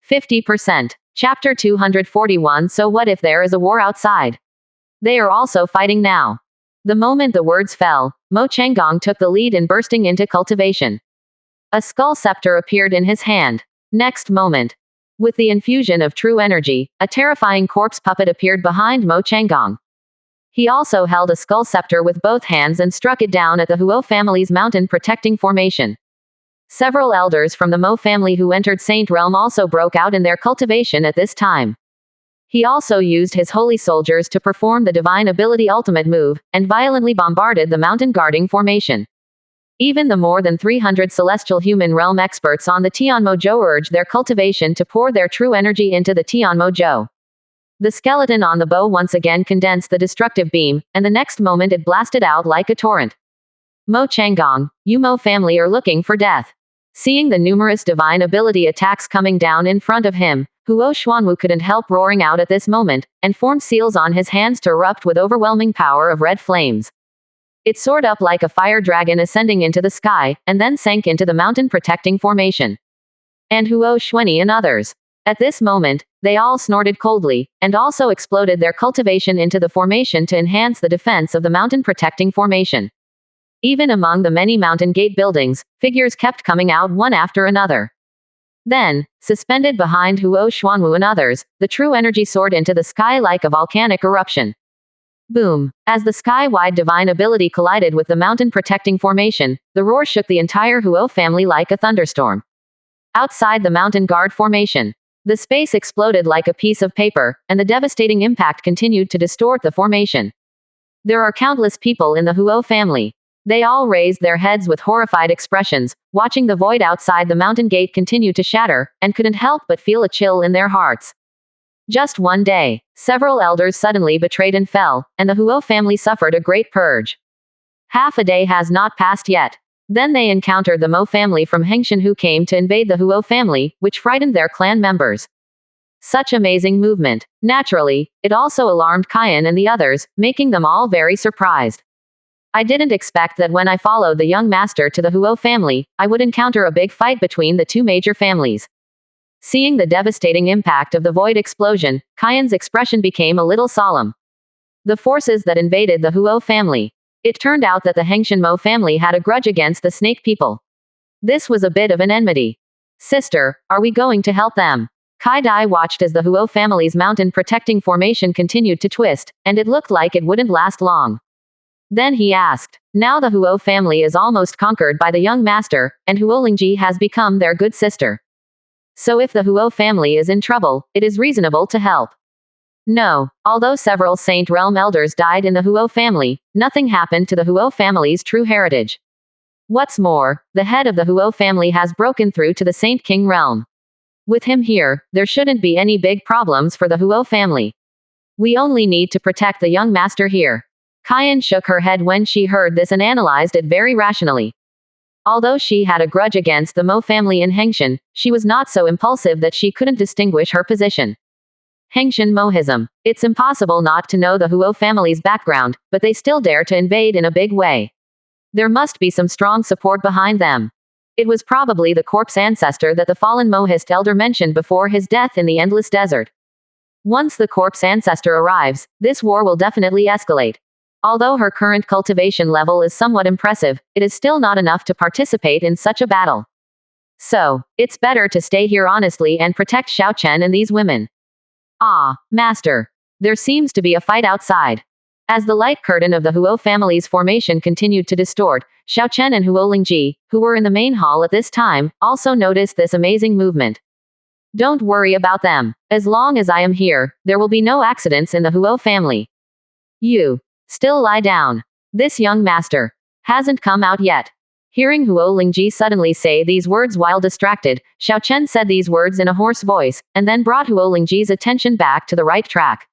50%. Chapter 241. So what if there is a war outside? They are also fighting now. The moment the words fell, Mo Changgong took the lead in bursting into cultivation. A skull scepter appeared in his hand. Next moment, with the infusion of true energy, a terrifying corpse puppet appeared behind Mo Changgong. He also held a skull scepter with both hands and struck it down at the Huo family's mountain protecting formation. Several elders from the Mo family who entered Saint Realm also broke out in their cultivation at this time. He also used his holy soldiers to perform the divine ability ultimate move, and violently bombarded the mountain guarding formation. Even the more than 300 celestial human realm experts on the Tianmo-jo urged their cultivation to pour their true energy into the Tianmo-jo. The skeleton on the bow once again condensed the destructive beam, and the next moment it blasted out like a torrent. Mo Changgong, you Mo family are looking for death. Seeing the numerous divine ability attacks coming down in front of him, Huo Xuanwu couldn't help roaring out at this moment, and formed seals on his hands to erupt with overwhelming power of red flames. It soared up like a fire dragon ascending into the sky, and then sank into the mountain protecting formation. And Huo Xuanyi and others. At this moment, they all snorted coldly, and also exploded their cultivation into the formation to enhance the defense of the mountain protecting formation. Even among the many mountain gate buildings, figures kept coming out one after another. Then, suspended behind Huo Xuanwu and others, the true energy soared into the sky like a volcanic eruption. Boom! As the sky-wide divine ability collided with the mountain protecting formation, the roar shook the entire Huo family like a thunderstorm. Outside the mountain guard formation, the space exploded like a piece of paper, and the devastating impact continued to distort the formation. There are countless people in the Huo family. They all raised their heads with horrified expressions, watching the void outside the mountain gate continue to shatter, and couldn't help but feel a chill in their hearts. Just one day, several elders suddenly betrayed and fell, and the Huo family suffered a great purge. Half a day has not passed yet. Then they encountered the Mo family from Hengshan who came to invade the Huo family, which frightened their clan members. Such amazing movement. Naturally, it also alarmed Kayan and the others, making them all very surprised. I didn't expect that when I followed the young master to the Huo family, I would encounter a big fight between the two major families. Seeing the devastating impact of the void explosion, Kayan's expression became a little solemn. The forces that invaded the Huo family. It turned out that the Hengshan Mo family had a grudge against the snake people. This was a bit of an enmity. Sister, are we going to help them? Kai Dai watched as the Huo family's mountain protecting formation continued to twist, and it looked like it wouldn't last long. Then he asked. Now the Huo family is almost conquered by the young master, and Huo Lingji has become their good sister. So if the Huo family is in trouble, it is reasonable to help. No, although several Saint Realm elders died in the Huo family, nothing happened to the Huo family's true heritage. What's more, the head of the Huo family has broken through to the Saint King realm. With him here, there shouldn't be any big problems for the Huo family. We only need to protect the young master here. Kayan shook her head when she heard this and analyzed it very rationally. Although she had a grudge against the Mo family in Hengshan, she was not so impulsive that she couldn't distinguish her position. Hengshan Mohism. It's impossible not to know the Huo family's background, but they still dare to invade in a big way. There must be some strong support behind them. It was probably the corpse ancestor that the fallen Mohist elder mentioned before his death in the endless desert. Once the corpse ancestor arrives, this war will definitely escalate. Although her current cultivation level is somewhat impressive, it is still not enough to participate in such a battle. So, it's better to stay here honestly and protect Xiao Chen and these women. Ah, master. There seems to be a fight outside. As the light curtain of the Huo family's formation continued to distort, Xiao Chen and Huo Lingji, who were in the main hall at this time, also noticed this amazing movement. Don't worry about them. As long as I am here, there will be no accidents in the Huo family. You. Still lie down. This young master hasn't come out yet. Hearing Huo Lingji suddenly say these words while distracted, Xiao Chen said these words in a hoarse voice, and then brought Huo Lingji's attention back to the right track.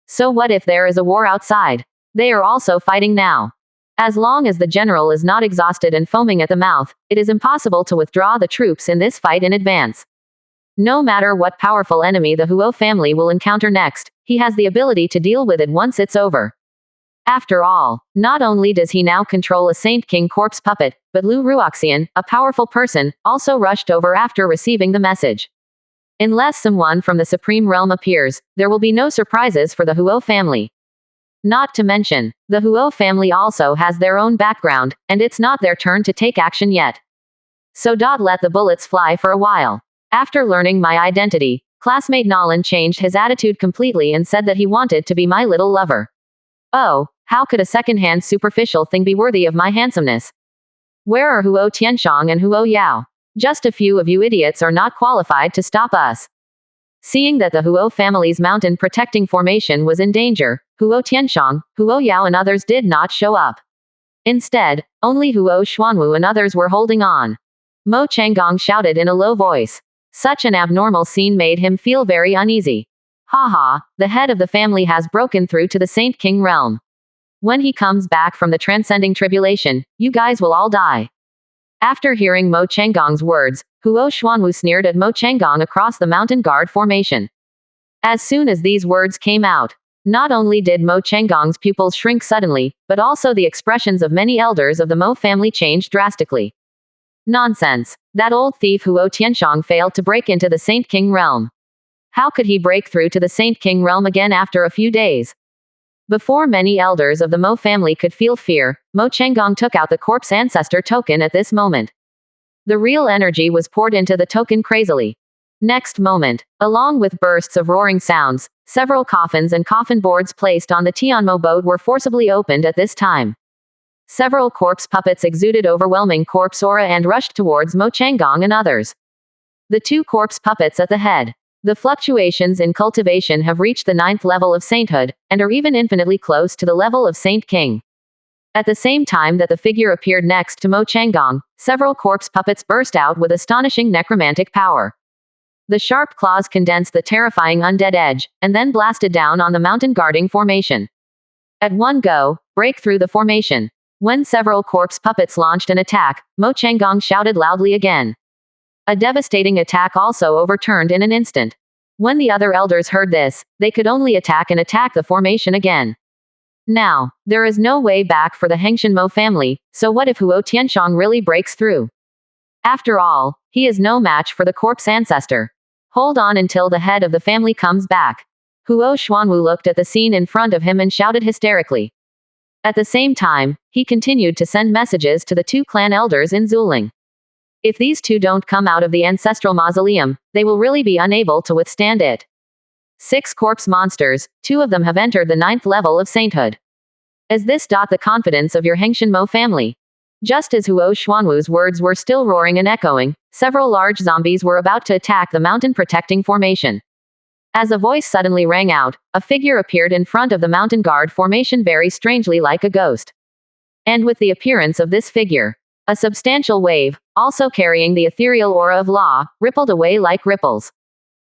So what if there is a war outside? They are also fighting now. As long as the general is not exhausted and foaming at the mouth, it is impossible to withdraw the troops in this fight in advance. No matter what powerful enemy the Huo family will encounter next, he has the ability to deal with it once it's over. After all, not only does he now control a Saint King corpse puppet, but Lu Ruoxian, a powerful person, also rushed over after receiving the message. Unless someone from the Supreme Realm appears, there will be no surprises for the Huo family. Not to mention, the Huo family also has their own background, and it's not their turn to take action yet. So let the bullets fly for a while. After learning my identity, classmate Nolan changed his attitude completely and said that he wanted to be my little lover. Oh, how could a second-hand superficial thing be worthy of my handsomeness? Where are Huo Tianshang and Huo Yao? Just a few of you idiots are not qualified to stop us. Seeing that the Huo family's mountain protecting formation was in danger, Huo Tianshang, Huo Yao and others did not show up. Instead, only Huo Xuanwu and others were holding on. Mo Changgong shouted in a low voice. Such an abnormal scene made him feel very uneasy. Haha, the head of the family has broken through to the Saint King realm. When he comes back from the transcending tribulation, you guys will all die. After hearing Mo Changgong's words, Huo Xuanwu sneered at Mo Changgong across the mountain guard formation. As soon as these words came out, not only did Mo Changgong's pupils shrink suddenly, but also the expressions of many elders of the Mo family changed drastically. Nonsense. That old thief Huo Tianshang failed to break into the Saint King realm. How could he break through to the Saint King realm again after a few days? Before many elders of the Mo family could feel fear, Mo Changgong took out the corpse ancestor token at this moment. The real energy was poured into the token crazily. Next moment, along with bursts of roaring sounds, several coffins and coffin boards placed on the Tianmo boat were forcibly opened at this time. Several corpse puppets exuded overwhelming corpse aura and rushed towards Mo Changgong and others. The two corpse puppets at the head. The fluctuations in cultivation have reached the 9th level of sainthood, and are even infinitely close to the level of Saint King. At the same time that the figure appeared next to Mo Changgong, several corpse puppets burst out with astonishing necromantic power. The sharp claws condensed the terrifying undead edge, and then blasted down on the mountain guarding formation. At one go, break through the formation. When several corpse puppets launched an attack, Mo Changgong shouted loudly again. A devastating attack also overturned in an instant. When the other elders heard this, they could only attack and attack the formation again. Now, there is no way back for the Hengshan Mo family, so what if Huo Tianshang really breaks through? After all, he is no match for the corpse ancestor. Hold on until the head of the family comes back. Huo Xuanwu looked at the scene in front of him and shouted hysterically. At the same time, he continued to send messages to the two clan elders in Zuling. If these two don't come out of the ancestral mausoleum, they will really be unable to withstand it. 6 corpse monsters, 2 of them have entered the 9th level of sainthood. Is this the confidence of your Hengshan Mo family? Just as Huo Xuanwu's words were still roaring and echoing, several large zombies were about to attack the mountain protecting formation. As a voice suddenly rang out, a figure appeared in front of the mountain guard formation very strangely like a ghost. And with the appearance of this figure, a substantial wave, also carrying the ethereal aura of law, rippled away like ripples.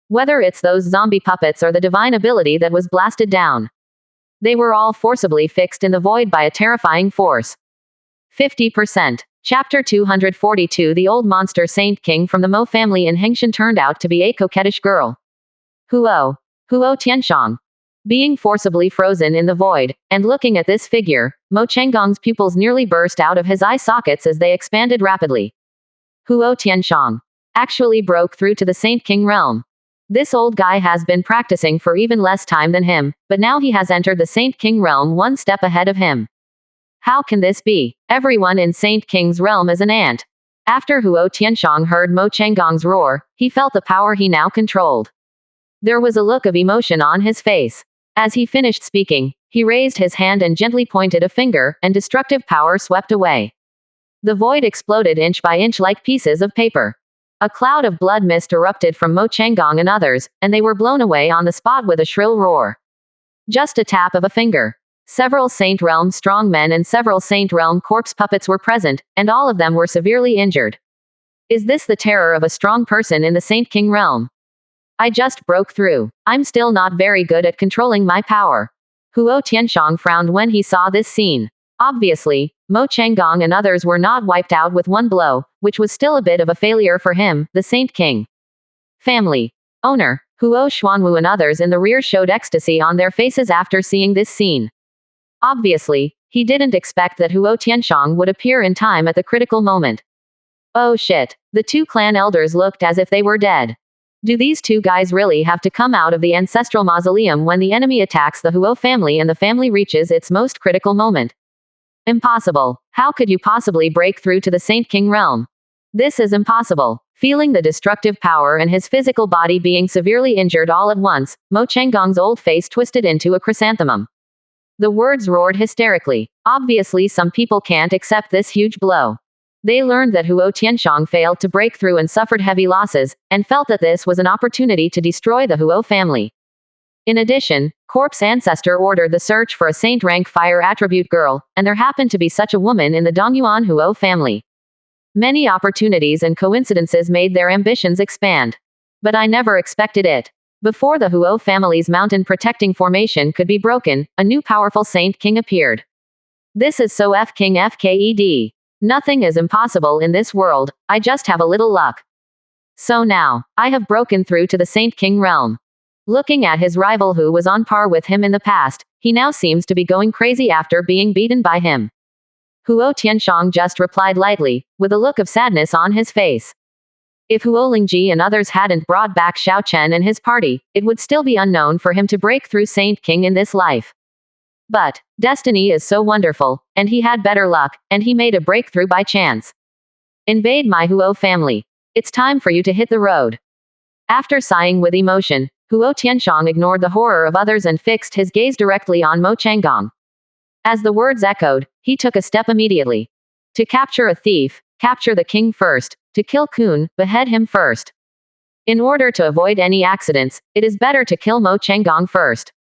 Whether it's those zombie puppets or the divine ability that was blasted down, they were all forcibly fixed in the void by a terrifying force. 50%. Chapter 242. The old monster Saint King from the Mo family in Hengshan turned out to be a coquettish girl. Huo Tianshang. Being forcibly frozen in the void, and looking at this figure, Mo Changgong's pupils nearly burst out of his eye sockets as they expanded rapidly. Huo Tianshang actually broke through to the Saint King realm. This old guy has been practicing for even less time than him, but now he has entered the Saint King realm one step ahead of him. How can this be? Everyone in Saint King's realm is an ant. After Huo Tianshang heard Mo Changgong's roar, he felt the power he now controlled. There was a look of emotion on his face. As he finished speaking, he raised his hand and gently pointed a finger, and destructive power swept away. The void exploded inch by inch like pieces of paper. A cloud of blood mist erupted from Mo Changgong and others, and they were blown away on the spot with a shrill roar. Just a tap of a finger. Several Saint Realm strongmen and several Saint Realm corpse puppets were present, and all of them were severely injured. Is this the terror of a strong person in the Saint King realm? I just broke through. I'm still not very good at controlling my power. Huo Tianshang frowned when he saw this scene. Obviously, Mo Changgong and others were not wiped out with one blow, which was still a bit of a failure for him, the Saint King. Family. Owner, Huo Xuanwu and others in the rear showed ecstasy on their faces after seeing this scene. Obviously, he didn't expect that Huo Tianshang would appear in time at the critical moment. Oh shit. The two clan elders looked as if they were dead. Do these two guys really have to come out of the ancestral mausoleum when the enemy attacks the Huo family and the family reaches its most critical moment? Impossible. How could you possibly break through to the Saint King realm? This is impossible. Feeling the destructive power and his physical body being severely injured all at once, Mo Changgong's old face twisted into a chrysanthemum. The words roared hysterically. Obviously some people can't accept this huge blow. They learned that Huo Tianshang failed to break through and suffered heavy losses, and felt that this was an opportunity to destroy the Huo family. In addition, Corpse Ancestor ordered the search for a saint rank fire attribute girl, and there happened to be such a woman in the Dongyuan Huo family. Many opportunities and coincidences made their ambitions expand. But I never expected it. Before the Huo family's mountain protecting formation could be broken, a new powerful Saint King appeared. This is so King FKED. Nothing is impossible in this world, I just have a little luck. So now, I have broken through to the Saint King realm. Looking at his rival who was on par with him in the past, he now seems to be going crazy after being beaten by him. Huo Tianshang just replied lightly, with a look of sadness on his face. If Huo Lingji and others hadn't brought back Xiao Chen and his party, it would still be unknown for him to break through Saint King in this life. But, destiny is so wonderful, and he had better luck, and he made a breakthrough by chance. Invade my Huo family. It's time for you to hit the road. After sighing with emotion, Huo Tianshang ignored the horror of others and fixed his gaze directly on Mo Changgong. As the words echoed, he took a step immediately. To capture a thief, capture the king first. To kill Kun, behead him first. In order to avoid any accidents, it is better to kill Mo Changgong first.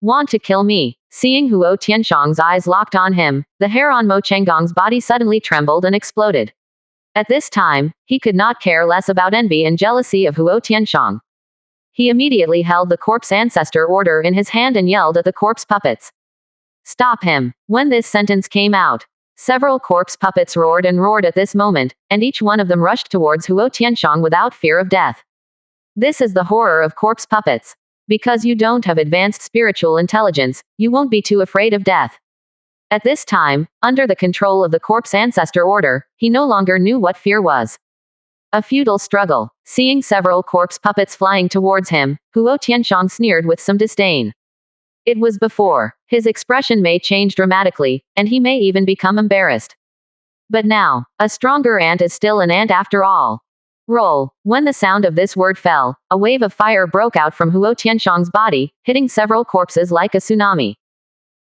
Want to kill me? Seeing Huo Tianshang's eyes locked on him, the hair on Mo Changgong's body suddenly trembled and exploded. At this time, he could not care less about envy and jealousy of Huo Tianshang. He immediately held the corpse ancestor order in his hand and yelled at the corpse puppets. Stop him. When this sentence came out, several corpse puppets roared and roared at this moment, and each one of them rushed towards Huo Tianshang without fear of death. This is the horror of corpse puppets. Because you don't have advanced spiritual intelligence, you won't be too afraid of death. At this time, under the control of the corpse ancestor order, he no longer knew what fear was. A futile struggle. Seeing several corpse puppets flying towards him, Huo Tianshang sneered with some disdain. It was before. His expression may change dramatically, and he may even become embarrassed. But now, a stronger ant is still an ant after all. Roll. When the sound of this word fell, a wave of fire broke out from Huo Tianshang's body, hitting several corpses like a tsunami.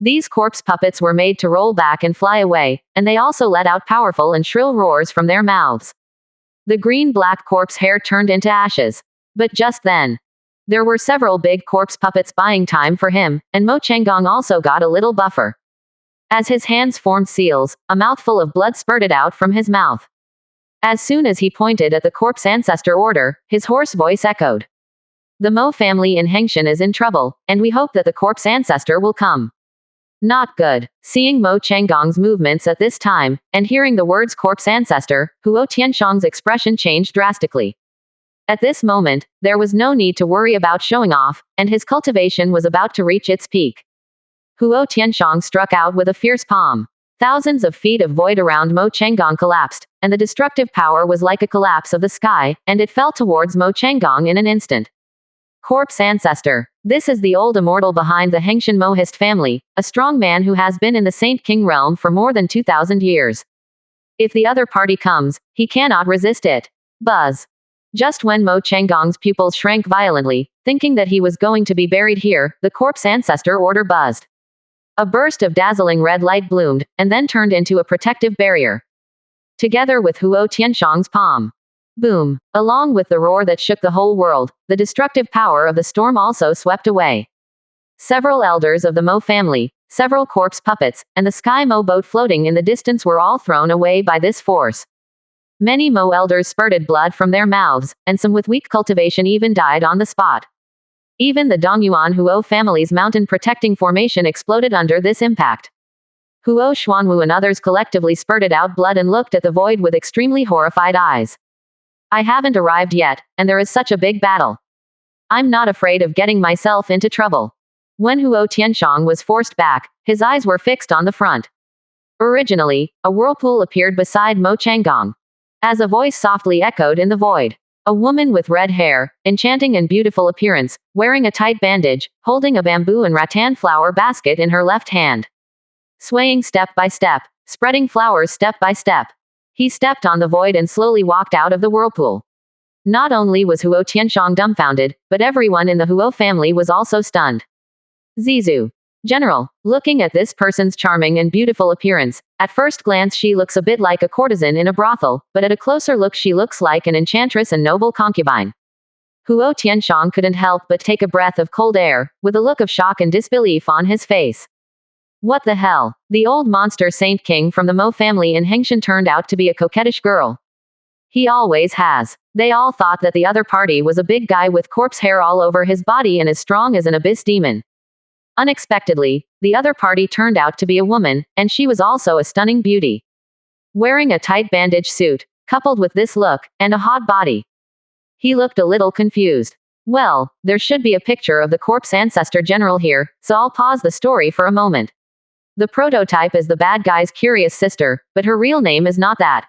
These corpse puppets were made to roll back and fly away, and they also let out powerful and shrill roars from their mouths. The green-black corpse hair turned into ashes. But just then, there were several big corpse puppets buying time for him, and Mo Changgong also got a little buffer. As his hands formed seals, a mouthful of blood spurted out from his mouth. As soon as he pointed at the corpse ancestor order, his hoarse voice echoed. The Mo family in Hengshan is in trouble, and we hope that the corpse ancestor will come. Not good. Seeing Mo Changgong's movements at this time, and hearing the words corpse ancestor, Huo Tianshang's expression changed drastically. At this moment, there was no need to worry about showing off, and his cultivation was about to reach its peak. Huo Tianshang struck out with a fierce palm. Thousands of feet of void around Mo Changgong collapsed, and the destructive power was like a collapse of the sky, and it fell towards Mo Changgong in an instant. Corpse ancestor. This is the old immortal behind the Hengshan Mohist family, a strong man who has been in the Saint King realm for more than 2,000 years. If the other party comes, he cannot resist it. Buzz. Just when Mo Changgong's pupils shrank violently, thinking that he was going to be buried here, the corpse ancestor order buzzed. A burst of dazzling red light bloomed, and then turned into a protective barrier. Together with Huo Tianshang's palm. Boom. Along with the roar that shook the whole world, the destructive power of the storm also swept away. Several elders of the Mo family, several corpse puppets, and the sky Mo boat floating in the distance were all thrown away by this force. Many Mo elders spurted blood from their mouths, and some with weak cultivation even died on the spot. Even the Dongyuan Huo family's mountain protecting formation exploded under this impact. Huo Xuanwu and others collectively spurted out blood and looked at the void with extremely horrified eyes. I haven't arrived yet, and there is such a big battle. I'm not afraid of getting myself into trouble. When Huo Tianshang was forced back, his eyes were fixed on the front. Originally, a whirlpool appeared beside Mo Changgong. As a voice softly echoed in the void. A woman with red hair, enchanting and beautiful appearance, wearing a tight bandage, holding a bamboo and rattan flower basket in her left hand. Swaying step by step, spreading flowers step by step. He stepped on the void and slowly walked out of the whirlpool. Not only was Huo Tianshang dumbfounded, but everyone in the Huo family was also stunned. Zizu. General, looking at this person's charming and beautiful appearance, at first glance she looks a bit like a courtesan in a brothel, but at a closer look she looks like an enchantress and noble concubine. Huo Tianshang couldn't help but take a breath of cold air, with a look of shock and disbelief on his face. What the hell? The old monster Saint King from the Mo family in Hengshan turned out to be a coquettish girl. He always has. They all thought that the other party was a big guy with corpse hair all over his body and as strong as an abyss demon. Unexpectedly, the other party turned out to be a woman, and she was also a stunning beauty. Wearing a tight bandage suit, coupled with this look, and a hot body. He looked a little confused. Well, there should be a picture of the corpse ancestor general here, so I'll pause the story for a moment. The prototype is the bad guy's curious sister, but her real name is not that.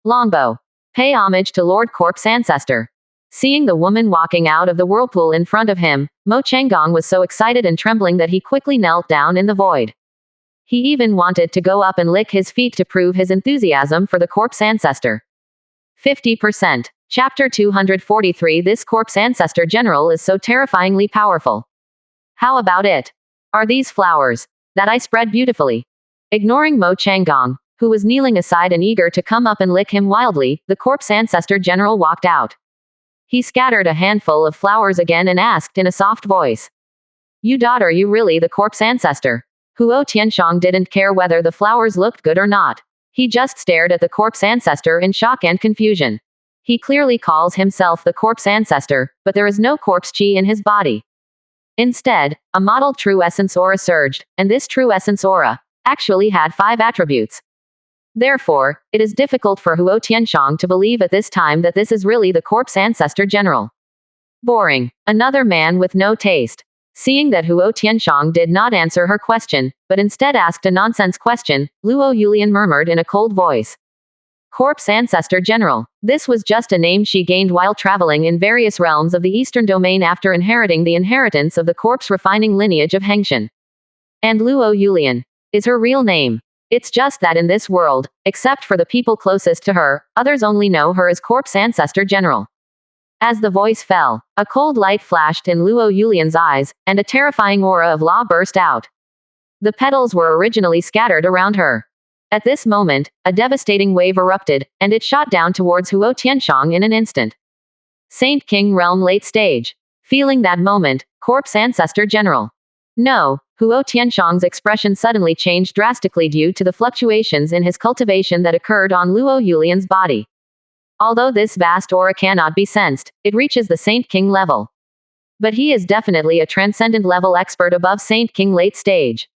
Longbow. Pay homage to Lord Corpse Ancestor. Seeing the woman walking out of the whirlpool in front of him, Mo Changgong was so excited and trembling that he quickly knelt down in the void. He even wanted to go up and lick his feet to prove his enthusiasm for the corpse ancestor. 50%. Chapter 243. This corpse ancestor general is so terrifyingly powerful. How about it? Are these flowers that I spread beautifully? Ignoring Mo Changgong, who was kneeling aside and eager to come up and lick him wildly, the corpse ancestor general walked out. He scattered a handful of flowers again and asked in a soft voice. Are you really the corpse ancestor? Huo Tianshang didn't care whether the flowers looked good or not. He just stared at the corpse ancestor in shock and confusion. He clearly calls himself the corpse ancestor, but there is no corpse chi in his body. Instead, a mottled true essence aura surged, and this true essence aura actually had 5 attributes. Therefore, it is difficult for Huo Tianshang to believe at this time that this is really the corpse ancestor general. Boring. Another man with no taste. Seeing that Huo Tianshang did not answer her question, but instead asked a nonsense question, Luo Yulian murmured in a cold voice. Corpse ancestor general. This was just a name she gained while traveling in various realms of the Eastern Domain after inheriting the inheritance of the corpse refining lineage of Hengshan. And Luo Yulian is her real name. It's just that in this world, except for the people closest to her, others only know her as Corpse Ancestor General. As the voice fell, a cold light flashed in Luo Yulian's eyes, and a terrifying aura of law burst out. The petals were originally scattered around her. At this moment, a devastating wave erupted, and it shot down towards Huo Tianshang in an instant. Saint King Realm late stage. Feeling that moment, Corpse Ancestor General. No. Huo Tianshang's expression suddenly changed drastically due to the fluctuations in his cultivation that occurred on Luo Yulian's body. Although this vast aura cannot be sensed, it reaches the Saint King level. But he is definitely a transcendent level expert above Saint King late stage.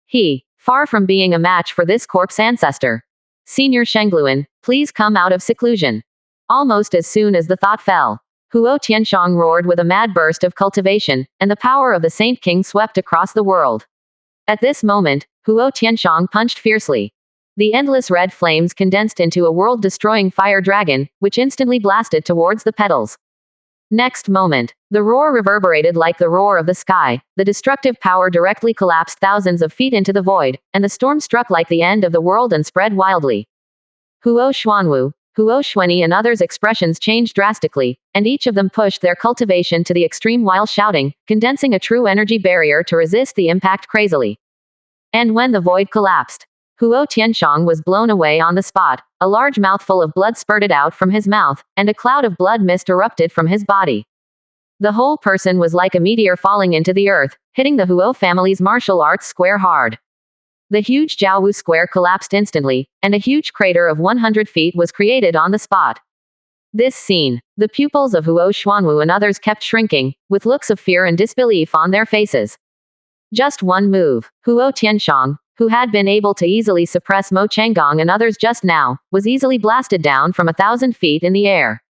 He, far from being a match for this corpse ancestor. Senior Shengluan, please come out of seclusion. Almost as soon as the thought fell, Huo Tianshang roared with a mad burst of cultivation, and the power of the Saint King swept across the world. At this moment, Huo Tianshang punched fiercely. The endless red flames condensed into a world-destroying fire dragon, which instantly blasted towards the petals. Next moment, the roar reverberated like the roar of the sky, the destructive power directly collapsed thousands of feet into the void, and the storm struck like the end of the world and spread wildly. Huo Xuanwu, Huo Xuanyi and others' expressions changed drastically, and each of them pushed their cultivation to the extreme while shouting, condensing a true energy barrier to resist the impact crazily. And when the void collapsed, Huo Tianshang was blown away on the spot, a large mouthful of blood spurted out from his mouth, and a cloud of blood mist erupted from his body. The whole person was like a meteor falling into the earth, hitting the Huo family's martial arts square hard. The huge Jiaowu square collapsed instantly, and a huge crater of 100 feet was created on the spot. This scene, the pupils of Huo Xuanwu and others kept shrinking, with looks of fear and disbelief on their faces. Just one move, Huo Tianshang, who had been able to easily suppress Mo Changgong and others just now, was easily blasted down from 1,000 feet in the air.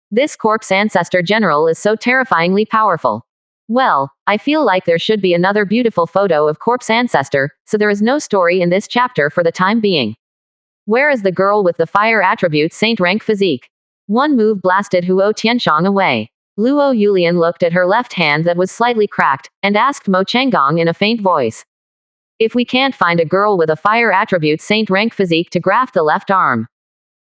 This corpse ancestor general is so terrifyingly powerful. Well, I feel like there should be another beautiful photo of corpse ancestor, so there is no story in this chapter for the time being. Where is the girl with the fire attribute saint rank physique? One move blasted Huo Tianshang away. Luo Yulian looked at her left hand that was slightly cracked, and asked Mo Changgong in a faint voice. If we can't find a girl with a fire attribute saint rank physique to graft the left arm,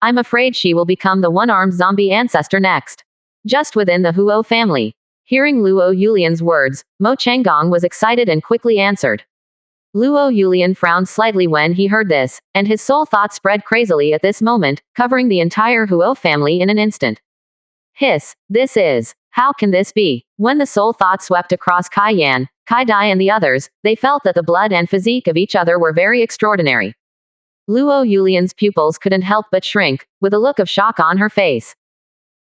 I'm afraid she will become the one-armed zombie ancestor next. Just within the Huo family. Hearing Luo Yulian's words, Mo Changgong was excited and quickly answered. Luo Yulian frowned slightly when he heard this, and his soul thought spread crazily at this moment, covering the entire Huo family in an instant. Hiss, this is. How can this be? When the soul thought swept across Kai Yan, Kai Dai and the others, they felt that the blood and physique of each other were very extraordinary. Luo Yulian's pupils couldn't help but shrink, with a look of shock on her face.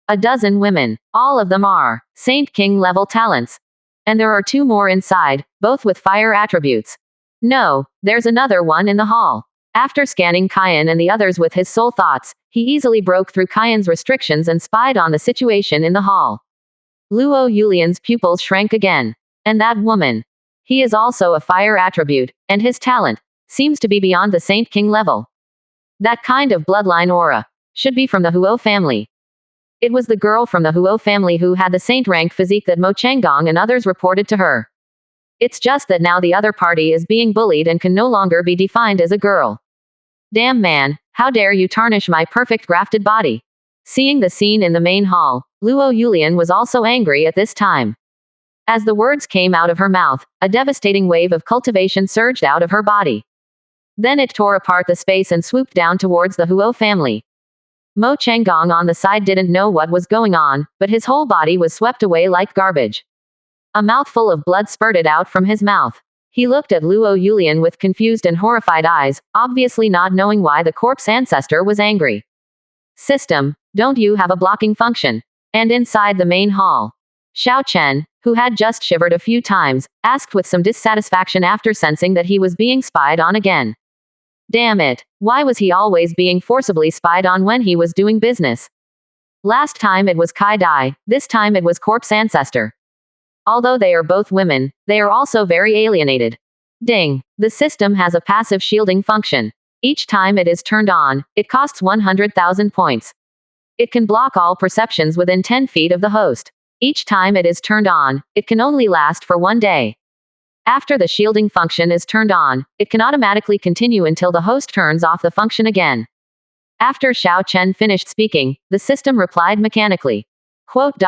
A dozen women. All of them are Saint King level talents. And there are two more inside, both with fire attributes. No, there's another one in the hall. After scanning Kaiyan and the others with his soul thoughts, he easily broke through Kaiyan's restrictions and spied on the situation in the hall. Luo Yulian's pupils shrank again. And that woman. He is also a fire attribute, and his talent seems to be beyond the Saint King level. That kind of bloodline aura should be from the Huo family. It was the girl from the Huo family who had the saint rank physique that Mo Changgong and others reported to her. It's just that now the other party is being bullied and can no longer be defined as a girl. Damn man, how dare you tarnish my perfect grafted body? Seeing the scene in the main hall, Luo Yulian was also angry at this time. As the words came out of her mouth, a devastating wave of cultivation surged out of her body. Then it tore apart the space and swooped down towards the Huo family. Mo Changgong on the side didn't know what was going on, but his whole body was swept away like garbage. A mouthful of blood spurted out from his mouth. He looked at Luo Yulian with confused and horrified eyes, obviously not knowing why the corpse ancestor was angry. System, don't you have a blocking function? And inside the main hall, Xiao Chen, who had just shivered a few times, asked with some dissatisfaction after sensing that he was being spied on again. Damn it, why was he always being forcibly spied on when he was doing business? Last time it was Kai Dai, this time it was corpse ancestor. Although they are both women, they are also very alienated. Ding. The system has a passive shielding function. Each time it is turned on, it costs 100,000 points. It can block all perceptions within 10 feet of the host. Each time it is turned on, it can only last for 1 day. After the shielding function is turned on, it can automatically continue until the host turns off the function again. After Xiao Chen finished speaking, the system replied mechanically. Quote.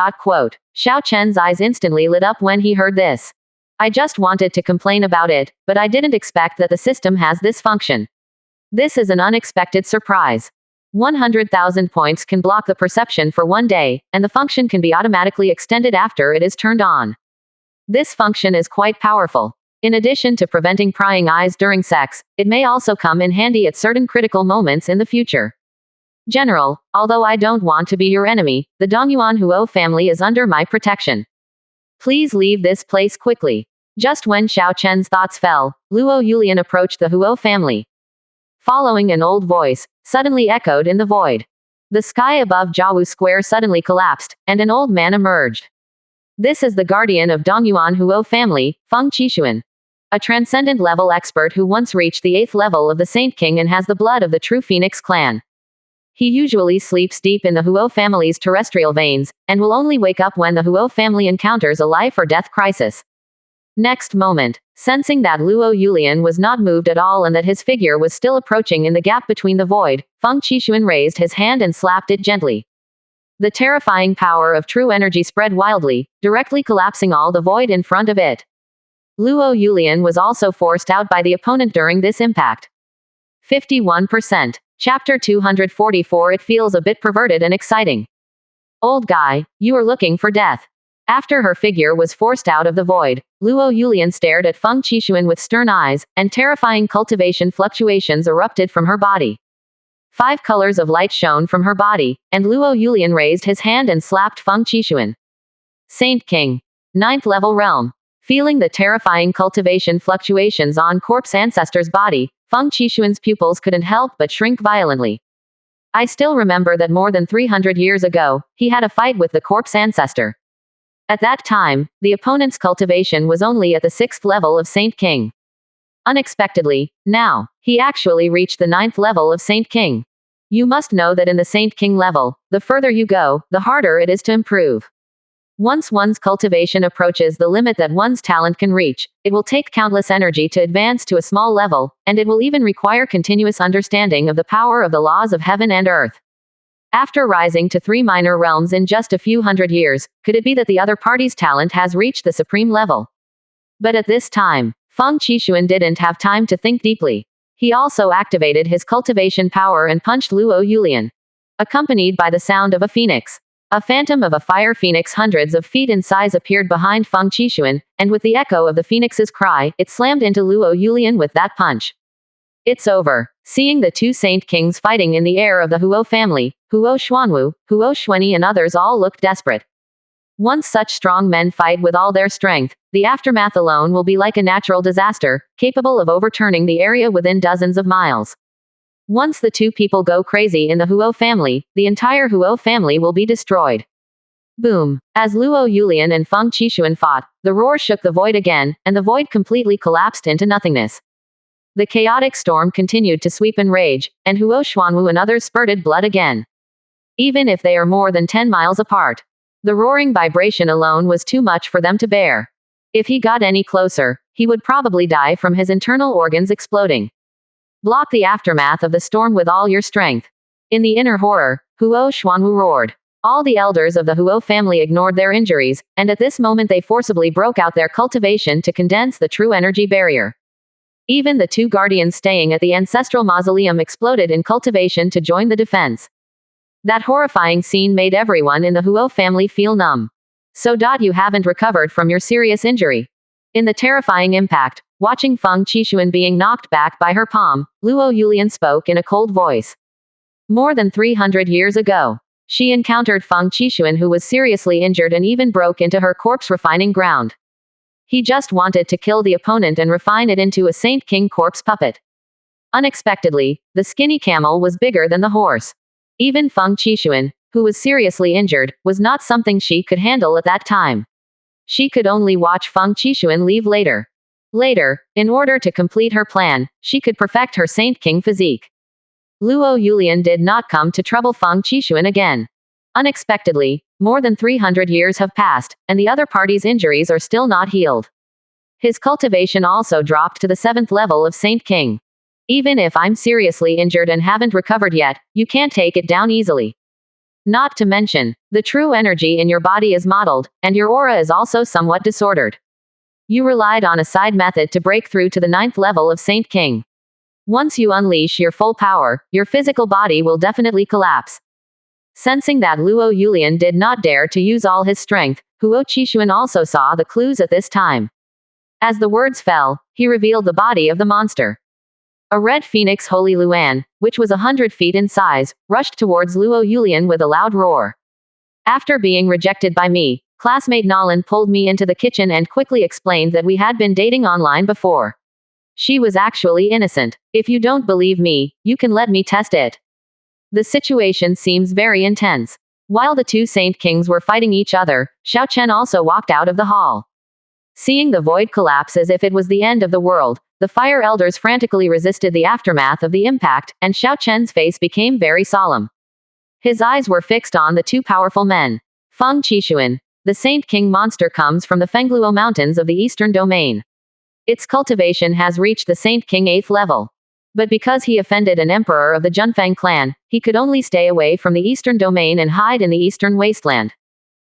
Xiao Chen's eyes instantly lit up when he heard this. I just wanted to complain about it, but I didn't expect that the system has this function. This is an unexpected surprise. 100,000 points can block the perception for 1 day, and the function can be automatically extended after it is turned on. This function is quite powerful. In addition to preventing prying eyes during sex, it may also come in handy at certain critical moments in the future. General, although I don't want to be your enemy, the Dongyuan Huo family is under my protection. Please leave this place quickly. Just when Xiao Chen's thoughts fell, Luo Yulian approached the Huo family. Following an old voice, suddenly echoed in the void. The sky above Jiawu Square suddenly collapsed, and an old man emerged. This is the guardian of Dongyuan Huo family, Feng Qishuan. A transcendent level expert who once reached the 8th level of the Saint King and has the blood of the true Phoenix clan. He usually sleeps deep in the Huo family's terrestrial veins, and will only wake up when the Huo family encounters a life or death crisis. Next moment, sensing that Luo Yulian was not moved at all and that his figure was still approaching in the gap between the void, Feng Qishuan raised his hand and slapped it gently. The terrifying power of true energy spread wildly, directly collapsing all the void in front of it. Luo Yulian was also forced out by the opponent during this impact. 51%. Chapter 244. It feels a bit perverted and exciting. Old guy, you are looking for death. After her figure was forced out of the void, Luo Yulian stared at Feng Qishuan with stern eyes, and terrifying cultivation fluctuations erupted from her body. 5 colors of light shone from her body, and Luo Yulian raised his hand and slapped Feng Qishuan. Saint King. 9th level realm. Feeling the terrifying cultivation fluctuations on corpse ancestor's body, Feng Qishuan's pupils couldn't help but shrink violently. I still remember that more than 300 years ago, he had a fight with the corpse ancestor. At that time, the opponent's cultivation was only at the 6th level of Saint King. Unexpectedly, now, he actually reached the 9th level of Saint King. You must know that in the Saint King level, the further you go, the harder it is to improve. Once one's cultivation approaches the limit that one's talent can reach, it will take countless energy to advance to a small level, and it will even require continuous understanding of the power of the laws of heaven and earth. After rising to 3 minor realms in just a few hundred years, could it be that the other party's talent has reached the supreme level? But at this time, Feng Qishuan didn't have time to think deeply. He also activated his cultivation power and punched Luo Yulian. Accompanied by the sound of a phoenix. A phantom of a fire phoenix hundreds of feet in size appeared behind Feng Qishuan, and with the echo of the phoenix's cry, it slammed into Luo Yulian with that punch. It's over. Seeing the two Saint Kings fighting in the air of the Huo family, Huo Xuanwu, Huo Xuanyi and others all looked desperate. Once such strong men fight with all their strength, the aftermath alone will be like a natural disaster, capable of overturning the area within dozens of miles. Once the two people go crazy in the Huo family, the entire Huo family will be destroyed. Boom. As Luo Yulian and Feng Qishuan fought, the roar shook the void again, and the void completely collapsed into nothingness. The chaotic storm continued to sweep and rage, and Huo Xuanwu and others spurted blood again. Even if they are more than 10 miles apart. The roaring vibration alone was too much for them to bear. If he got any closer, he would probably die from his internal organs exploding. Block the aftermath of the storm with all your strength. In the inner horror, Huo Xuanwu roared. All the elders of the Huo family ignored their injuries, and at this moment they forcibly broke out their cultivation to condense the true energy barrier. Even the two guardians staying at the ancestral mausoleum exploded in cultivation to join the defense. That horrifying scene made everyone in the Huo family feel numb. So you haven't recovered from your serious injury. In the terrifying impact, watching Feng Qishuan being knocked back by her palm, Luo Yulian spoke in a cold voice. More than 300 years ago, she encountered Feng Qishuan who was seriously injured and even broke into her corpse refining ground. He just wanted to kill the opponent and refine it into a Saint King corpse puppet. Unexpectedly, the skinny camel was bigger than the horse. Even Feng Qishuan, who was seriously injured, was not something she could handle at that time. She could only watch Feng Qishuan leave later. Later, in order to complete her plan, she could perfect her Saint King physique. Luo Yulian did not come to trouble Feng Qishuan again. Unexpectedly, more than 300 years have passed, and the other party's injuries are still not healed. His cultivation also dropped to the 7th level of Saint King. Even if I'm seriously injured and haven't recovered yet, you can't take it down easily. Not to mention, the true energy in your body is mottled, and your aura is also somewhat disordered. You relied on a side method to break through to the 9th level of Saint King. Once you unleash your full power, your physical body will definitely collapse. Sensing that Luo Yulian did not dare to use all his strength, Huo Qishuan also saw the clues at this time. As the words fell, he revealed the body of the monster. A red phoenix Holy Luan, which was 100 feet in size, rushed towards Luo Yulian with a loud roar. After being rejected by me, classmate Nolan pulled me into the kitchen and quickly explained that we had been dating online before. She was actually innocent. If you don't believe me, you can let me test it. The situation seems very intense. While the two Saint Kings were fighting each other, Xiao Chen also walked out of the hall. Seeing the void collapse as if it was the end of the world, the fire elders frantically resisted the aftermath of the impact, and Xiao Chen's face became very solemn. His eyes were fixed on the two powerful men. Feng Qishuan. The Saint King monster comes from the Fengluo Mountains of the Eastern Domain. Its cultivation has reached the Saint King 8th level. But because he offended an emperor of the Junfeng clan, he could only stay away from the Eastern Domain and hide in the Eastern Wasteland.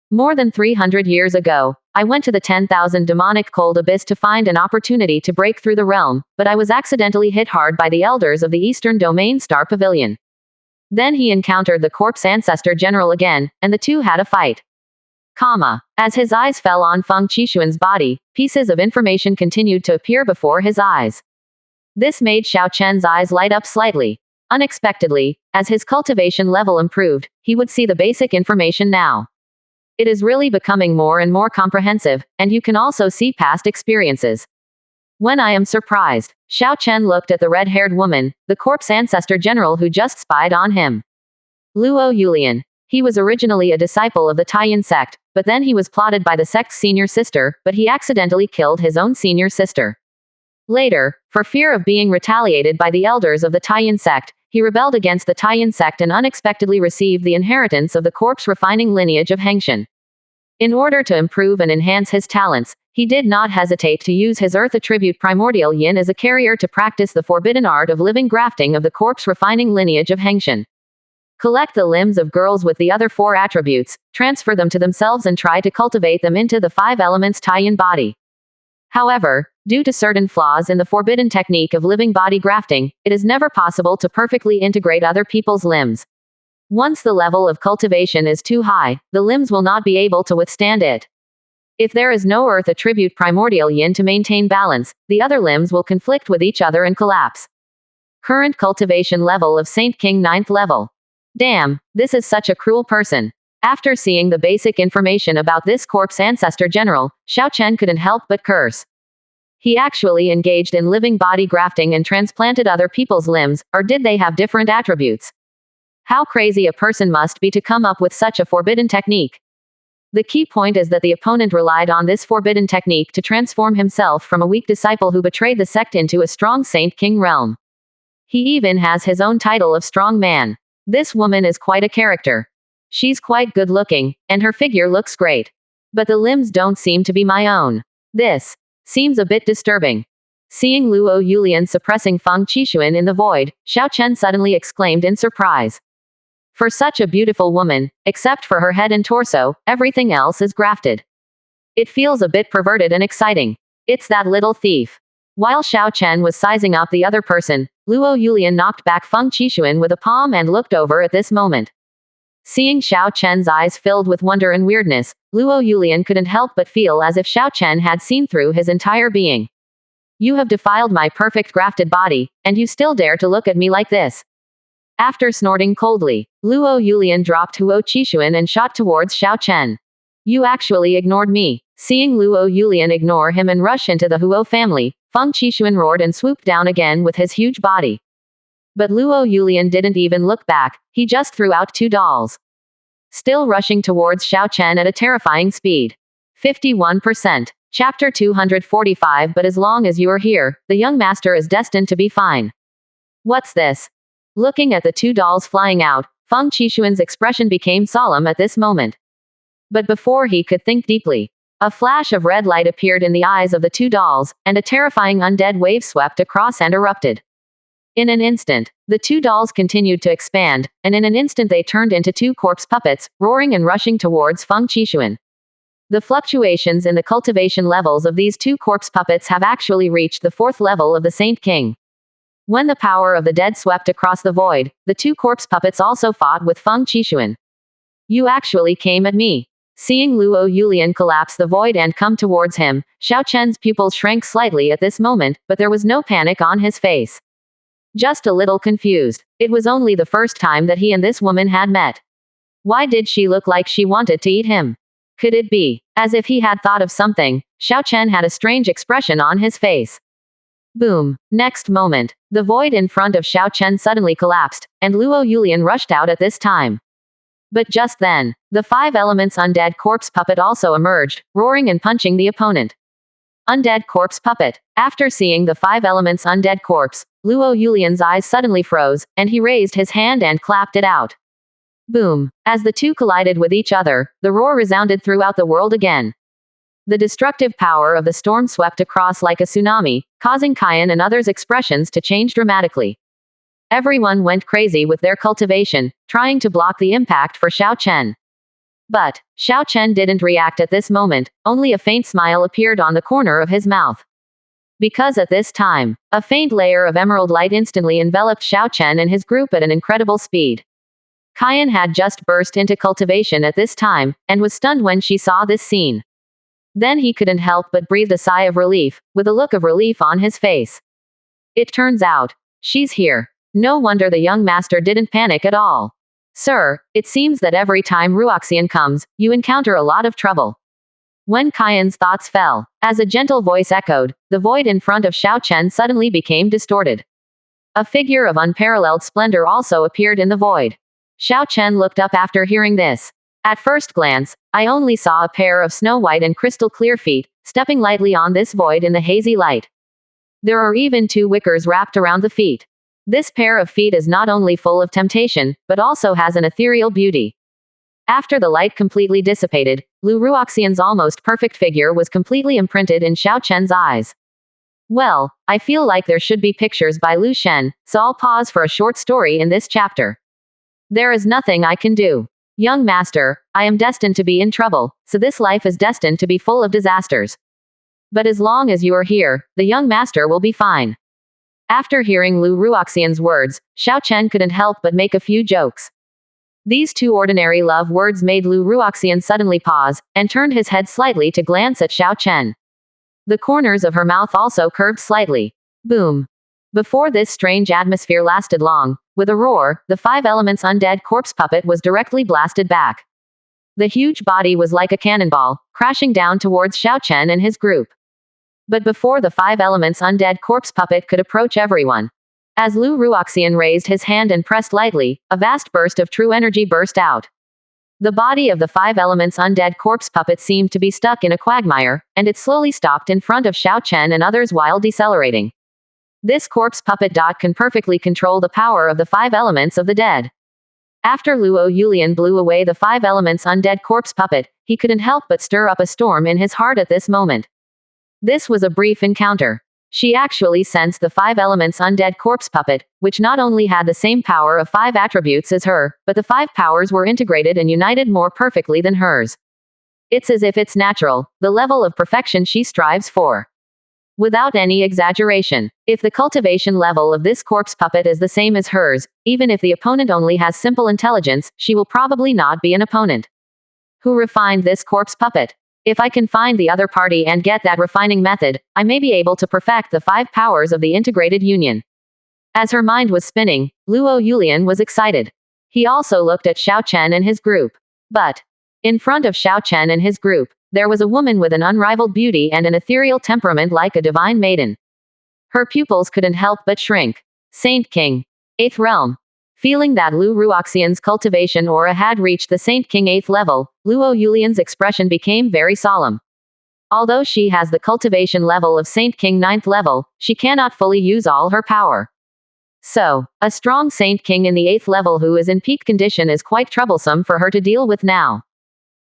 More than 300 years ago, I went to the 10,000 demonic cold abyss to find an opportunity to break through the realm, but I was accidentally hit hard by the elders of the Eastern Domain Star Pavilion. Then he encountered the corpse ancestor general again, and the two had a fight. As his eyes fell on Feng Qishuan's body, pieces of information continued to appear before his eyes. This made Xiao Chen's eyes light up slightly. Unexpectedly, as his cultivation level improved, he would see the basic information now. It is really becoming more and more comprehensive, and you can also see past experiences. When I am surprised, Xiao Chen looked at the red-haired woman, the corpse ancestor general who just spied on him. Luo Yulian. He was originally a disciple of the Taiyan sect, but then he was plotted by the sect's senior sister, but he accidentally killed his own senior sister. Later, for fear of being retaliated by the elders of the Taiyan sect, he rebelled against the Taiyan sect and unexpectedly received the inheritance of the corpse refining lineage of Hengshan. In order to improve and enhance his talents, he did not hesitate to use his earth attribute primordial yin as a carrier to practice the forbidden art of living grafting of the corpse refining lineage of Hengshan. Collect the limbs of girls with the other 4 attributes, transfer them to themselves and try to cultivate them into the 5 elements Taiyan body. However, due to certain flaws in the forbidden technique of living body grafting, it is never possible to perfectly integrate other people's limbs. Once the level of cultivation is too high, the limbs will not be able to withstand it. If there is no earth attribute primordial yin to maintain balance, the other limbs will conflict with each other and collapse. Current cultivation level of Saint King 9th level. Damn, this is such a cruel person. After seeing the basic information about this corpse ancestor general, Xiao Chen couldn't help but curse. He actually engaged in living body grafting and transplanted other people's limbs, or did they have different attributes? How crazy a person must be to come up with such a forbidden technique. The key point is that the opponent relied on this forbidden technique to transform himself from a weak disciple who betrayed the sect into a strong Saint King realm. He even has his own title of strong man. This woman is quite a character. She's quite good looking, and her figure looks great. But the limbs don't seem to be my own. This seems a bit disturbing. Seeing Luo Yulian suppressing Feng Qishuan in the void, Xiao Chen suddenly exclaimed in surprise. For such a beautiful woman, except for her head and torso, everything else is grafted. It feels a bit perverted and exciting. It's that little thief. While Xiao Chen was sizing up the other person, Luo Yulian knocked back Feng Qishuan with a palm and looked over at this moment. Seeing Xiao Chen's eyes filled with wonder and weirdness, Luo Yulian couldn't help but feel as if Xiao Chen had seen through his entire being. You have defiled my perfect grafted body, and you still dare to look at me like this. After snorting coldly, Luo Yulian dropped Huo Qishuan and shot towards Xiao Chen. You actually ignored me. Seeing Luo Yulian ignore him and rush into the Huo family, Feng Qishuan roared and swooped down again with his huge body. But Luo Yulian didn't even look back, he just threw out 2 dolls. Still rushing towards Xiao Chen at a terrifying speed. 51%. Chapter 245. But as long as you are here, the young master is destined to be fine. What's this? Looking at the 2 dolls flying out, Feng Qishuan's expression became solemn at this moment. But before he could think deeply, a flash of red light appeared in the eyes of the 2 dolls, and a terrifying undead wave swept across and erupted. In an instant, the 2 dolls continued to expand, and in an instant they turned into 2 corpse puppets, roaring and rushing towards Feng Qishuan. The fluctuations in the cultivation levels of these 2 corpse puppets have actually reached the 4th level of the Saint King. When the power of the dead swept across the void, the 2 corpse puppets also fought with Feng Qishuan. You actually came at me. Seeing Luo Yulian collapse the void and come towards him, Xiao Chen's pupils shrank slightly at this moment, but there was no panic on his face. Just a little confused. It was only the first time that he and this woman had met. Why did she look like she wanted to eat him? Could it be? As if he had thought of something, Xiao Chen had a strange expression on his face. Boom. Next moment, the void in front of Xiao Chen suddenly collapsed, and Luo Yulian rushed out at this time. But just then, the 5 elements undead corpse puppet also emerged, roaring and punching the opponent. Undead corpse puppet. After seeing the 5 elements undead corpse, Luo Yulian's eyes suddenly froze, and he raised his hand and clapped it out. Boom. As the 2 collided with each other, the roar resounded throughout the world again. The destructive power of the storm swept across like a tsunami, causing Kayan and others' expressions to change dramatically. Everyone went crazy with their cultivation, trying to block the impact for Xiao Chen. But Xiao Chen didn't react at this moment, only a faint smile appeared on the corner of his mouth. Because at this time, a faint layer of emerald light instantly enveloped Xiao Chen and his group at an incredible speed. Kayan had just burst into cultivation at this time, and was stunned when she saw this scene. Then he couldn't help but breathe a sigh of relief, with a look of relief on his face. It turns out, she's here. No wonder the young master didn't panic at all. Sir, it seems that every time Ruoxian comes, you encounter a lot of trouble. When Kayan's thoughts fell, as a gentle voice echoed, the void in front of Xiao Chen suddenly became distorted. A figure of unparalleled splendor also appeared in the void. Xiao Chen looked up after hearing this. At first glance, I only saw a pair of snow-white and crystal-clear feet, stepping lightly on this void in the hazy light. There are even 2 wickers wrapped around the feet. This pair of feet is not only full of temptation, but also has an ethereal beauty. After the light completely dissipated, Lu Ruoxian's almost perfect figure was completely imprinted in Xiao Chen's eyes. Well, I feel like there should be pictures by Lu Shen, so I'll pause for a short story in this chapter. There is nothing I can do. Young master, I am destined to be in trouble, so this life is destined to be full of disasters. But as long as you are here, the young master will be fine. After hearing Lu Ruoxian's words, Xiao Chen couldn't help but make a few jokes. These 2 ordinary love words made Lu Ruoxian suddenly pause, and turned his head slightly to glance at Xiao Chen. The corners of her mouth also curved slightly. Boom. Before this strange atmosphere lasted long, with a roar, the 5 elements undead corpse puppet was directly blasted back. The huge body was like a cannonball, crashing down towards Xiao Chen and his group. But before the 5 elements undead corpse puppet could approach everyone, as Lu Ruoxian raised his hand and pressed lightly, a vast burst of true energy burst out. The body of the 5 elements undead corpse puppet seemed to be stuck in a quagmire, and it slowly stopped in front of Xiao Chen and others while decelerating. This corpse puppet can perfectly control the power of the 5 elements of the dead. After Luo Yulian blew away the 5 elements undead corpse puppet, he couldn't help but stir up a storm in his heart at this moment. This was a brief encounter. She actually sensed the 5 elements undead corpse puppet, which not only had the same power of 5 attributes as her, but the 5 powers were integrated and united more perfectly than hers. It's as if it's natural, the level of perfection she strives for. Without any exaggeration, if the cultivation level of this corpse puppet is the same as hers, even if the opponent only has simple intelligence, she will probably not be an opponent. Who refined this corpse puppet? If I can find the other party and get that refining method, I may be able to perfect the 5 powers of the integrated union. As her mind was spinning, Luo Yulian was excited. He also looked at Xiao Chen and his group. But, in front of Xiao Chen and his group, there was a woman with an unrivaled beauty and an ethereal temperament like a divine maiden. Her pupils couldn't help but shrink. Saint King. 8th realm. Feeling that Lu Ruoxian's cultivation aura had reached the Saint King 8th level, Luo Yulian's expression became very solemn. Although she has the cultivation level of Saint King 9th level, she cannot fully use all her power. So, a strong Saint King in the 8th level who is in peak condition is quite troublesome for her to deal with now.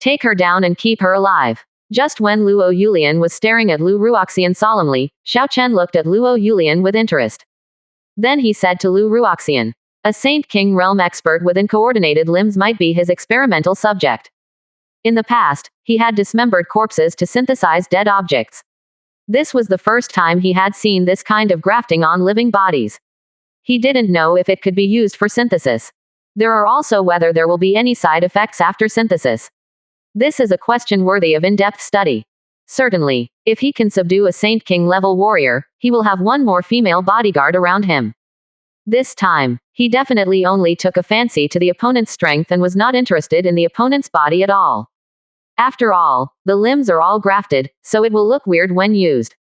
Take her down and keep her alive. Just when Luo Yulian was staring at Lu Ruoxian solemnly, Xiao Chen looked at Luo Yulian with interest. Then he said to Lu Ruoxian, a Saint King realm expert with uncoordinated limbs might be his experimental subject. In the past, he had dismembered corpses to synthesize dead objects. This was the first time he had seen this kind of grafting on living bodies. He didn't know if it could be used for synthesis. There are also whether there will be any side effects after synthesis. This is a question worthy of in-depth study. Certainly, if he can subdue a Saint King level warrior, he will have one more female bodyguard around him. This time, he definitely only took a fancy to the opponent's strength and was not interested in the opponent's body at all. After all, the limbs are all grafted, so it will look weird when used.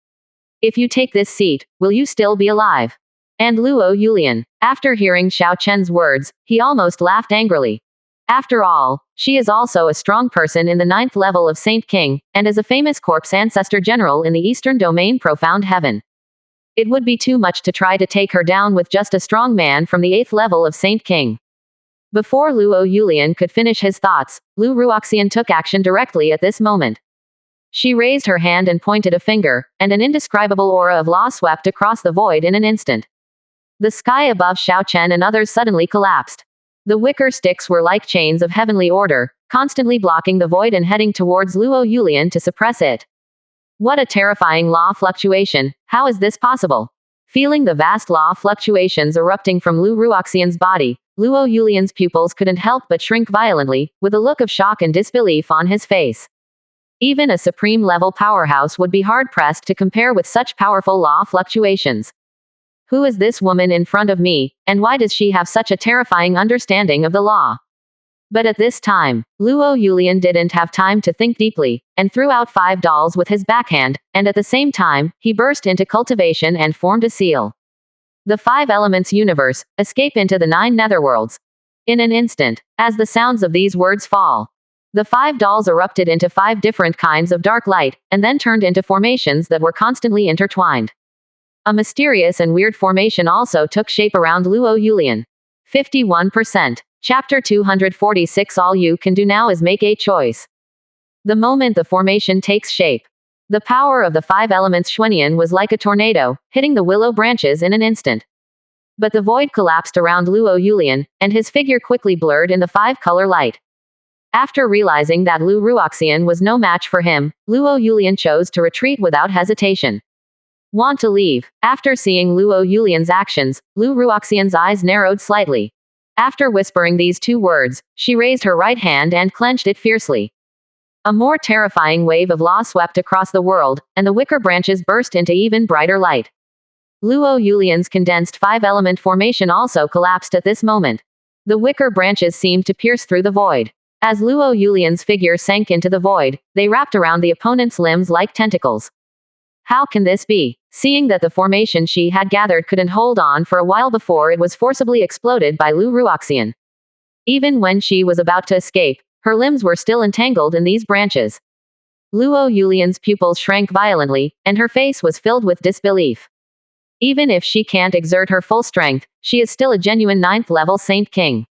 If you take this seat, will you still be alive? And Luo Yulian, after hearing Xiao Chen's words, he almost laughed angrily. After all, she is also a strong person in the 9th level of Saint King, and is a famous corpse ancestor general in the Eastern Domain Profound Heaven. It would be too much to try to take her down with just a strong man from the 8th level of Saint King. Before Luo Yulian could finish his thoughts, Lu Ruoxian took action directly at this moment. She raised her hand and pointed a finger, and an indescribable aura of law swept across the void in an instant. The sky above Xiao Chen and others suddenly collapsed. The wicker sticks were like chains of heavenly order, constantly blocking the void and heading towards Luo Yulian to suppress it. What a terrifying law fluctuation, how is this possible? Feeling the vast law fluctuations erupting from Lu Ruoxian's body, Luo Yulian's pupils couldn't help but shrink violently, with a look of shock and disbelief on his face. Even a supreme-level powerhouse would be hard-pressed to compare with such powerful law fluctuations. Who is this woman in front of me, and why does she have such a terrifying understanding of the law? But at this time, Luo Yulian didn't have time to think deeply, and threw out 5 dolls with his backhand, and at the same time, he burst into cultivation and formed a seal. The 5 elements universe, escape into the 9 netherworlds. In an instant, as the sounds of these words fall, the 5 dolls erupted into 5 different kinds of dark light, and then turned into formations that were constantly intertwined. A mysterious and weird formation also took shape around Luo Yulian. 51%. Chapter 246. All you can do now is make a choice. The moment the formation takes shape, the power of the five elements Xuanian was like a tornado, hitting the willow branches in an instant. But the void collapsed around Luo Yulian, and his figure quickly blurred in the five-color light. After realizing that Lu Ruoxian was no match for him, Luo Yulian chose to retreat without hesitation. Want to leave? After seeing Luo Yulian's actions, Lu Ruoxian's eyes narrowed slightly. After whispering these two words, she raised her right hand and clenched it fiercely. A more terrifying wave of law swept across the world, and the wicker branches burst into even brighter light. Luo Yulian's condensed five-element formation also collapsed at this moment. The wicker branches seemed to pierce through the void. As Luo Yulian's figure sank into the void, they wrapped around the opponent's limbs like tentacles. How can this be? Seeing that the formation she had gathered couldn't hold on for a while before it was forcibly exploded by Lu Ruoxian. Even when she was about to escape, her limbs were still entangled in these branches. Luo Yulian's pupils shrank violently, and her face was filled with disbelief. Even if she can't exert her full strength, she is still a genuine 9th-level Saint King.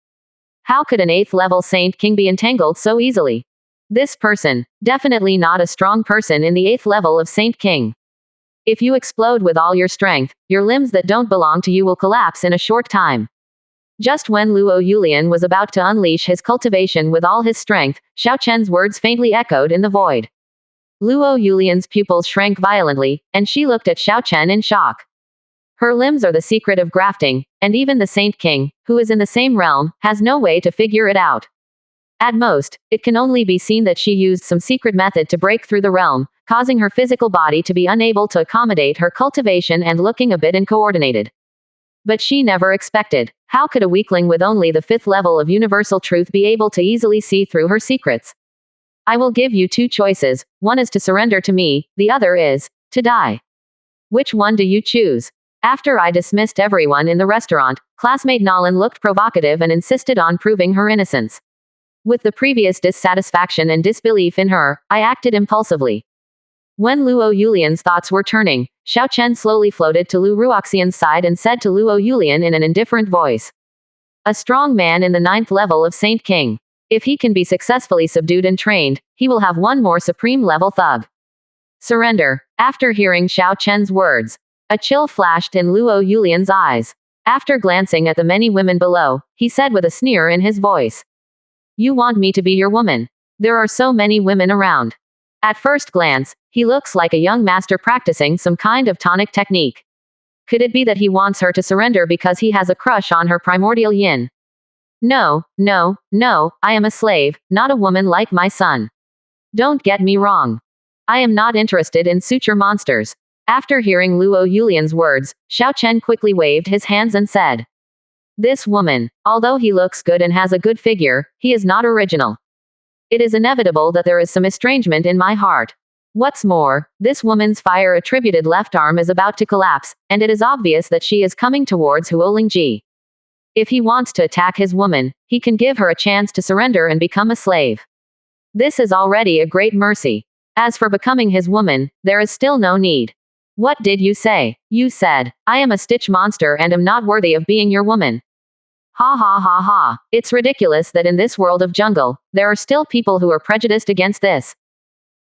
How could an 8th-level Saint King be entangled so easily? This person, definitely not a strong person in the 8th level of Saint King. If you explode with all your strength, your limbs that don't belong to you will collapse in a short time. Just when Luo Yulian was about to unleash his cultivation with all his strength, Xiao Chen's words faintly echoed in the void. Luo Yulian's pupils shrank violently, and she looked at Xiao Chen in shock. Her limbs are the secret of grafting, and even the Saint King, who is in the same realm, has no way to figure it out. At most, it can only be seen that she used some secret method to break through the realm, causing her physical body to be unable to accommodate her cultivation and looking a bit uncoordinated. But she never expected. How could a weakling with only the 5th level of universal truth be able to easily see through her secrets? I will give you two choices. One is to surrender to me, the other is to die. Which one do you choose? After I dismissed everyone in the restaurant, classmate Nolan looked provocative and insisted on proving her innocence. With the previous dissatisfaction and disbelief in her, I acted impulsively. When Luo Yulian's thoughts were turning, Xiao Chen slowly floated to Lu Ruoxian's side and said to Luo Yulian in an indifferent voice. A strong man in the 9th level of Saint King. If he can be successfully subdued and trained, he will have one more supreme level thug. Surrender. After hearing Xiao Chen's words, a chill flashed in Luo Yulian's eyes. After glancing at the many women below, he said with a sneer in his voice. You want me to be your woman? There are so many women around. At first glance, he looks like a young master practicing some kind of tonic technique. Could it be that he wants her to surrender because he has a crush on her primordial yin? No, no, no, I am a slave, not a woman like my son. Don't get me wrong. I am not interested in suture monsters. After hearing Luo Yulian's words, Xiao Chen quickly waved his hands and said. This woman, although he looks good and has a good figure, he is not original. It is inevitable that there is some estrangement in my heart. What's more, this woman's fire-attributed left arm is about to collapse, and it is obvious that she is coming towards Huolingji. If he wants to attack his woman, he can give her a chance to surrender and become a slave. This is already a great mercy. As for becoming his woman, there is still no need. What did you say? You said, I am a stitch monster and am not worthy of being your woman. Ha ha ha ha. It's ridiculous that in this world of jungle, there are still people who are prejudiced against this.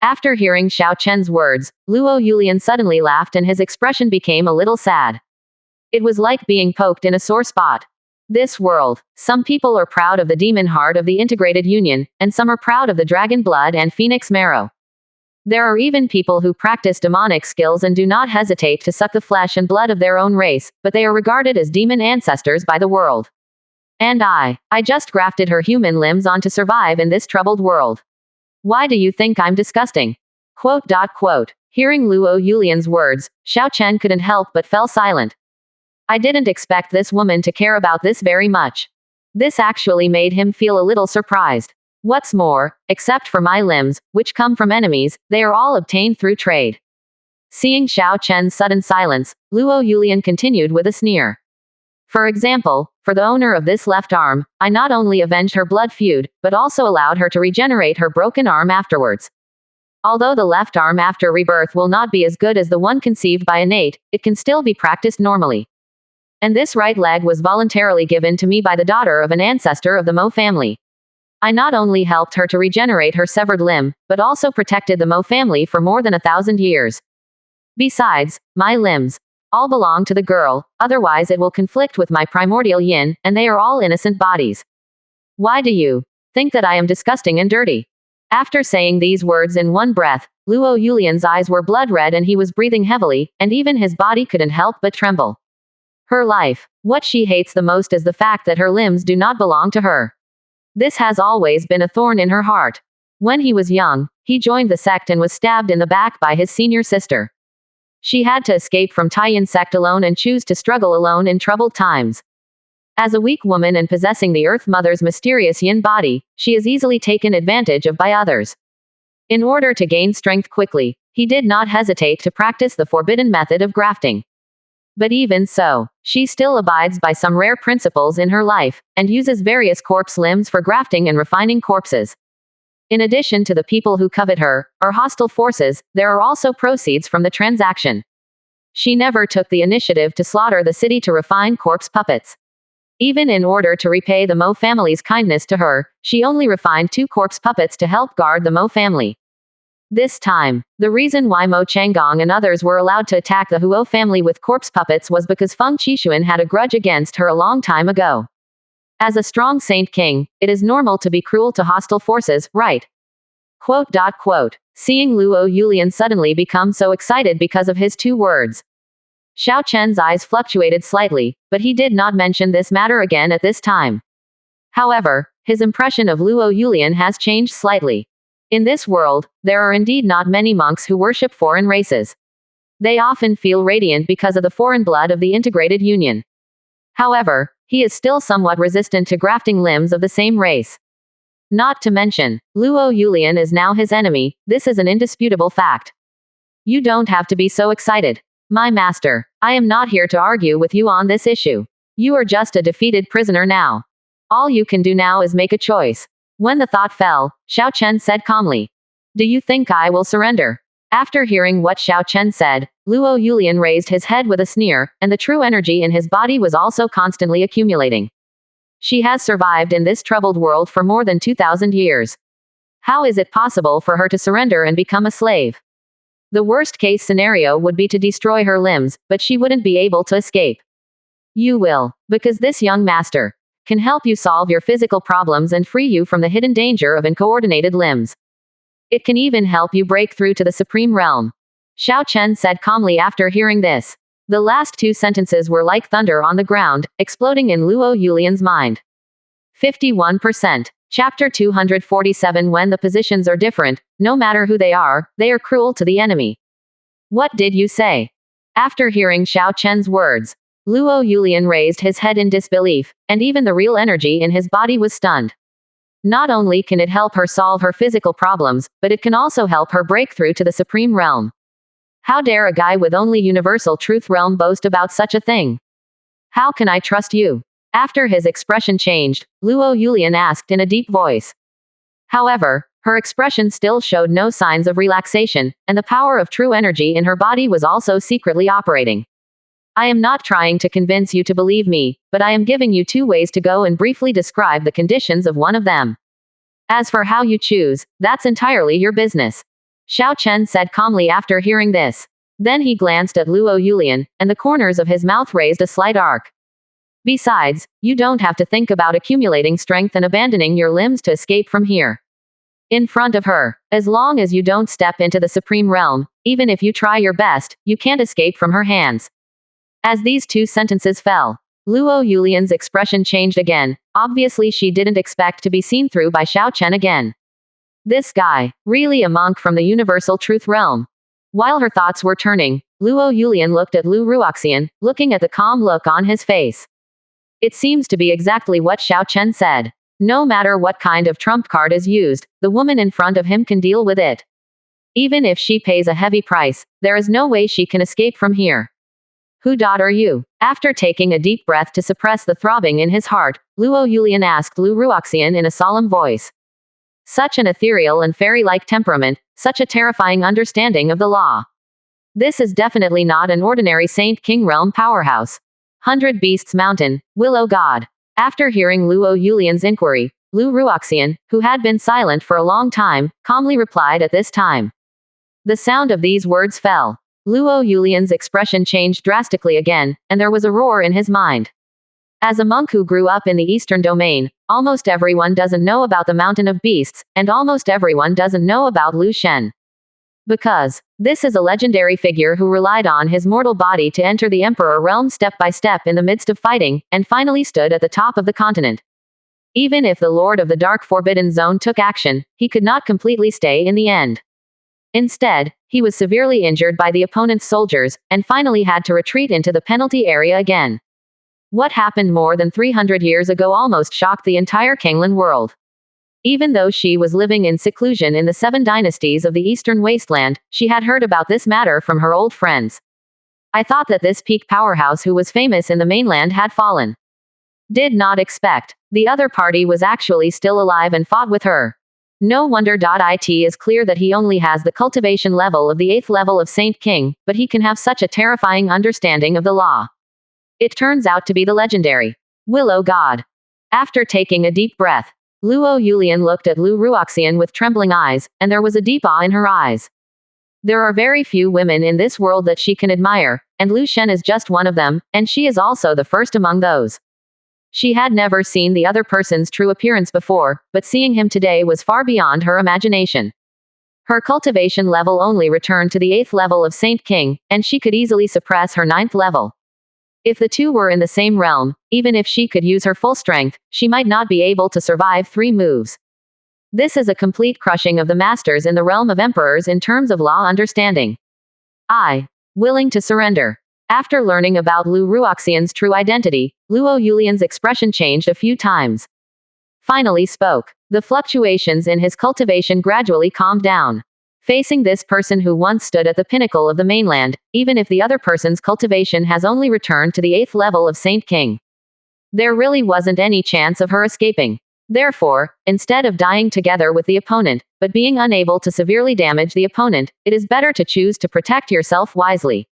After hearing Xiao Chen's words, Luo Yulian suddenly laughed and his expression became a little sad. It was like being poked in a sore spot. This world, some people are proud of the demon heart of the integrated union, and some are proud of the dragon blood and phoenix marrow. There are even people who practice demonic skills and do not hesitate to suck the flesh and blood of their own race, but they are regarded as demon ancestors by the world. And I just grafted her human limbs on to survive in this troubled world. Why do you think I'm disgusting? Quote. Hearing Luo Yulian's words, Xiao Chen couldn't help but fell silent. I didn't expect this woman to care about this very much. This actually made him feel a little surprised. What's more, except for my limbs, which come from enemies, they are all obtained through trade. Seeing Xiao Chen's sudden silence, Luo Yulian continued with a sneer. For example, for the owner of this left arm, I not only avenged her blood feud, but also allowed her to regenerate her broken arm afterwards. Although the left arm after rebirth will not be as good as the one conceived by innate, it can still be practiced normally. And this right leg was voluntarily given to me by the daughter of an ancestor of the Mo family. I not only helped her to regenerate her severed limb, but also protected the Mo family for more than 1,000 years. Besides, my limbs all belong to the girl, otherwise it will conflict with my primordial yin, and they are all innocent bodies. Why do you think that I am disgusting and dirty? After saying these words in one breath, Luo Yulian's eyes were blood red and he was breathing heavily, and even his body couldn't help but tremble. Her life. What she hates the most is the fact that her limbs do not belong to her. This has always been a thorn in her heart. When he was young, he joined the sect and was stabbed in the back by his senior sister. She had to escape from Taiyan sect alone and choose to struggle alone in troubled times. As a weak woman and possessing the Earth Mother's mysterious yin body, she is easily taken advantage of by others. In order to gain strength quickly, he did not hesitate to practice the forbidden method of grafting. But even so, she still abides by some rare principles in her life, and uses various corpse limbs for grafting and refining corpses. In addition to the people who covet her, or hostile forces, there are also proceeds from the transaction. She never took the initiative to slaughter the city to refine corpse puppets. Even in order to repay the Mo family's kindness to her, she only refined 2 corpse puppets to help guard the Mo family. This time, the reason why Mo Changgong and others were allowed to attack the Huo family with corpse puppets was because Feng Qishuan had a grudge against her a long time ago. As a strong saint king, it is normal to be cruel to hostile forces, right? Seeing Luo Yulian suddenly become so excited because of his 2 words, Xiao Chen's eyes fluctuated slightly, but he did not mention this matter again at this time. However, his impression of Luo Yulian has changed slightly. In this world, there are indeed not many monks who worship foreign races. They often feel radiant because of the foreign blood of the integrated union. However, he is still somewhat resistant to grafting limbs of the same race. Not to mention, Luo Yulian is now his enemy, this is an indisputable fact. You don't have to be so excited. My master, I am not here to argue with you on this issue. You are just a defeated prisoner now. All you can do now is make a choice. When the thought fell, Xiao Chen said calmly, "Do you think I will surrender?" After hearing what Xiao Chen said, Luo Yulian raised his head with a sneer, and the true energy in his body was also constantly accumulating. She has survived in this troubled world for more than 2,000 years. How is it possible for her to surrender and become a slave? The worst-case scenario would be to destroy her limbs, but she wouldn't be able to escape. You will, because this young master can help you solve your physical problems and free you from the hidden danger of uncoordinated limbs. It can even help you break through to the supreme realm. Xiao Chen said calmly after hearing this. The last 2 sentences were like thunder on the ground, exploding in Luo Yulian's mind. 51%. Chapter 247. When the positions are different, no matter who they are cruel to the enemy. What did you say? After hearing Xiao Chen's words, Luo Yulian raised his head in disbelief, and even the real energy in his body was stunned. Not only can it help her solve her physical problems, but it can also help her break through to the supreme realm. How dare a guy with only universal truth realm boast about such a thing? How can I trust you? After his expression changed, Luo Yulian asked in a deep voice. However, her expression still showed no signs of relaxation, and the power of true energy in her body was also secretly operating. I am not trying to convince you to believe me, but I am giving you 2 ways to go and briefly describe the conditions of one of them. As for how you choose, that's entirely your business. Xiao Chen said calmly after hearing this. Then he glanced at Luo Yulian, and the corners of his mouth raised a slight arc. Besides, you don't have to think about accumulating strength and abandoning your limbs to escape from here. In front of her, as long as you don't step into the supreme realm, even if you try your best, you can't escape from her hands. As these 2 sentences fell, Luo Yulian's expression changed again. Obviously she didn't expect to be seen through by Xiao Chen again. This guy, really a monk from the universal truth realm. While her thoughts were turning, Luo Yulian looked at Lu Ruoxian, looking at the calm look on his face. It seems to be exactly what Xiao Chen said. No matter what kind of trump card is used, the woman in front of him can deal with it. Even if she pays a heavy price, there is no way she can escape from here. Who are you? After taking a deep breath to suppress the throbbing in his heart, Luo Yulian asked Lu Ruoxian in a solemn voice. Such an ethereal and fairy-like temperament, such a terrifying understanding of the law. This is definitely not an ordinary Saint King realm powerhouse. 100 Beasts Mountain, Willow God. After hearing Luo Yulian's inquiry, Lu Ruoxian, who had been silent for a long time, calmly replied at this time. The sound of these words fell. Luo Yulian's expression changed drastically again, and there was a roar in his mind. As a monk who grew up in the Eastern Domain, almost everyone doesn't know about the Mountain of Beasts, and almost everyone doesn't know about Lu Shen. Because this is a legendary figure who relied on his mortal body to enter the Emperor realm step by step in the midst of fighting, and finally stood at the top of the continent. Even if the Lord of the Dark Forbidden Zone took action, he could not completely stay in the end. Instead, he was severely injured by the opponent's soldiers, and finally had to retreat into the penalty area again. What happened more than 300 years ago almost shocked the entire Kanglan world. Even though she was living in seclusion in the 7 dynasties of the Eastern Wasteland, she had heard about this matter from her old friends. I thought that this peak powerhouse who was famous in the mainland had fallen. Did not expect the other party was actually still alive and fought with her. No wonder. It is clear that he only has the cultivation level of the 8th level of Saint King, but he can have such a terrifying understanding of the law. It turns out to be the legendary Willow God. After taking a deep breath, Luo Yulian looked at Lu Ruoxian with trembling eyes, and there was a deep awe in her eyes. There are very few women in this world that she can admire, and Lu Shen is just one of them, and she is also the first among those. She had never seen the other person's true appearance before, but seeing him today was far beyond her imagination. Her cultivation level only returned to the 8th level of Saint King, and she could easily suppress her 9th level. If the two were in the same realm, even if she could use her full strength, she might not be able to survive 3 moves. This is a complete crushing of the masters in the realm of emperors in terms of law understanding. Willing to surrender. After learning about Lu Ruoxian's true identity, Luo Yulian's expression changed a few times. Finally spoke. The fluctuations in his cultivation gradually calmed down. Facing this person who once stood at the pinnacle of the mainland, even if the other person's cultivation has only returned to the 8th level of Saint King, there really wasn't any chance of her escaping. Therefore, instead of dying together with the opponent, but being unable to severely damage the opponent, it is better to choose to protect yourself wisely.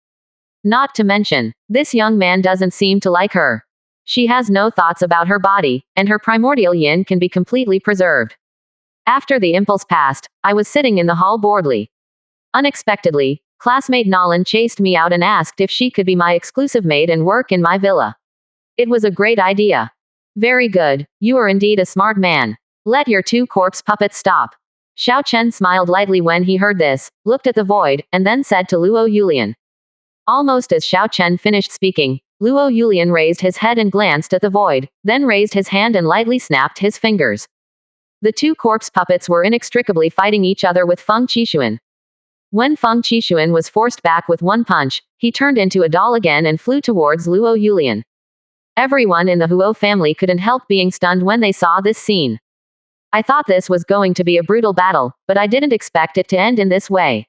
Not to mention, this young man doesn't seem to like her. She has no thoughts about her body, and her primordial yin can be completely preserved. After the impulse passed, I was sitting in the hall boredly. Unexpectedly, classmate Nolan chased me out and asked if she could be my exclusive maid and work in my villa. It was a great idea. Very good, you are indeed a smart man. Let your 2 corpse puppets stop. Xiao Chen smiled lightly when he heard this, looked at the void, and then said to Luo Yulian. Almost as Xiao Chen finished speaking, Luo Yulian raised his head and glanced at the void, then raised his hand and lightly snapped his fingers. The 2 corpse puppets were inextricably fighting each other with Feng Qishuan. When Feng Qishuan was forced back with 1 punch, he turned into a doll again and flew towards Luo Yulian. Everyone in the Huo family couldn't help being stunned when they saw this scene. I thought this was going to be a brutal battle, but I didn't expect it to end in this way.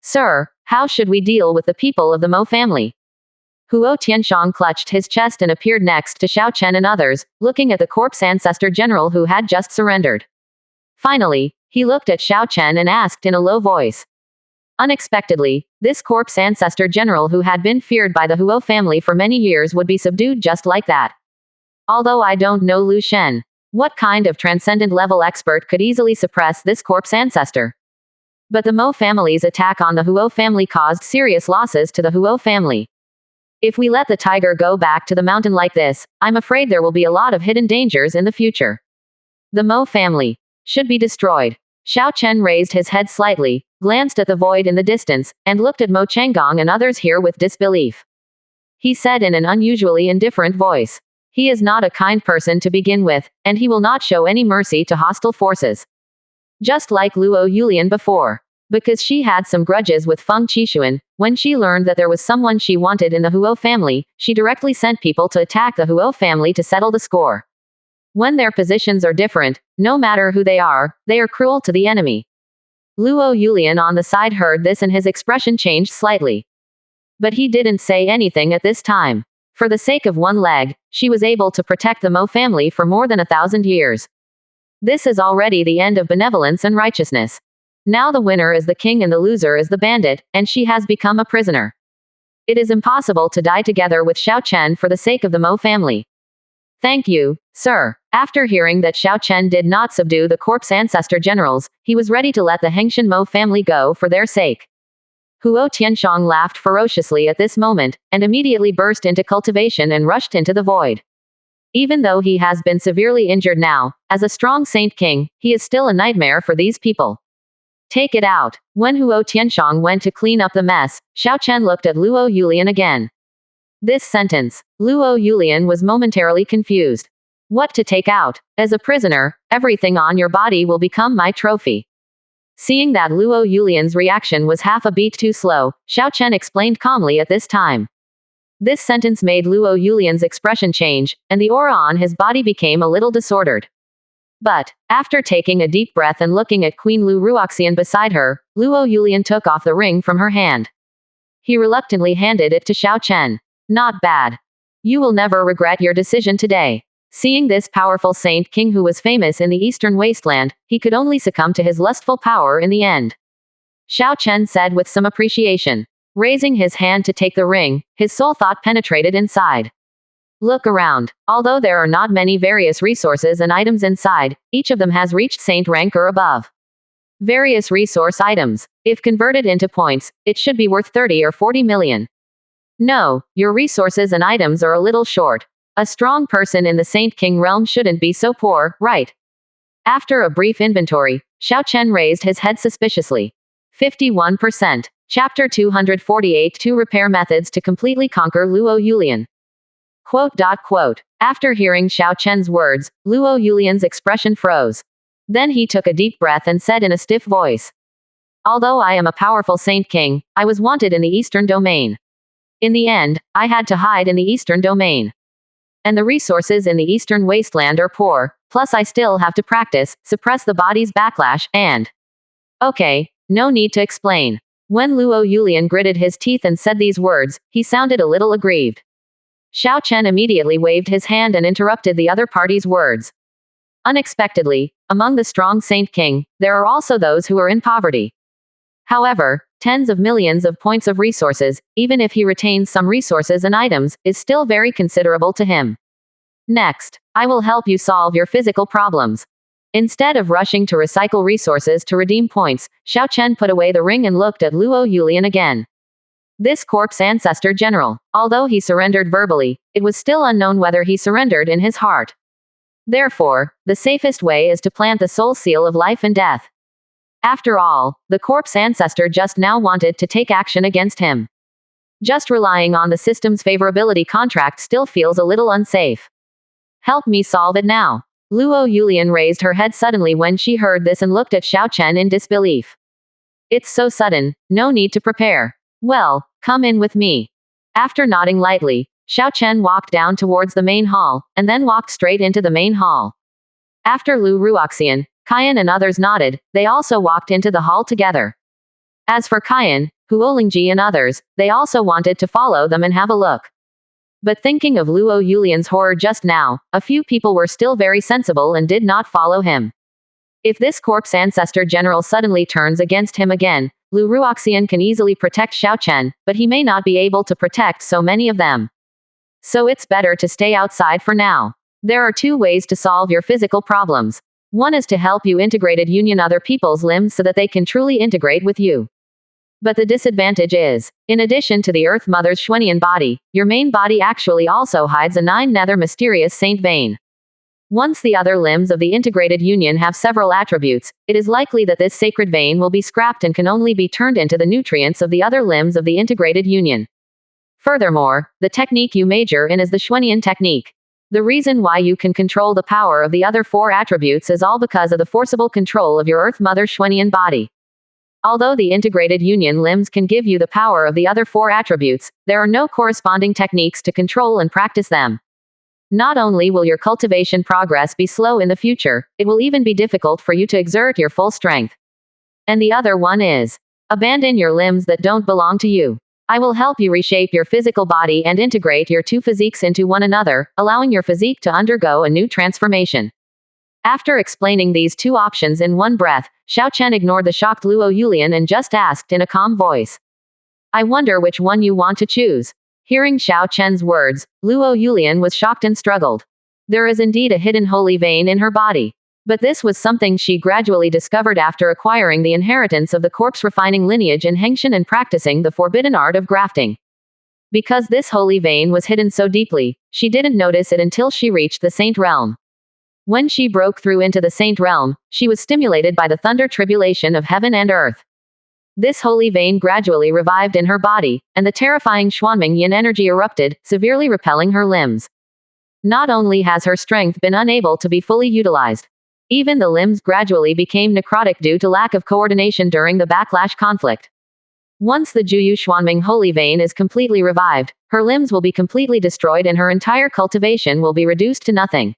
Sir, how should we deal with the people of the Mo family? Huo Tianshang clutched his chest and appeared next to Xiao Chen and others, looking at the corpse ancestor general who had just surrendered. Finally, he looked at Xiao Chen and asked in a low voice. Unexpectedly, this corpse ancestor general who had been feared by the Huo family for many years would be subdued just like that. Although I don't know Lu Shen, what kind of transcendent level expert could easily suppress this corpse ancestor? But the Mo family's attack on the Huo family caused serious losses to the Huo family. If we let the tiger go back to the mountain like this, I'm afraid there will be a lot of hidden dangers in the future. The Mo family should be destroyed. Xiao Chen raised his head slightly, glanced at the void in the distance, and looked at Mo Changgong and others here with disbelief. He said in an unusually indifferent voice. He is not a kind person to begin with, and he will not show any mercy to hostile forces. Just like Luo Yulian before. Because she had some grudges with Feng Qishuan, when she learned that there was someone she wanted in the Huo family, she directly sent people to attack the Huo family to settle the score. When their positions are different, no matter who they are cruel to the enemy. Luo Yulian on the side heard this and his expression changed slightly. But he didn't say anything at this time. For the sake of 1 leg, she was able to protect the Mo family for more than 1,000 years. This is already the end of benevolence and righteousness. Now the winner is the king and the loser is the bandit, and she has become a prisoner. It is impossible to die together with Xiao Chen for the sake of the Mo family. Thank you, sir. After hearing that Xiao Chen did not subdue the corpse ancestor generals, he was ready to let the Hengshan Mo family go for their sake. Huo Tianshang laughed ferociously at this moment, and immediately burst into cultivation and rushed into the void. Even though he has been severely injured now, as a strong saint king, he is still a nightmare for these people. Take it out. When Huo Tianshang went to clean up the mess, Xiao Chen looked at Luo Yulian again. This sentence. Luo Yulian was momentarily confused. What to take out? As a prisoner, everything on your body will become my trophy. Seeing that Luo Yulian's reaction was half a beat too slow, Xiao Chen explained calmly at this time. This sentence made Luo Yulian's expression change, and the aura on his body became a little disordered. But, after taking a deep breath and looking at Queen Lu Ruoxian beside her, Luo Yulian took off the ring from her hand. He reluctantly handed it to Xiao Chen. Not bad. You will never regret your decision today. Seeing this powerful saint king who was famous in the eastern wasteland, he could only succumb to his lustful power in the end. Xiao Chen said with some appreciation. Raising his hand to take the ring, his soul thought penetrated inside. Look around. Although there are not many various resources and items inside, each of them has reached saint rank or above. Various resource items. If converted into points, it should be worth 30 or 40 million. No, your resources and items are a little short. A strong person in the Saint King realm shouldn't be so poor, right? After a brief inventory, Xiao Chen raised his head suspiciously. 51%. Chapter 248 2 Repair Methods to Completely Conquer Luo Yulian. Quote. After hearing Xiao Chen's words, Luo Yulian's expression froze. Then he took a deep breath and said in a stiff voice. Although I am a powerful Saint King, I was wanted in the Eastern Domain. In the end, I had to hide in the Eastern Domain. And the resources in the Eastern Wasteland are poor, plus I still have to practice, suppress the body's backlash, and... Okay, no need to explain. When Luo Yulian gritted his teeth and said these words, he sounded a little aggrieved. Xiao Chen immediately waved his hand and interrupted the other party's words. Unexpectedly, among the strong Saint King, there are also those who are in poverty. However, tens of millions of points of resources, even if he retains some resources and items, is still very considerable to him. Next, I will help you solve your physical problems. Instead of rushing to recycle resources to redeem points, Xiao Chen put away the ring and looked at Luo Yulian again. This corpse ancestor general, although he surrendered verbally, it was still unknown whether he surrendered in his heart. Therefore, the safest way is to plant the soul seal of life and death. After all, the corpse ancestor just now wanted to take action against him. Just relying on the system's favorability contract still feels a little unsafe. Help me solve it now. Luo Yulian raised her head suddenly when she heard this and looked at Xiao Chen in disbelief. It's so sudden, no need to prepare. Well, come in with me. After nodding lightly, Xiao Chen walked down towards the main hall, and then walked straight into the main hall. After Lu Ruoxian, Kaiyan and others nodded, they also walked into the hall together. As for Kaiyan, Huolingji and others, they also wanted to follow them and have a look. But thinking of Luo Yulian's horror just now, a few people were still very sensible and did not follow him. If this corpse ancestor general suddenly turns against him again, Lu Ruoxian can easily protect Xiao Chen, but he may not be able to protect so many of them. So it's better to stay outside for now. There are two ways to solve your physical problems. One is to help you integrated union other people's limbs so that they can truly integrate with you. But the disadvantage is, in addition to the Earth Mother's Xuanian body, your main body actually also hides a 9-nether mysterious saint vein. Once the other limbs of the integrated union have several attributes, it is likely that this sacred vein will be scrapped and can only be turned into the nutrients of the other limbs of the integrated union. Furthermore, the technique you major in is the Xuanian technique. The reason why you can control the power of the other 4 attributes is all because of the forcible control of your Earth Mother Xuanian body. Although the integrated union limbs can give you the power of the other 4 attributes, there are no corresponding techniques to control and practice them. Not only will your cultivation progress be slow in the future, it will even be difficult for you to exert your full strength. And the other one is, abandon your limbs that don't belong to you. I will help you reshape your physical body and integrate your 2 physiques into one another, allowing your physique to undergo a new transformation. After explaining these two options in one breath, Xiao Chen ignored the shocked Luo Yulian and just asked in a calm voice. I wonder which one you want to choose. Hearing Xiao Chen's words, Luo Yulian was shocked and struggled. There is indeed a hidden holy vein in her body. But this was something she gradually discovered after acquiring the inheritance of the corpse refining lineage in Hengshan and practicing the forbidden art of grafting. Because this holy vein was hidden so deeply, she didn't notice it until she reached the Saint Realm. When she broke through into the Saint Realm, she was stimulated by the thunder tribulation of heaven and earth. This holy vein gradually revived in her body, and the terrifying Xuanming Yin energy erupted, severely repelling her limbs. Not only has her strength been unable to be fully utilized, even the limbs gradually became necrotic due to lack of coordination during the backlash conflict. Once the Juyu Xuanming holy vein is completely revived, her limbs will be completely destroyed and her entire cultivation will be reduced to nothing.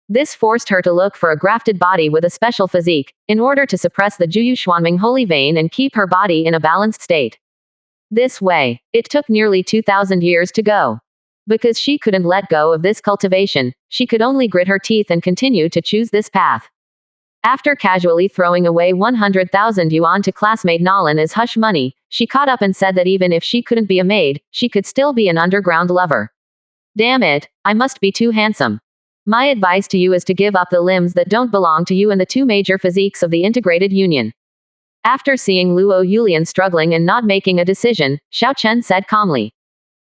This forced her to look for a grafted body with a special physique, in order to suppress the Juyu Xuanming holy vein and keep her body in a balanced state. This way, it took nearly 2,000 years to go. Because she couldn't let go of this cultivation, she could only grit her teeth and continue to choose this path. After casually throwing away 100,000 yuan to classmate Nolan as hush money, she caught up and said that even if she couldn't be a maid, she could still be an underground lover. Damn it, I must be too handsome. My advice to you is to give up the limbs that don't belong to you and the two major physiques of the integrated union. After seeing Luo Yulian struggling and not making a decision, Xiao Chen said calmly.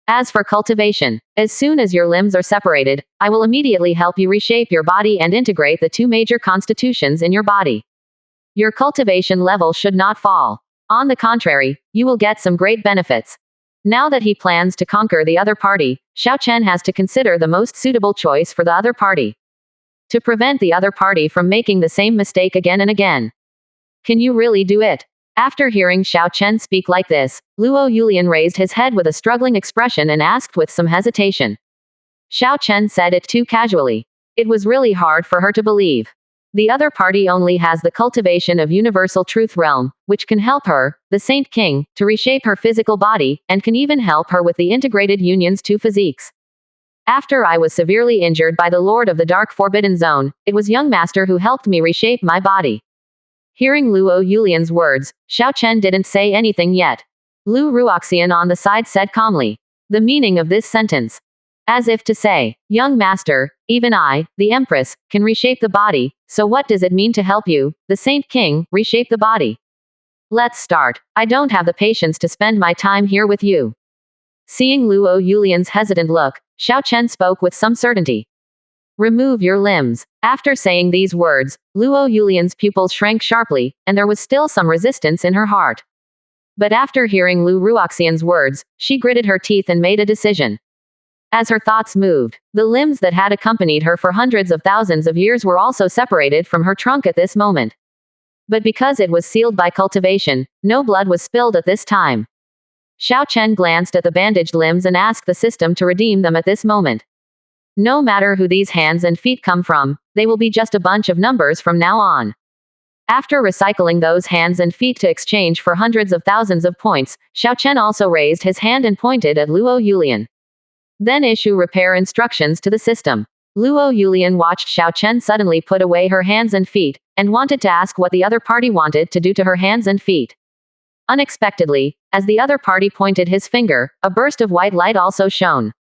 As for cultivation, as soon as your limbs are separated, I will immediately help you reshape your body and integrate the two major constitutions in your body. Your cultivation level should not fall. On the contrary, you will get some great benefits. Now that he plans to conquer the other party, Xiao Chen has to consider the most suitable choice for the other party. To prevent the other party from making the same mistake again and again. Can you really do it? After hearing Xiao Chen speak like this, Luo Yulian raised his head with a struggling expression and asked with some hesitation. Xiao Chen said it too casually. It was really hard for her to believe. The other party only has the cultivation of universal truth realm, which can help her, the Saint King, to reshape her physical body, and can even help her with the integrated union's two physiques. After I was severely injured by the Lord of the Dark Forbidden Zone, it was young master who helped me reshape my body. Hearing Luo Yulian's words, Xiao Chen didn't say anything yet. Lu Ruoxian on the side said calmly. The meaning of this sentence. As if to say, young master, even I, the Empress, can reshape the body, so what does it mean to help you, the Saint King, reshape the body? Let's start. I don't have the patience to spend my time here with you. Seeing Luo Yulian's hesitant look, Xiao Chen spoke with some certainty. Remove your limbs. After saying these words, Luo Yulian's pupils shrank sharply, and there was still some resistance in her heart. But after hearing Lu Ruoxian's words, she gritted her teeth and made a decision. As her thoughts moved, the limbs that had accompanied her for hundreds of thousands of years were also separated from her trunk at this moment. But because it was sealed by cultivation, no blood was spilled at this time. Xiao Chen glanced at the bandaged limbs and asked the system to redeem them at this moment. No matter who these hands and feet come from, they will be just a bunch of numbers from now on. After recycling those hands and feet to exchange for hundreds of thousands of points, Xiao Chen also raised his hand and pointed at Luo Yulian. Then issue repair instructions to the system. Luo Yulian watched Xiao Chen suddenly put away her hands and feet, and wanted to ask what the other party wanted to do to her hands and feet. Unexpectedly, as the other party pointed his finger, a burst of white light also shone.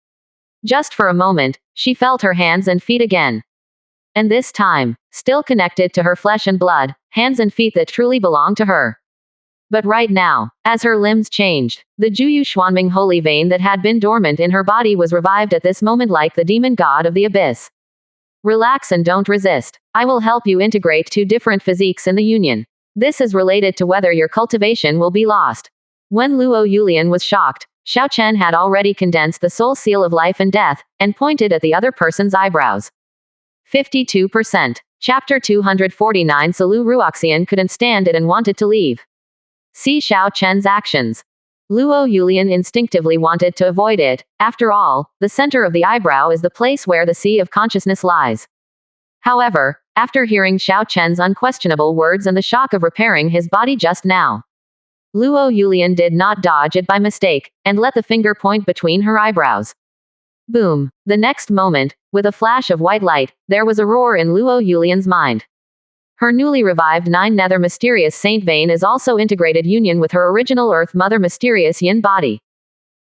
Just for a moment, she felt her hands and feet again. And this time, still connected to her flesh and blood, hands and feet that truly belonged to her. But right now, as her limbs changed, the Juyu Xuanming holy vein that had been dormant in her body was revived at this moment like the demon god of the abyss. Relax and don't resist. I will help you integrate two different physiques in the union. This is related to whether your cultivation will be lost. When Luo Yulian was shocked, Xiao Chen had already condensed the soul seal of life and death, and pointed at the other person's eyebrows. 52%. Chapter 249. So Lu Ruoxian couldn't stand it and wanted to leave. See Xiao Chen's actions. Luo Yulian instinctively wanted to avoid it. After all, the center of the eyebrow is the place where the sea of consciousness lies. However, after hearing Xiao Chen's unquestionable words and the shock of repairing his body just now, Luo Yulian did not dodge it by mistake, and let the finger point between her eyebrows. Boom. The next moment, With a flash of white light, there was a roar in Luo Yulian's mind. Her newly revived Nine-Nether Mysterious Saint Vein is also integrated union with her original Earth Mother Mysterious Yin body.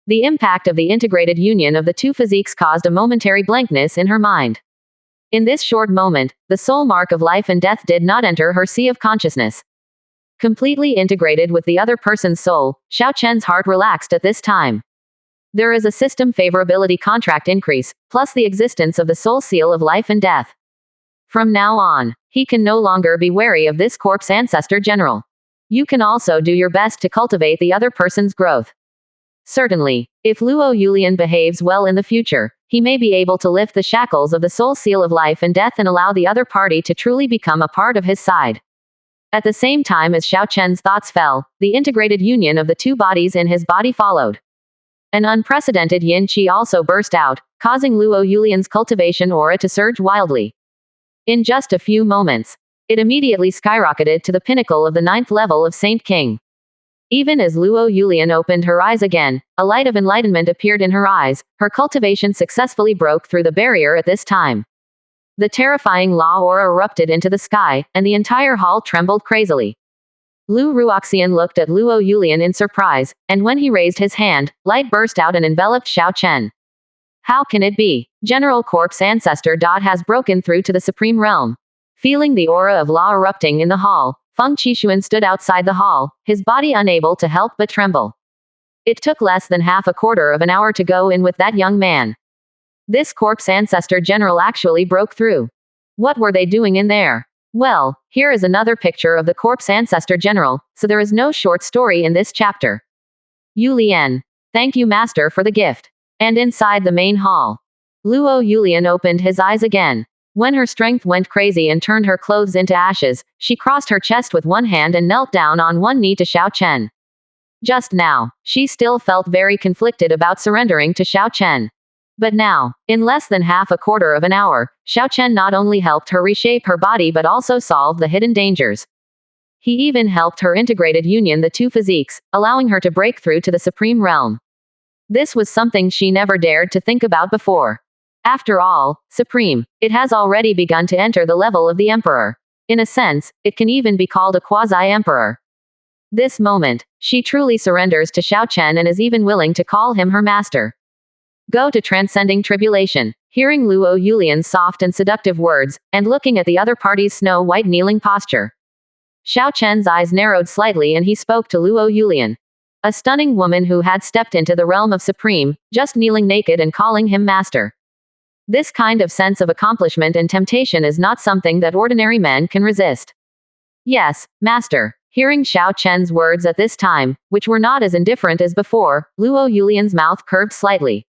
The impact of the integrated union of the two physiques caused a momentary blankness in her mind. In this short moment, the soul mark of life and death did not enter her sea of consciousness. Completely integrated with the other person's soul, Xiao Chen's heart relaxed at this time. There is a system favorability contract increase, plus the existence of the soul seal of life and death. From now on, he can no longer be wary of this corpse ancestor general. You can also do your best to cultivate the other person's growth. Certainly, if Luo Yulian behaves well in the future, he may be able to lift the shackles of the soul seal of life and death and allow the other party to truly become a part of his side. At the same time as Xiao Chen's thoughts fell, the integrated union of the two bodies in his body followed. An unprecedented yin qi also burst out, causing Luo Yulian's cultivation aura to surge wildly. In just a few moments, it immediately skyrocketed to the pinnacle of the 9th level of Saint King. Even as Luo Yulian opened her eyes again, a light of enlightenment appeared in her eyes. Her cultivation successfully broke through the barrier at this time. The terrifying law aura erupted into the sky, and the entire hall trembled crazily. Lu Ruoxian looked at Luo Yulian in surprise, and when he raised his hand, light burst out and enveloped Xiao Chen. How can it be? General Corpse Ancestor. Has broken through to the Supreme Realm. Feeling the aura of law erupting in the hall, Feng Qishuan stood outside the hall, his body unable to help but tremble. It took less than half a quarter of an hour to go in with that young man. This Corpse Ancestor General actually broke through. What were they doing in there? Well, here is another picture of the Corpse Ancestor General, so there is no short story in this chapter. Yu Lian. Thank you, Master, for the gift. And inside the main hall, Luo Yulian opened his eyes again. When her strength went crazy and turned her clothes into ashes, she crossed her chest with one hand and knelt down on one knee to Xiao Chen. Just now, she still felt very conflicted about surrendering to Xiao Chen. But now, in less than half a quarter of an hour, Xiao Chen not only helped her reshape her body but also solved the hidden dangers. He even helped her integrated union the two physiques, allowing her to break through to the Supreme Realm. This was something she never dared to think about before. After all, Supreme, it has already begun to enter the level of the Emperor. In a sense, it can even be called a quasi-emperor. This moment, she truly surrenders to Xiao Chen and is even willing to call him her master. Go to transcending tribulation. Hearing Luo Yulian's soft and seductive words, and looking at the other party's snow-white kneeling posture, Xiao Chen's eyes narrowed slightly and he spoke to Luo Yulian. A stunning woman who had stepped into the realm of Supreme, just kneeling naked and calling him master. This kind of sense of accomplishment and temptation is not something that ordinary men can resist. Yes, master. Hearing Xiao Chen's words at this time, which were not as indifferent as before, Luo Yulian's mouth curved slightly.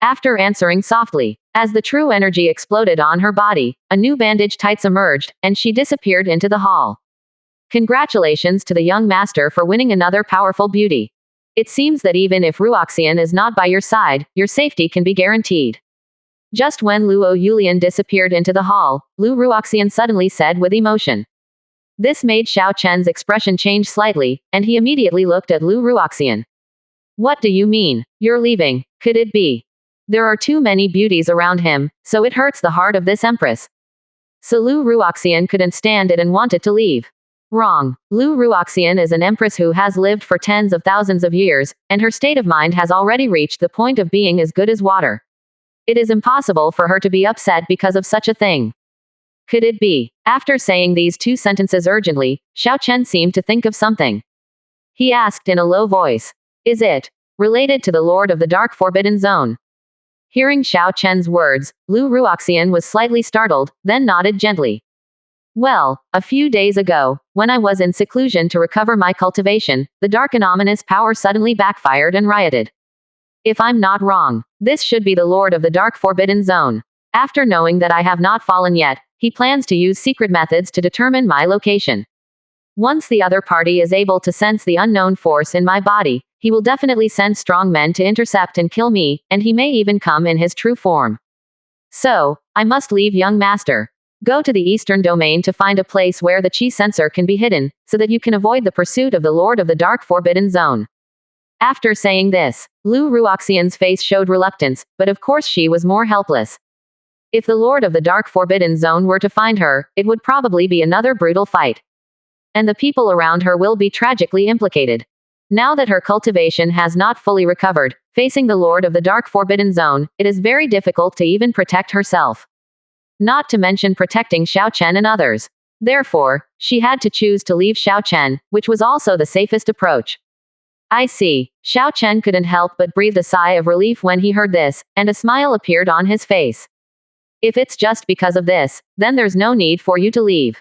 After answering softly, as the true energy exploded on her body, a new bandage tights emerged, and she disappeared into the hall. Congratulations to the young master for winning another powerful beauty. It seems that even if Ruoxian is not by your side, your safety can be guaranteed. Just when Luo Yulian disappeared into the hall, Lu Ruoxian suddenly said with emotion. This made Xiao Chen's expression change slightly, and he immediately looked at Lu Ruoxian. What do you mean? You're leaving? Could it be? There are too many beauties around him, so it hurts the heart of this empress. So Lu Ruoxian couldn't stand it and wanted to leave. Wrong. Lu Ruoxian is an empress who has lived for tens of thousands of years, and her state of mind has already reached the point of being as good as water. It is impossible for her to be upset because of such a thing. Could it be? After saying these two sentences urgently, Xiao Chen seemed to think of something. He asked in a low voice. Is it related to the Lord of the Dark Forbidden Zone? Hearing Xiao Chen's words, Lu Ruoxian was slightly startled, then nodded gently. Well, a few days ago, when I was in seclusion to recover my cultivation, the dark and ominous power suddenly backfired and rioted. If I'm not wrong, this should be the Lord of the Dark Forbidden Zone. After knowing that I have not fallen yet, he plans to use secret methods to determine my location. Once the other party is able to sense the unknown force in my body, he will definitely send strong men to intercept and kill me, and he may even come in his true form. So, I must leave, young master. Go to the eastern domain to find a place where the chi sensor can be hidden, so that you can avoid the pursuit of the Lord of the Dark Forbidden Zone. After saying this, Lu Ruoxian's face showed reluctance, but of course she was more helpless. If the Lord of the Dark Forbidden Zone were to find her, it would probably be another brutal fight. And the people around her will be tragically implicated. Now that her cultivation has not fully recovered, facing the Lord of the Dark Forbidden Zone, it is very difficult to even protect herself. Not to mention protecting Xiao Chen and others. Therefore, she had to choose to leave Xiao Chen, which was also the safest approach. I see. Xiao Chen couldn't help but breathe a sigh of relief when he heard this, and a smile appeared on his face. If it's just because of this, then there's no need for you to leave.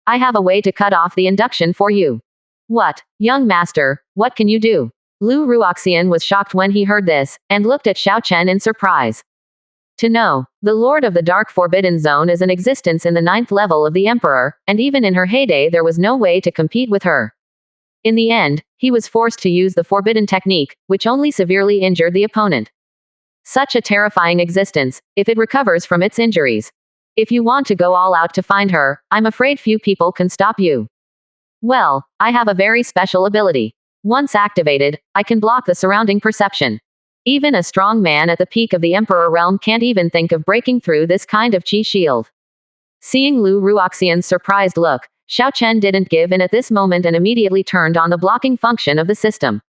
I have a way to cut off the induction for you. What, young master, what can you do? Lu Ruoxian was shocked when he heard this, and looked at Xiao Chen in surprise. To know, the Lord of the Dark Forbidden Zone is in existence in the 9th level of the Emperor, and even in her heyday there was no way to compete with her. In the end, he was forced to use the forbidden technique, which only severely injured the opponent. Such a terrifying existence, if it recovers from its injuries. If you want to go all out to find her, I'm afraid few people can stop you. Well, I have a very special ability. Once activated, I can block the surrounding perception. Even a strong man at the peak of the Emperor realm can't even think of breaking through this kind of qi shield. Seeing Lu Ruoxian's surprised look, Xiao Chen didn't give in at this moment and immediately turned on the blocking function of the system.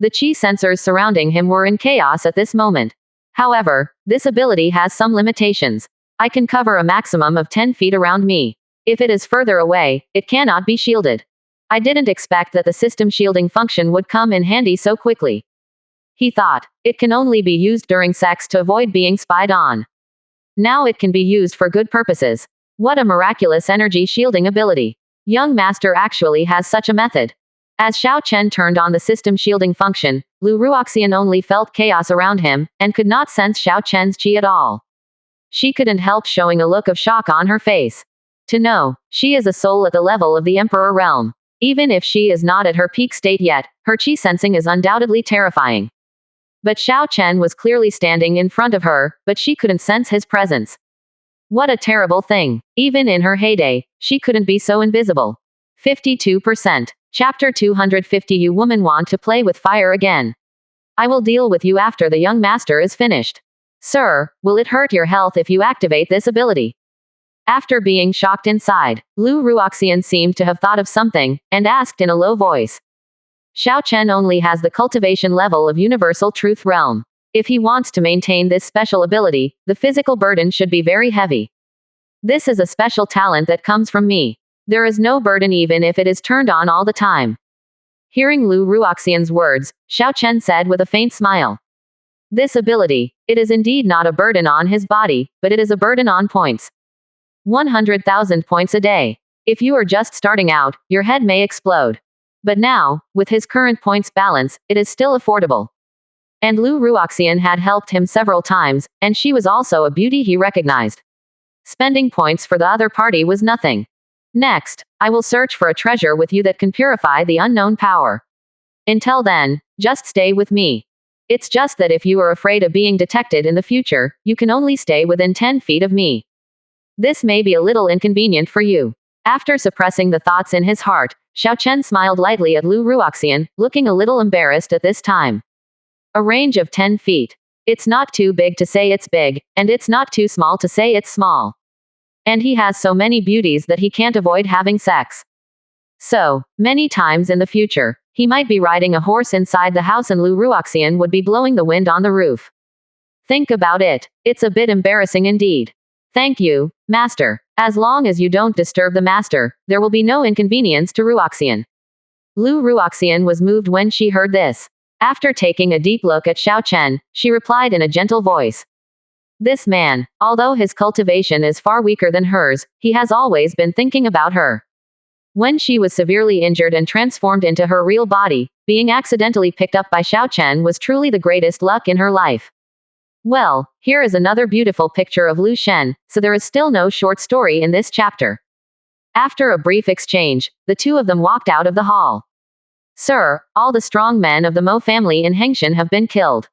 The qi sensors surrounding him were in chaos at this moment. However, this ability has some limitations. I can cover a maximum of 10 feet around me. If it is further away, it cannot be shielded. I didn't expect that the system shielding function would come in handy so quickly. He thought, it can only be used during sex to avoid being spied on. Now it can be used for good purposes. What a miraculous energy shielding ability. Young master actually has such a method. As Xiao Chen turned on the system shielding function, Lu Ruoxian only felt chaos around him, and could not sense Xiao Chen's qi at all. She couldn't help showing a look of shock on her face. To know, she is a soul at the level of the Emperor realm. Even if she is not at her peak state yet, her qi sensing is undoubtedly terrifying. But Xiao Chen was clearly standing in front of her, but she couldn't sense his presence. What a terrible thing. Even in her heyday, she couldn't be so invisible. 52%. Chapter 250. You woman want to play with fire again. I will deal with you after the young master is finished. Sir, will it hurt your health if you activate this ability? After being shocked inside, Lu Ruoxian seemed to have thought of something, and asked in a low voice. Xiao Chen only has the cultivation level of Universal Truth Realm. If he wants to maintain this special ability, the physical burden should be very heavy. This is a special talent that comes from me. There is no burden even if it is turned on all the time. Hearing Lu Ruoxian's words, Xiao Chen said with a faint smile. This ability, it is indeed not a burden on his body, but it is a burden on points. 100,000 points a day. If you are just starting out, your head may explode. But now, with his current points balance, it is still affordable. And Lu Ruoxian had helped him several times, and she was also a beauty he recognized. Spending points for the other party was nothing. Next, I will search for a treasure with you that can purify the unknown power. Until then, just stay with me. It's just that if you are afraid of being detected in the future, you can only stay within 10 feet of me. This may be a little inconvenient for you. After suppressing the thoughts in his heart, Xiao Chen smiled lightly at Lu Ruoxian, looking a little embarrassed at this time. A range of 10 feet. It's not too big to say it's big, and it's not too small to say it's small. And he has so many beauties that he can't avoid having sex. So, many times in the future, he might be riding a horse inside the house and Lu Ruoxian would be blowing the wind on the roof. Think about it. It's a bit embarrassing indeed. Thank you, Master. As long as you don't disturb the Master, there will be no inconvenience to Ruoxian. Lu Ruoxian was moved when she heard this. After taking a deep look at Xiao Chen, she replied in a gentle voice. This man, although his cultivation is far weaker than hers, he has always been thinking about her. When she was severely injured and transformed into her real body, being accidentally picked up by Xiao Chen was truly the greatest luck in her life. Well, here is another beautiful picture of Lu Shen, so there is still no short story in this chapter. After a brief exchange, the two of them walked out of the hall. Sir, all the strong men of the Mo family in Hengshan have been killed.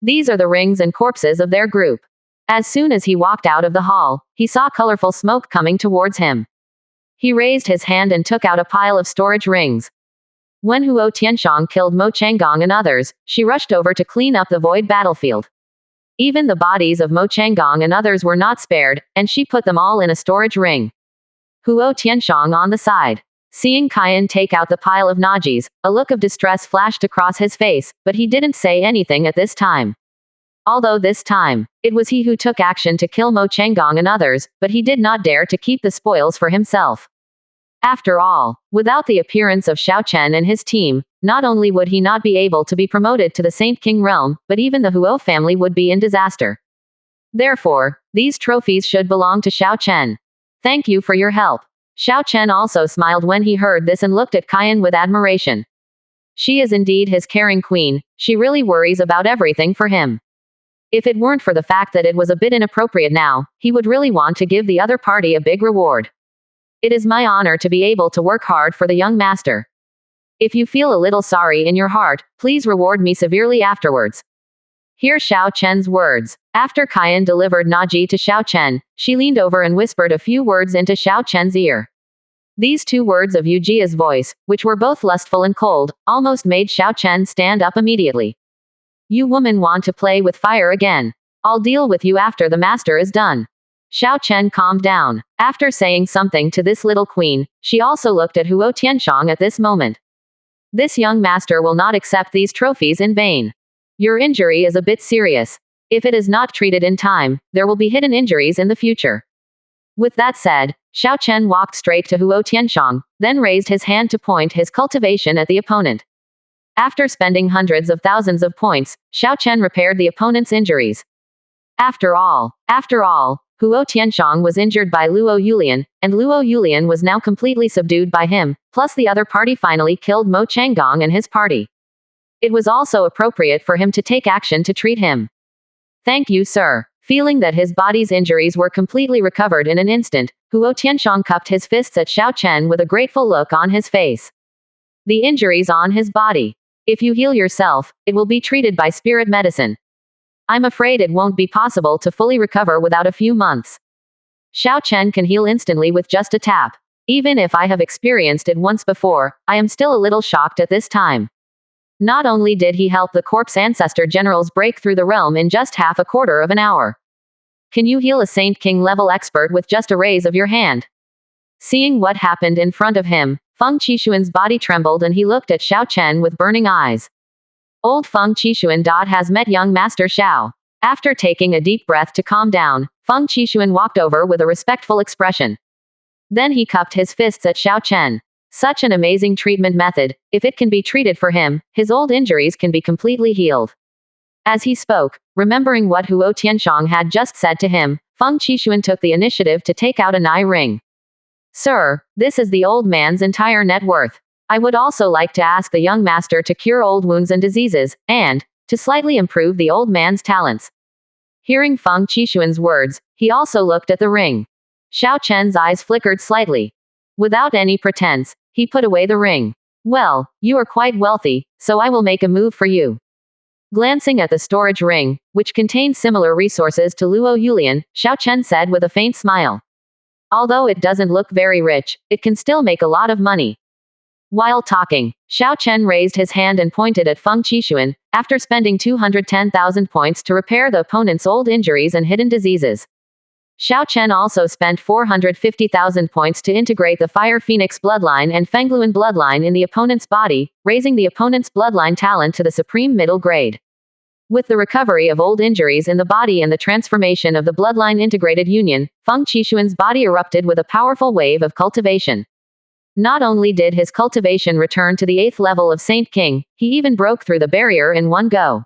These are the rings and corpses of their group. As soon as he walked out of the hall, he saw colorful smoke coming towards him. He raised his hand and took out a pile of storage rings. When Huo Tianshang killed Mo Changgong and others, she rushed over to clean up the void battlefield. Even the bodies of Mo Changong and others were not spared, and she put them all in a storage ring. Huo Tianshang on the side. Seeing Qian take out the pile of Najis, a look of distress flashed across his face, but he didn't say anything at this time. Although this time, it was he who took action to kill Mo Changong and others, but he did not dare to keep the spoils for himself. After all, without the appearance of Xiao Chen and his team, not only would he not be able to be promoted to the Saint King realm, but even the Huo family would be in disaster. Therefore, these trophies should belong to Xiao Chen. Thank you for your help. Xiao Chen also smiled when he heard this and looked at Qian with admiration. She is indeed his caring queen, she really worries about everything for him. If it weren't for the fact that it was a bit inappropriate now, he would really want to give the other party a big reward. It is my honor to be able to work hard for the young master. If you feel a little sorry in your heart, please reward me severely afterwards. Hear Xiao Chen's words. After Qian delivered Naji to Xiao Chen, she leaned over and whispered a few words into Xiao Chen's ear. These 2 words of Yu Jia's voice, which were both lustful and cold, almost made Xiao Chen stand up immediately. You women want to play with fire again. I'll deal with you after the master is done. Xiao Chen calmed down. After saying something to this little queen, she also looked at Huo Tianshang at this moment. This young master will not accept these trophies in vain. Your injury is a bit serious. If it is not treated in time, there will be hidden injuries in the future. With that said, Xiao Chen walked straight to Huo Tianshang, then raised his hand to point his cultivation at the opponent. After spending hundreds of thousands of points, Xiao Chen repaired the opponent's injuries. After all, Huo Tianshang was injured by Luo Yulian, and Luo Yulian was now completely subdued by him, plus the other party finally killed Mo Changong and his party. It was also appropriate for him to take action to treat him. Thank you, sir. Feeling that his body's injuries were completely recovered in an instant, Huo Tianshang cupped his fists at Xiao Chen with a grateful look on his face. The injuries on his body. If you heal yourself, it will be treated by spirit medicine. I'm afraid it won't be possible to fully recover without a few months. Xiao Chen can heal instantly with just a tap. Even if I have experienced it once before, I am still a little shocked at this time. Not only did he help the corpse ancestor generals break through the realm in just half a quarter of an hour. Can you heal a Saint King level expert with just a raise of your hand? Seeing what happened in front of him, Feng Qishuan's body trembled and he looked at Xiao Chen with burning eyes. Old Feng Qishuan has met young Master Xiao. After taking a deep breath to calm down, Feng Qishuan walked over with a respectful expression. Then he cupped his fists at Xiao Chen. Such an amazing treatment method, if it can be treated for him, his old injuries can be completely healed. As he spoke, remembering what Huo Tianshang had just said to him, Feng Qishuan took the initiative to take out an eye ring. Sir, this is the old man's entire net worth. I would also like to ask the young master to cure old wounds and diseases, and to slightly improve the old man's talents. Hearing Feng Qishuan's words, he also looked at the ring. Xiao Chen's eyes flickered slightly. Without any pretense, he put away the ring. Well, you are quite wealthy, so I will make a move for you. Glancing at the storage ring, which contained similar resources to Luo Yulian, Xiao Chen said with a faint smile. Although it doesn't look very rich, it can still make a lot of money. While talking, Xiao Chen raised his hand and pointed at Feng Qishuan, after spending 210,000 points to repair the opponent's old injuries and hidden diseases. Xiao Chen also spent 450,000 points to integrate the Fire Phoenix bloodline and Fengluan bloodline in the opponent's body, raising the opponent's bloodline talent to the supreme middle grade. With the recovery of old injuries in the body and the transformation of the bloodline integrated union, Feng Qishuan's body erupted with a powerful wave of cultivation. Not only did his cultivation return to the 8th level of Saint King, he even broke through the barrier in one go.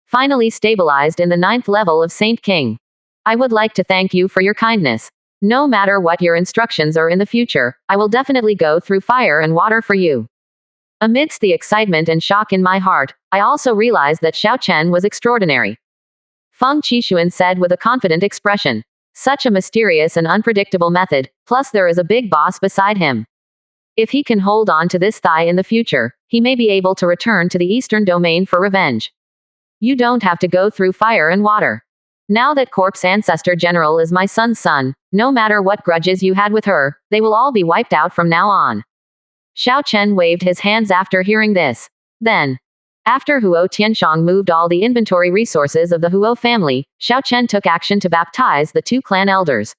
Finally stabilized in the 9th level of Saint King. I would like to thank you for your kindness. No matter what your instructions are in the future, I will definitely go through fire and water for you. Amidst the excitement and shock in my heart, I also realized that Xiao Chen was extraordinary. Feng Qishuan said with a confident expression. Such a mysterious and unpredictable method, plus there is a big boss beside him. If he can hold on to this thigh in the future, he may be able to return to the eastern domain for revenge. You don't have to go through fire and water. Now that Corpse Ancestor General is my son's son, no matter what grudges you had with her, they will all be wiped out from now on. Xiao Chen waved his hands after hearing this. Then, After Huo Tianshang moved all the inventory resources of the Huo family, Xiao Chen took action to baptize the two clan elders.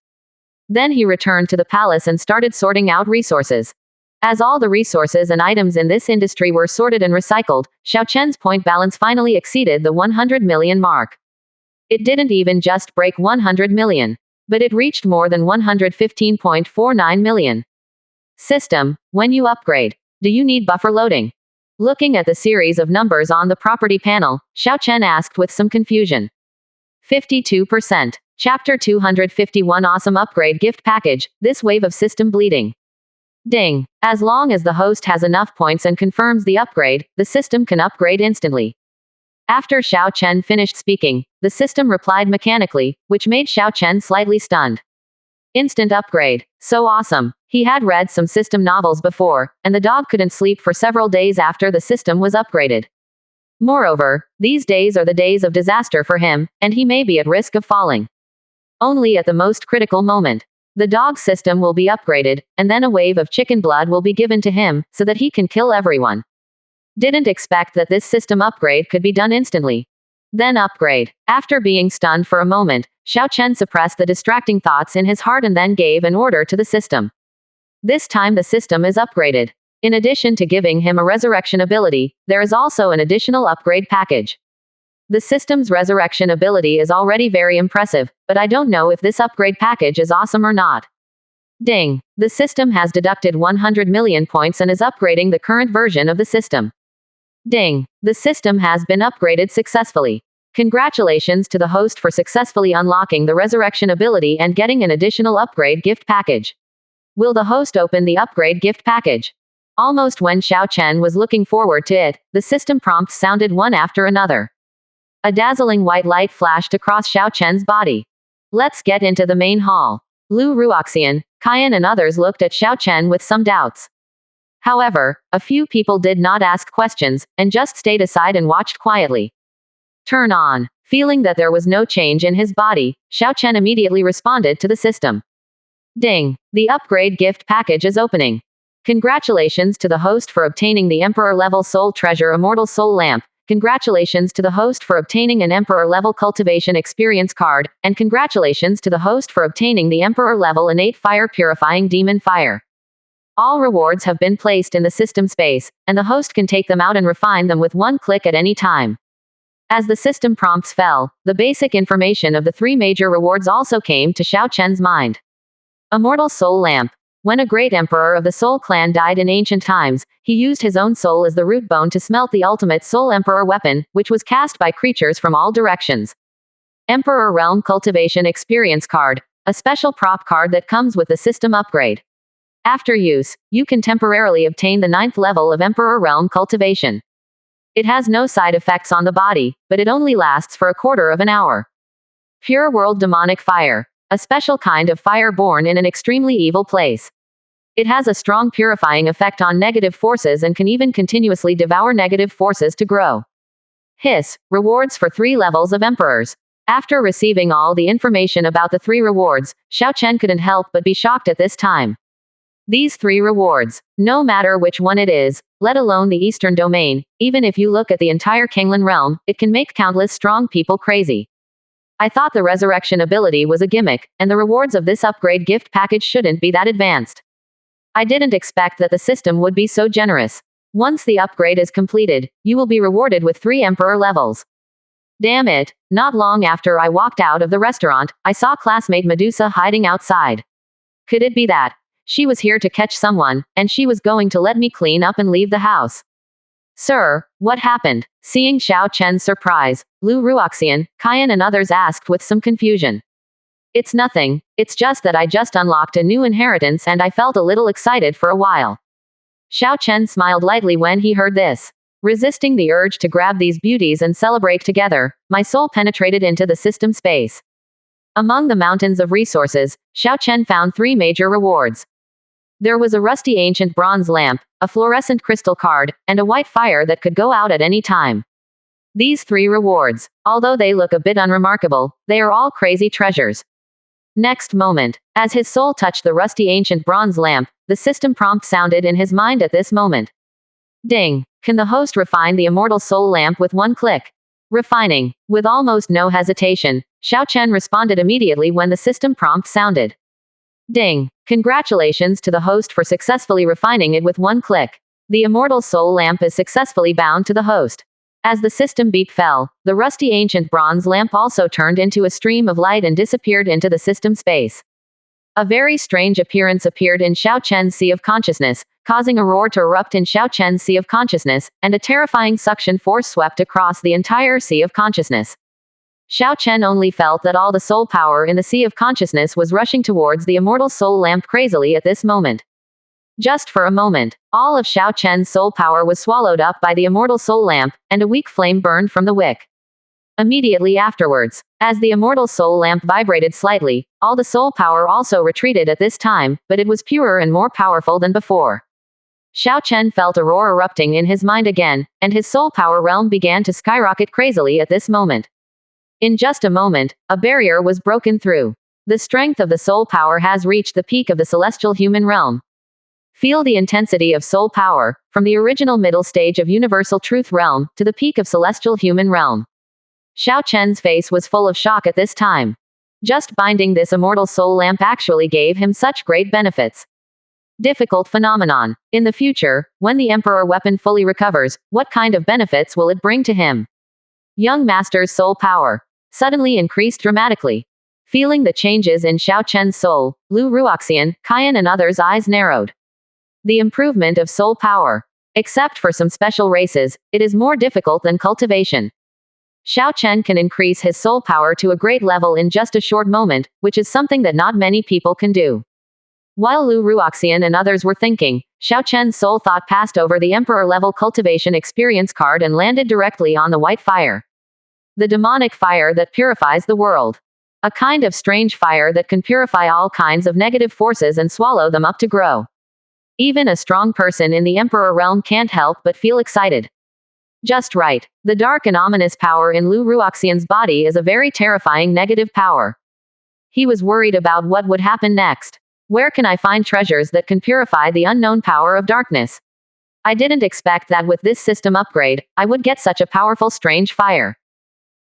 Then he returned to the palace and started sorting out resources. As all the resources and items in this industry were sorted and recycled, Xiao Chen's point balance finally exceeded the 100 million mark. It didn't even just break 100 million, but it reached more than 115.49 million. System, when you upgrade, do you need buffer loading? Looking at the series of numbers on the property panel, Xiao Chen asked with some confusion. 52%. Chapter 251 Awesome Upgrade Gift Package, this wave of system bleeding. Ding. As long as the host has enough points and confirms the upgrade, the system can upgrade instantly. After Xiao Chen finished speaking, the system replied mechanically, which made Xiao Chen slightly stunned. Instant upgrade. So awesome. He had read some system novels before, and the dog couldn't sleep for several days after the system was upgraded. Moreover, these days are the days of disaster for him, and he may be at risk of falling. Only at the most critical moment. The dog system will be upgraded, and then a wave of chicken blood will be given to him, so that he can kill everyone. Didn't expect that this system upgrade could be done instantly. Then upgrade. After being stunned for a moment, Xiao Chen suppressed the distracting thoughts in his heart and then gave an order to the system. This time the system is upgraded. In addition to giving him a resurrection ability, there is also an additional upgrade package. The system's resurrection ability is already very impressive, but I don't know if this upgrade package is awesome or not. Ding. The system has deducted 100 million points and is upgrading the current version of the system. Ding. The system has been upgraded successfully. Congratulations to the host for successfully unlocking the resurrection ability and getting an additional upgrade gift package. Will the host open the upgrade gift package? Almost when Xiao Chen was looking forward to it, the system prompts sounded one after another. A dazzling white light flashed across Xiao Chen's body. Let's get into the main hall. Lu Ruoxian, Kaiyan and others looked at Xiao Chen with some doubts. However, a few people did not ask questions, and just stayed aside and watched quietly. Turn on. Feeling that there was no change in his body, Xiao Chen immediately responded to the system. Ding. The upgrade gift package is opening. Congratulations to the host for obtaining the Emperor-level Soul Treasure Immortal Soul Lamp. Congratulations to the host for obtaining an Emperor-level Cultivation Experience card, and congratulations to the host for obtaining the Emperor-level Innate Fire Purifying Demon Fire. All rewards have been placed in the system space, and the host can take them out and refine them with one click at any time. As the system prompts fell, the basic information of the three major rewards also came to Xiao Chen's mind. Immortal Soul Lamp. When a great emperor of the Soul Clan died in ancient times, he used his own soul as the root bone to smelt the ultimate Soul Emperor weapon, which was cast by creatures from all directions. Emperor Realm Cultivation Experience Card. A special prop card that comes with the system upgrade. After use, you can temporarily obtain the 9th level of Emperor Realm Cultivation. It has no side effects on the body, but it only lasts for a quarter of an hour. Pure World Demonic Fire. A special kind of fire born in an extremely evil place. It has a strong purifying effect on negative forces and can even continuously devour negative forces to grow. Hiss. Rewards for 3 levels of emperors. After receiving all the information about the 3 rewards, Xiao Chen couldn't help but be shocked at this time. These 3 rewards, no matter which one it is, let alone the Eastern Domain, even if you look at the entire Kanglan realm, it can make countless strong people crazy. I thought the resurrection ability was a gimmick, and the rewards of this upgrade gift package shouldn't be that advanced. I didn't expect that the system would be so generous. Once the upgrade is completed, you will be rewarded with 3 emperor levels. Damn it, not long after I walked out of the restaurant, I saw classmate Medusa hiding outside. Could it be that she was here to catch someone, and she was going to let me clean up and leave the house? Sir, what happened? Seeing Xiao Chen's surprise, Lu Ruoxian, Kaiyan and others asked with some confusion. It's nothing, it's just that I just unlocked a new inheritance and I felt a little excited for a while. Xiao Chen smiled lightly when he heard this. Resisting the urge to grab these beauties and celebrate together, my soul penetrated into the system space. Among the mountains of resources, Xiao Chen found 3 major rewards. There was a rusty ancient bronze lamp, a fluorescent crystal card, and a white fire that could go out at any time. These 3 rewards, although they look a bit unremarkable, they are all crazy treasures. Next moment, as his soul touched the rusty ancient bronze lamp, the system prompt sounded in his mind at this moment. Ding. Can the host refine the immortal soul lamp with one click? Refining. With almost no hesitation, Xiao Chen responded immediately when the system prompt sounded. Ding. Congratulations to the host for successfully refining it with one click. The immortal soul lamp is successfully bound to the host. As the system beep fell, the rusty ancient bronze lamp also turned into a stream of light and disappeared into the system space. A very strange appearance appeared in Xiao Chen's sea of consciousness, causing a roar to erupt in Xiao Chen's sea of consciousness, and a terrifying suction force swept across the entire sea of consciousness. Xiao Chen only felt that all the soul power in the sea of consciousness was rushing towards the immortal soul lamp crazily at this moment. Just for a moment, all of Xiao Chen's soul power was swallowed up by the immortal soul lamp, and a weak flame burned from the wick. Immediately afterwards, as the immortal soul lamp vibrated slightly, all the soul power also retreated at this time, but it was purer and more powerful than before. Xiao Chen felt a roar erupting in his mind again, and his soul power realm began to skyrocket crazily at this moment. In just a moment, a barrier was broken through. The strength of the soul power has reached the peak of the celestial human realm. Feel the intensity of soul power, from the original middle stage of universal truth realm, to the peak of celestial human realm. Xiao Chen's face was full of shock at this time. Just binding this immortal soul lamp actually gave him such great benefits. Difficult phenomenon. In the future, when the Emperor weapon fully recovers, what kind of benefits will it bring to him? Young Master's soul power suddenly increased dramatically. Feeling the changes in Xiao Chen's soul, Lu Ruoxian, Kaiyan and others' eyes narrowed. The improvement of soul power. Except for some special races, it is more difficult than cultivation. Xiao Chen can increase his soul power to a great level in just a short moment, which is something that not many people can do. While Lu Ruoxian and others were thinking, Xiao Chen's soul thought passed over the Emperor-level cultivation experience card and landed directly on the white fire. The demonic fire that purifies the world. A kind of strange fire that can purify all kinds of negative forces and swallow them up to grow. Even a strong person in the Emperor realm can't help but feel excited. Just right. The dark and ominous power in Lu Ruoxian's body is a very terrifying negative power. He was worried about what would happen next. Where can I find treasures that can purify the unknown power of darkness? I didn't expect that with this system upgrade, I would get such a powerful strange fire.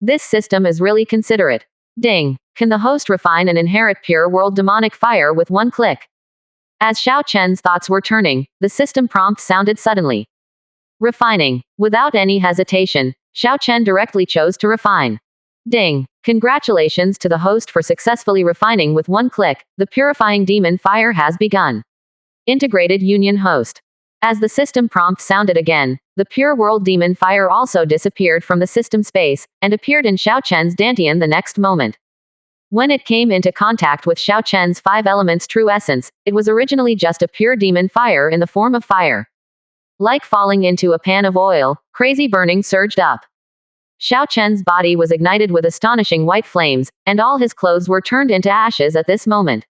This system is really considerate. Ding. Can the host refine and inherit pure world demonic fire with one click? As Xiao Chen's thoughts were turning, the system prompt sounded suddenly. Refining. Without any hesitation, Xiao Chen directly chose to refine. Ding. Congratulations to the host for successfully refining with one click. The purifying demon fire has begun. Integrated Union Host. As the system prompt sounded again, the pure world demon fire also disappeared from the system space, and appeared in Xiao Chen's dantian the next moment. When it came into contact with Xiao Chen's five elements true essence, it was originally just a pure demon fire in the form of fire. Like falling into a pan of oil, crazy burning surged up. Xiao Chen's body was ignited with astonishing white flames, and all his clothes were turned into ashes at this moment.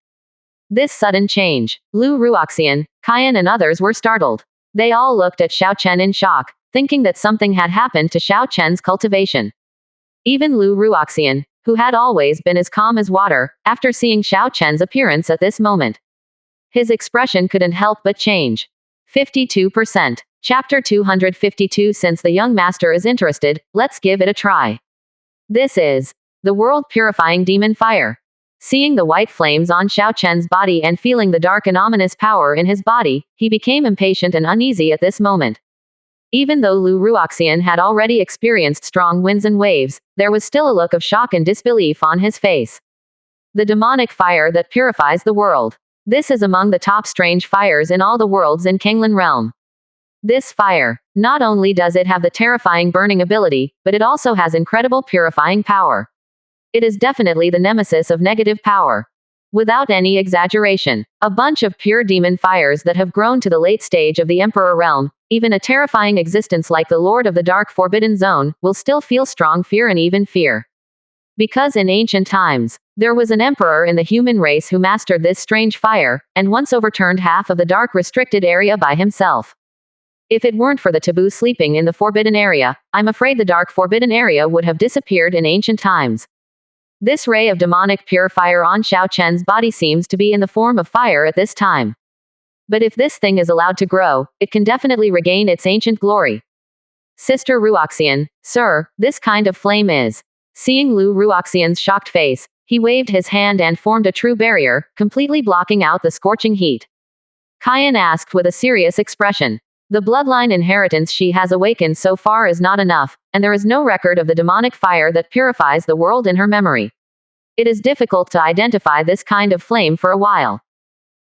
This sudden change. Lu Ruoxian, Kaiyan and others were startled. They all looked at Xiao Chen in shock, thinking that something had happened to Xiao Chen's cultivation. Even Lu Ruoxian, who had always been as calm as water, after seeing Xiao Chen's appearance at this moment. His expression couldn't help but change. 52%. Chapter 252. Since the young master is interested, let's give it a try. This is the world purifying demon fire. Seeing the white flames on Xiao Chen's body and feeling the dark and ominous power in his body, he became impatient and uneasy at this moment. Even though Lu Ruoxian had already experienced strong winds and waves, there was still a look of shock and disbelief on his face. The demonic fire that purifies the world. This is among the top strange fires in all the worlds in Kanglan realm. This fire, not only does it have the terrifying burning ability, but it also has incredible purifying power. It is definitely the nemesis of negative power. Without any exaggeration, a bunch of pure demon fires that have grown to the late stage of the Emperor realm, even a terrifying existence like the Lord of the Dark Forbidden Zone, will still feel strong fear and even fear. Because in ancient times, there was an emperor in the human race who mastered this strange fire, and once overturned half of the dark restricted area by himself. If it weren't for the taboo sleeping in the forbidden area, I'm afraid the dark forbidden area would have disappeared in ancient times. This ray of demonic pure fire on Xiao Chen's body seems to be in the form of fire at this time. But if this thing is allowed to grow, it can definitely regain its ancient glory. Sister Ruoxian, sir, this kind of flame is. Seeing Lu Ruoxian's shocked face, he waved his hand and formed a true barrier, completely blocking out the scorching heat. Kyan asked with a serious expression. The bloodline inheritance she has awakened so far is not enough, and there is no record of the demonic fire that purifies the world in her memory. It is difficult to identify this kind of flame for a while.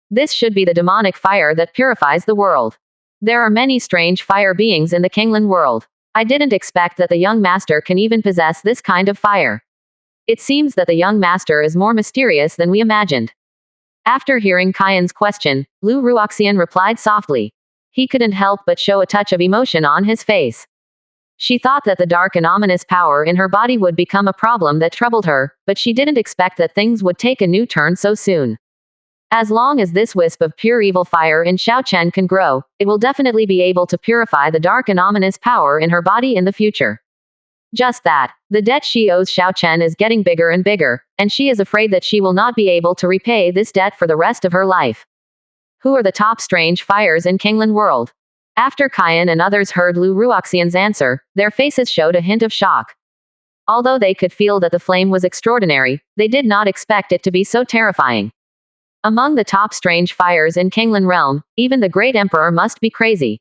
This should be the demonic fire that purifies the world. There are many strange fire beings in the Kinglan world. I didn't expect that the young master can even possess this kind of fire. It seems that the young master is more mysterious than we imagined. After hearing Kyan's question, Lu Ruoxian replied softly. He couldn't help but show a touch of emotion on his face. She thought that the dark and ominous power in her body would become a problem that troubled her, but she didn't expect that things would take a new turn so soon. As long as this wisp of pure evil fire in Xiao Chen can grow, it will definitely be able to purify the dark and ominous power in her body in the future. Just that, the debt she owes Xiao Chen is getting bigger and bigger, and she is afraid that she will not be able to repay this debt for the rest of her life. Who are the top strange fires in Kinglan world? After Kyan and others heard Lu Ruoxian's answer, their faces showed a hint of shock. Although they could feel that the flame was extraordinary, they did not expect it to be so terrifying. Among the top strange fires in Kinglan realm, even the great emperor must be crazy.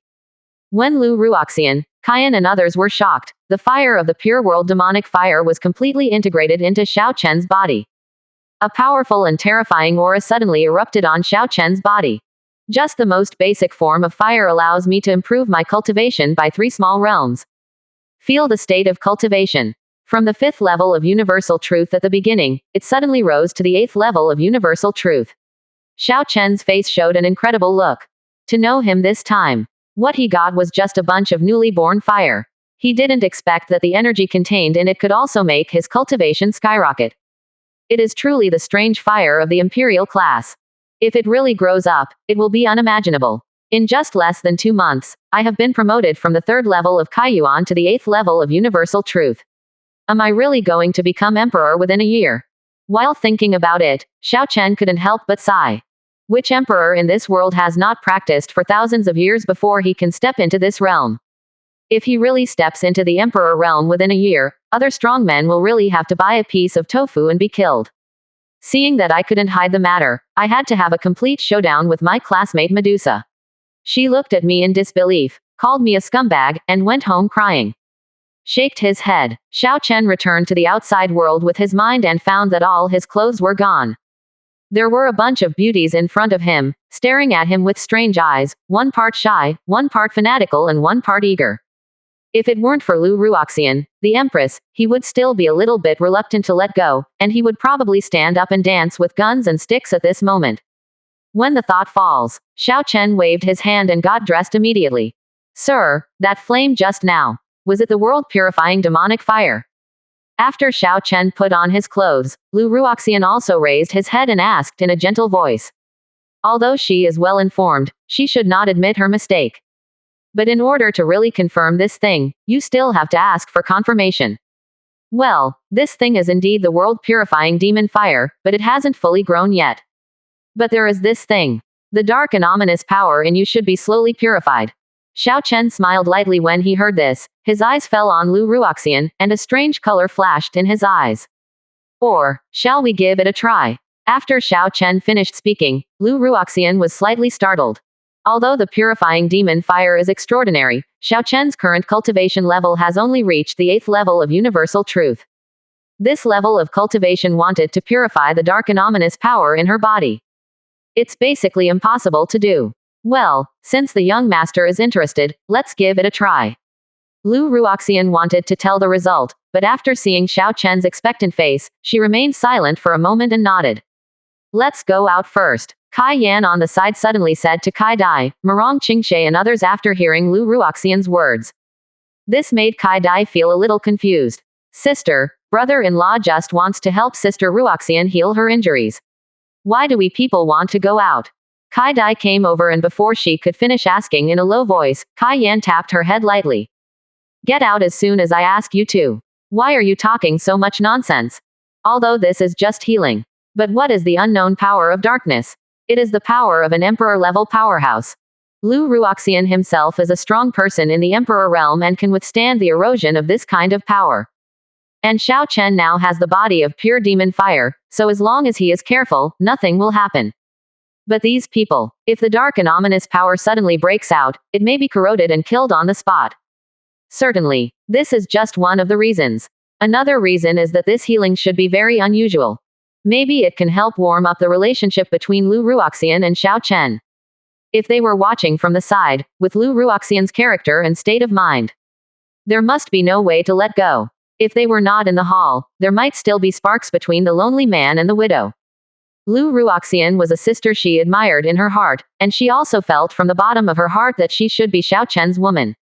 When Lu Ruoxian, Kyan and others were shocked, the fire of the pure world demonic fire was completely integrated into Xiao Chen's body. A powerful and terrifying aura suddenly erupted on Xiao Chen's body. Just the most basic form of fire allows me to improve my cultivation by 3 small realms. Feel the state of cultivation. From the 5th level of universal truth at the beginning, it suddenly rose to the 8th level of universal truth. Xiao Chen's face showed an incredible look. To know him this time, what he got was just a bunch of newly born fire. He didn't expect that the energy contained in it could also make his cultivation skyrocket. It is truly the strange fire of the imperial class. If it really grows up, it will be unimaginable. In just less than 2 months, I have been promoted from the 3rd level of Kaiyuan to the 8th level of universal truth. Am I really going to become emperor within a year? While thinking about it, Xiao Chen couldn't help but sigh. Which emperor in this world has not practiced for thousands of years before he can step into this realm? If he really steps into the emperor realm within a year, other strong men will really have to buy a piece of tofu and be killed. Seeing that I couldn't hide the matter, I had to have a complete showdown with my classmate Medusa. She looked at me in disbelief, called me a scumbag, and went home crying. Shaked his head, Xiao Chen returned to the outside world with his mind and found that all his clothes were gone. There were a bunch of beauties in front of him, staring at him with strange eyes, one part shy, one part fanatical and one part eager. If it weren't for Lu Ruoxian, the Empress, he would still be a little bit reluctant to let go, and he would probably stand up and dance with guns and sticks at this moment. When the thought falls, Xiao Chen waved his hand and got dressed immediately. Sir, that flame just now, was it the world-purifying demonic fire? After Xiao Chen put on his clothes, Lu Ruoxian also raised his head and asked in a gentle voice. Although she is well informed, she should not admit her mistake. But in order to really confirm this thing, you still have to ask for confirmation. Well, this thing is indeed the world-purifying demon fire, but it hasn't fully grown yet. But there is this thing. The dark and ominous power in you should be slowly purified. Xiao Chen smiled lightly when he heard this. His eyes fell on Lu Ruoxian, and a strange color flashed in his eyes. Or, shall we give it a try? After Xiao Chen finished speaking, Lu Ruoxian was slightly startled. Although the purifying demon fire is extraordinary, Xiao Chen's current cultivation level has only reached the 8th level of universal truth. This level of cultivation wanted to purify the dark and ominous power in her body. It's basically impossible to do. Well, since the young master is interested, let's give it a try. Lu Ruoxian wanted to tell the result, but after seeing Xiao Chen's expectant face, she remained silent for a moment and nodded. Let's go out first. Kai Yan on the side suddenly said to Kai Dai, Murong Qingshe and others after hearing Lu Ruoxian's words. This made Kai Dai feel a little confused. Sister, brother-in-law just wants to help Sister Ruoxian heal her injuries. Why do we people want to go out? Kai Dai came over and before she could finish asking in a low voice, Kai Yan tapped her head lightly. Get out as soon as I ask you to. Why are you talking so much nonsense? Although this is just healing. But what is the unknown power of darkness? It is the power of an emperor-level powerhouse. Lu Ruoxian himself is a strong person in the Emperor realm and can withstand the erosion of this kind of power. And Xiao Chen now has the body of pure demon fire, so as long as he is careful, nothing will happen. But these people, if the dark and ominous power suddenly breaks out, it may be corroded and killed on the spot. Certainly, this is just one of the reasons. Another reason is that this healing should be very unusual. Maybe it can help warm up the relationship between Lu Ruoxian and Xiao Chen. If they were watching from the side, with Lu Ruoxian's character and state of mind, there must be no way to let go. If they were not in the hall, there might still be sparks between the lonely man and the widow. Lu Ruoxian was a sister she admired in her heart, and she also felt from the bottom of her heart that she should be Xiao Chen's woman.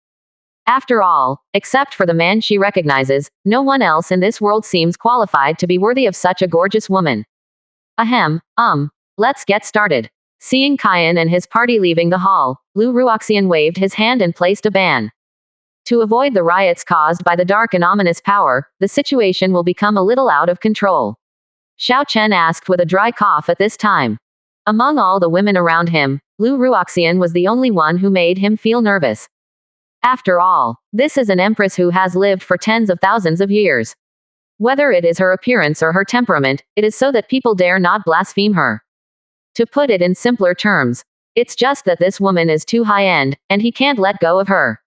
After all, except for the man she recognizes, no one else in this world seems qualified to be worthy of such a gorgeous woman. Ahem, let's get started. Seeing Kyan and his party leaving the hall, Lu Ruoxian waved his hand and placed a ban. To avoid the riots caused by the dark and ominous power, the situation will become a little out of control. Xiao Chen asked with a dry cough at this time. Among all the women around him, Lu Ruoxian was the only one who made him feel nervous. After all, this is an empress who has lived for tens of thousands of years. Whether it is her appearance or her temperament, it is so that people dare not blaspheme her. To put it in simpler terms, it's just that this woman is too high-end, and he can't let go of her.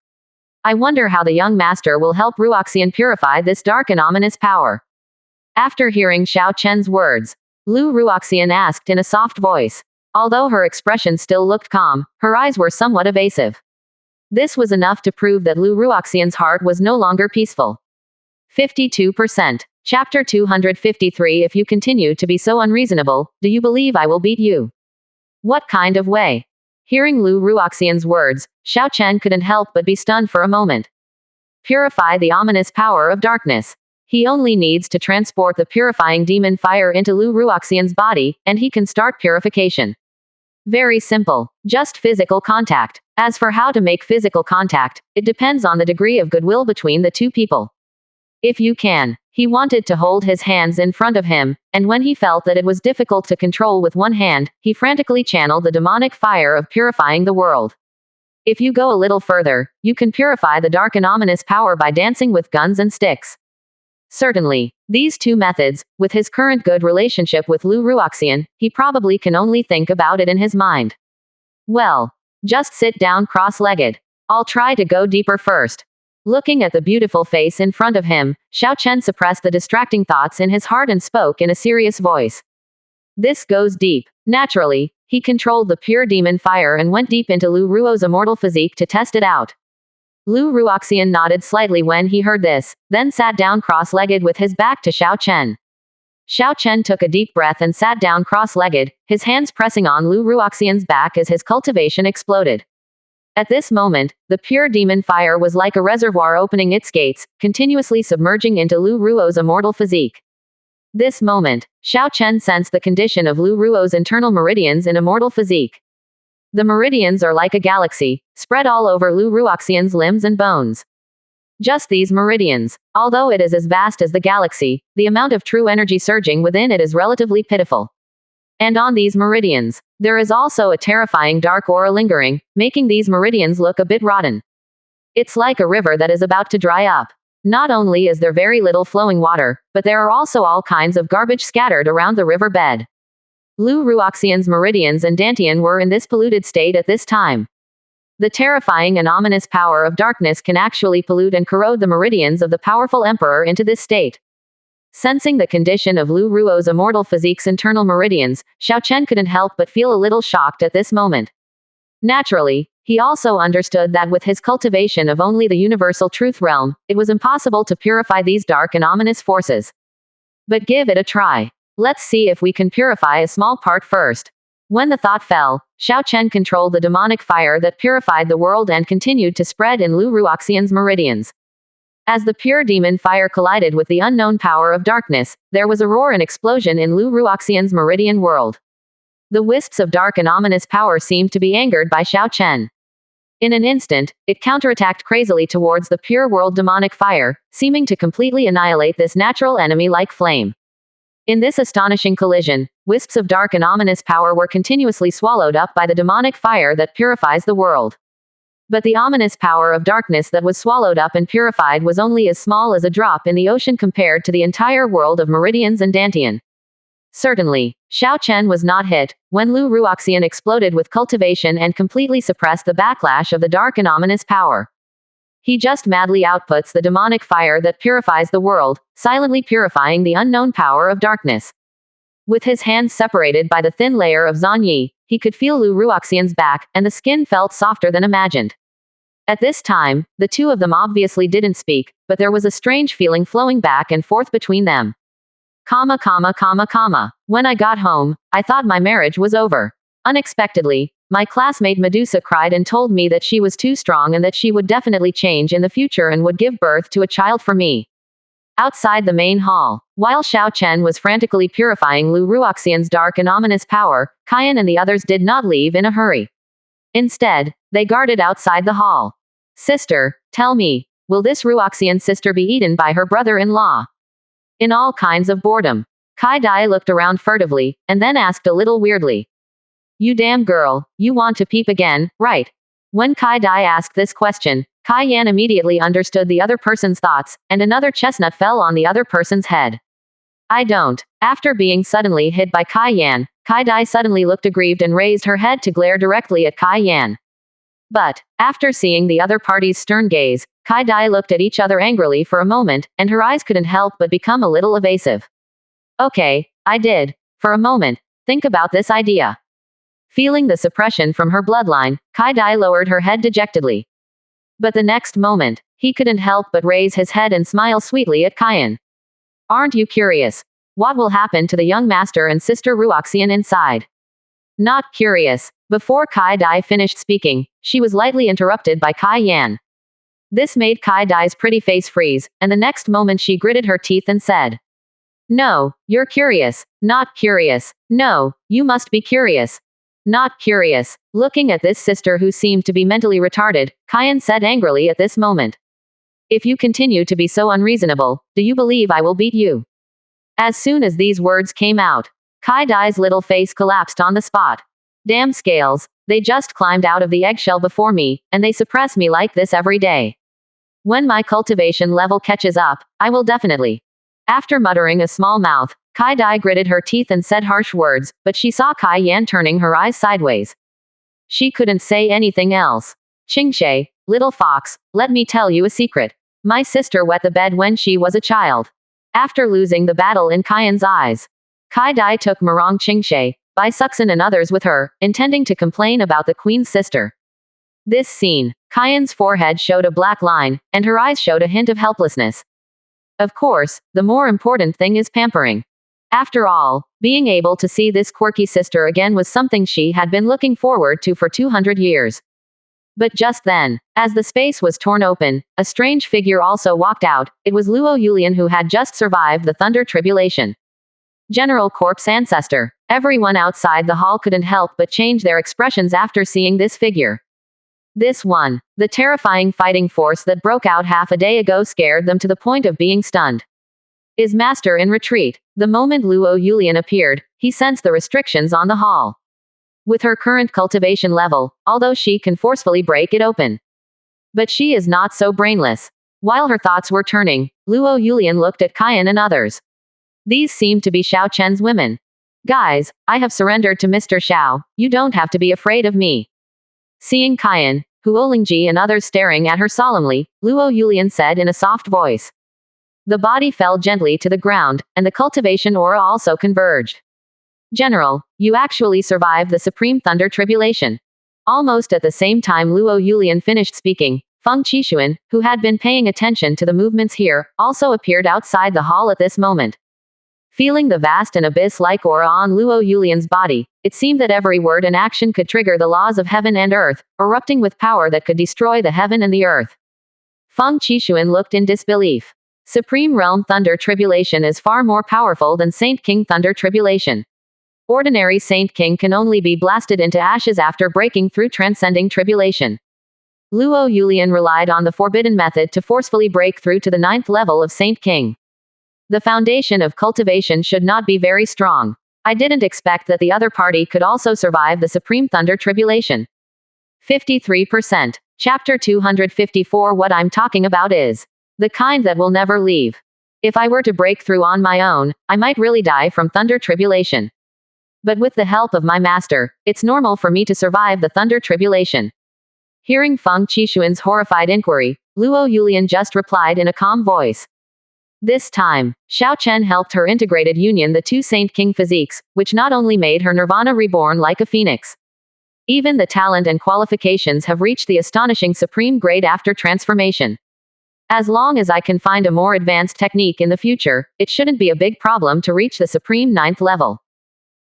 I wonder how the young master will help Ruoxian purify this dark and ominous power. After hearing Xiao Chen's words, Lu Ruoxian asked in a soft voice. Although her expression still looked calm, her eyes were somewhat evasive. This was enough to prove that Lu Ruoxian's heart was no longer peaceful. 52%. Chapter 253. If you continue to be so unreasonable, do you believe I will beat you? What kind of way? Hearing Lu Ruoxian's words, Xiao Chen couldn't help but be stunned for a moment. Purify the ominous power of darkness. He only needs to transport the purifying demon fire into Lu Ruoxian's body, and he can start purification. Very simple. Just physical contact. As for how to make physical contact, it depends on the degree of goodwill between the two people. If you can. He wanted to hold his hands in front of him, and when he felt that it was difficult to control with one hand, he frantically channeled the demonic fire of purifying the world. If you go a little further, you can purify the dark and ominous power by dancing with guns and sticks. Certainly, these two methods, with his current good relationship with Lu Ruoxian, he probably can only think about it in his mind. Well, just sit down cross-legged. I'll try to go deeper first. Looking at the beautiful face in front of him, Xiao Chen suppressed the distracting thoughts in his heart and spoke in a serious voice. This goes deep. Naturally, he controlled the pure demon fire and went deep into Lu Ruo's immortal physique to test it out. Lu Ruoxian nodded slightly when he heard this, then sat down cross-legged with his back to Xiao Chen. Xiao Chen took a deep breath and sat down cross-legged, his hands pressing on Lu Ruoxian's back as his cultivation exploded. At this moment, the pure demon fire was like a reservoir opening its gates, continuously submerging into Lu Ruo's immortal physique. This moment, Xiao Chen sensed the condition of Lu Ruo's internal meridians in immortal physique. The meridians are like a galaxy, spread all over Lu Ruoxian's limbs and bones. Just these meridians, although it is as vast as the galaxy, the amount of true energy surging within it is relatively pitiful. And on these meridians, there is also a terrifying dark aura lingering, making these meridians look a bit rotten. It's like a river that is about to dry up. Not only is there very little flowing water, but there are also all kinds of garbage scattered around the river bed. Lu Ruoxian's meridians and dantian were in this polluted state at this time. The terrifying and ominous power of darkness can actually pollute and corrode the meridians of the powerful emperor into this state. Sensing the condition of Lu Ruo's immortal physique's internal meridians, Xiao Chen couldn't help but feel a little shocked at this moment. Naturally, he also understood that with his cultivation of only the universal truth realm, it was impossible to purify these dark and ominous forces. But give it a try. Let's see if we can purify a small part first. When the thought fell, Xiao Chen controlled the demonic fire that purified the world and continued to spread in Lu Ruoxian's meridians. As the pure demon fire collided with the unknown power of darkness, there was a roar and explosion in Lu Ruoxian's meridian world. The wisps of dark and ominous power seemed to be angered by Xiao Chen. In an instant, it counterattacked crazily towards the pure world demonic fire, seeming to completely annihilate this natural enemy like flame. In this astonishing collision, wisps of dark and ominous power were continuously swallowed up by the demonic fire that purifies the world. But the ominous power of darkness that was swallowed up and purified was only as small as a drop in the ocean compared to the entire world of Meridians and Dantian. Certainly, Xiao Chen was not hit when Lu Ruoxian exploded with cultivation and completely suppressed the backlash of the dark and ominous power. He just madly outputs the demonic fire that purifies the world, silently purifying the unknown power of darkness. With his hands separated by the thin layer of Zanyi, he could feel Lu Ruoxian's back, and the skin felt softer than imagined. At this time, the two of them obviously didn't speak, but there was a strange feeling flowing back and forth between them. When I got home, I thought my marriage was over. Unexpectedly, my classmate Medusa cried and told me that she was too strong and that she would definitely change in the future and would give birth to a child for me. Outside the main hall, while Xiao Chen was frantically purifying Lu Ruoxian's dark and ominous power, Kaiyan and the others did not leave in a hurry. Instead, they guarded outside the hall. Sister, tell me, will this Ruoxian sister be eaten by her brother-in-law? In all kinds of boredom, Kai Dai looked around furtively, and then asked a little weirdly. You damn girl, you want to peep again, right? When Kai Dai asked this question, Kai Yan immediately understood the other person's thoughts, and another chestnut fell on the other person's head. I don't. After being suddenly hit by Kai Yan, Kai Dai suddenly looked aggrieved and raised her head to glare directly at Kai Yan. But, after seeing the other party's stern gaze, Kai Dai looked at each other angrily for a moment, and her eyes couldn't help but become a little evasive. Okay, I did. For a moment, think about this idea. Feeling the suppression from her bloodline, Kai Dai lowered her head dejectedly. But the next moment, he couldn't help but raise his head and smile sweetly at Kaiyan. Aren't you curious? What will happen to the young master and sister Ruoxian inside? Not curious. Before Kai Dai finished speaking, she was lightly interrupted by Kai Yan. This made Kai Dai's pretty face freeze, and the next moment she gritted her teeth and said, No, you're curious. Not curious. No, you must be curious. Not curious. Looking at this sister who seemed to be mentally retarded, Kaiyan said angrily at this moment. If you continue to be so unreasonable, do you believe I will beat you? As soon as these words came out, Kai Dai's little face collapsed on the spot. Damn scales, they just climbed out of the eggshell before me, and they suppress me like this every day. When my cultivation level catches up, I will definitely. After muttering a small mouth, Kai Dai gritted her teeth and said harsh words, but she saw Kai Yan turning her eyes sideways. She couldn't say anything else. Qingshe, little fox, let me tell you a secret. My sister wet the bed when she was a child. After losing the battle in Kaiyan's eyes, Kai Dai took Morong Qingshe, Bai Suxin and others with her, intending to complain about the queen's sister. This scene, Kaiyan's forehead showed a black line, and her eyes showed a hint of helplessness. Of course, the more important thing is pampering. After all, being able to see this quirky sister again was something she had been looking forward to for 200 years. But just then, as the space was torn open, a strange figure also walked out. It was Luo Yulian, who had just survived the Thunder Tribulation. General Corp's ancestor. Everyone outside the hall couldn't help but change their expressions after seeing this figure. This one, the terrifying fighting force that broke out half a day ago, scared them to the point of being stunned. Is master in retreat? The moment Luo Yulian appeared, he sensed the restrictions on the hall. With her current cultivation level, although she can forcefully break it open. But she is not so brainless. While her thoughts were turning, Luo Yulian looked at Kaiyan and others. These seemed to be Xiao Chen's women. Guys, I have surrendered to Mr. Xiao, you don't have to be afraid of me. Seeing Kaiyan, Huolingji and others staring at her solemnly, Luo Yulian said in a soft voice. The body fell gently to the ground, and the cultivation aura also converged. General, you actually survived the Supreme Thunder Tribulation. Almost at the same time Luo Yulian finished speaking, Feng Qishuan, who had been paying attention to the movements here, also appeared outside the hall at this moment. Feeling the vast and abyss-like aura on Luo Yulian's body, it seemed that every word and action could trigger the laws of heaven and earth, erupting with power that could destroy the heaven and the earth. Feng Qishuan looked in disbelief. Supreme Realm Thunder Tribulation is far more powerful than Saint King Thunder Tribulation. Ordinary Saint King can only be blasted into ashes after breaking through transcending tribulation. Luo Yulian relied on the forbidden method to forcefully break through to the 9th level of Saint King. The foundation of cultivation should not be very strong. I didn't expect that the other party could also survive the Supreme Thunder Tribulation. 53%. Chapter 254. What I'm talking about is the kind that will never leave. If I were to break through on my own, I might really die from Thunder Tribulation. But with the help of my master, it's normal for me to survive the Thunder Tribulation. Hearing Feng Qishuan's horrified inquiry, Luo Yulian just replied in a calm voice. This time, Xiao Chen helped her integrated union the two Saint King physiques, which not only made her nirvana reborn like a phoenix. Even the talent and qualifications have reached the astonishing supreme grade after transformation. As long as I can find a more advanced technique in the future, it shouldn't be a big problem to reach the supreme 9th level.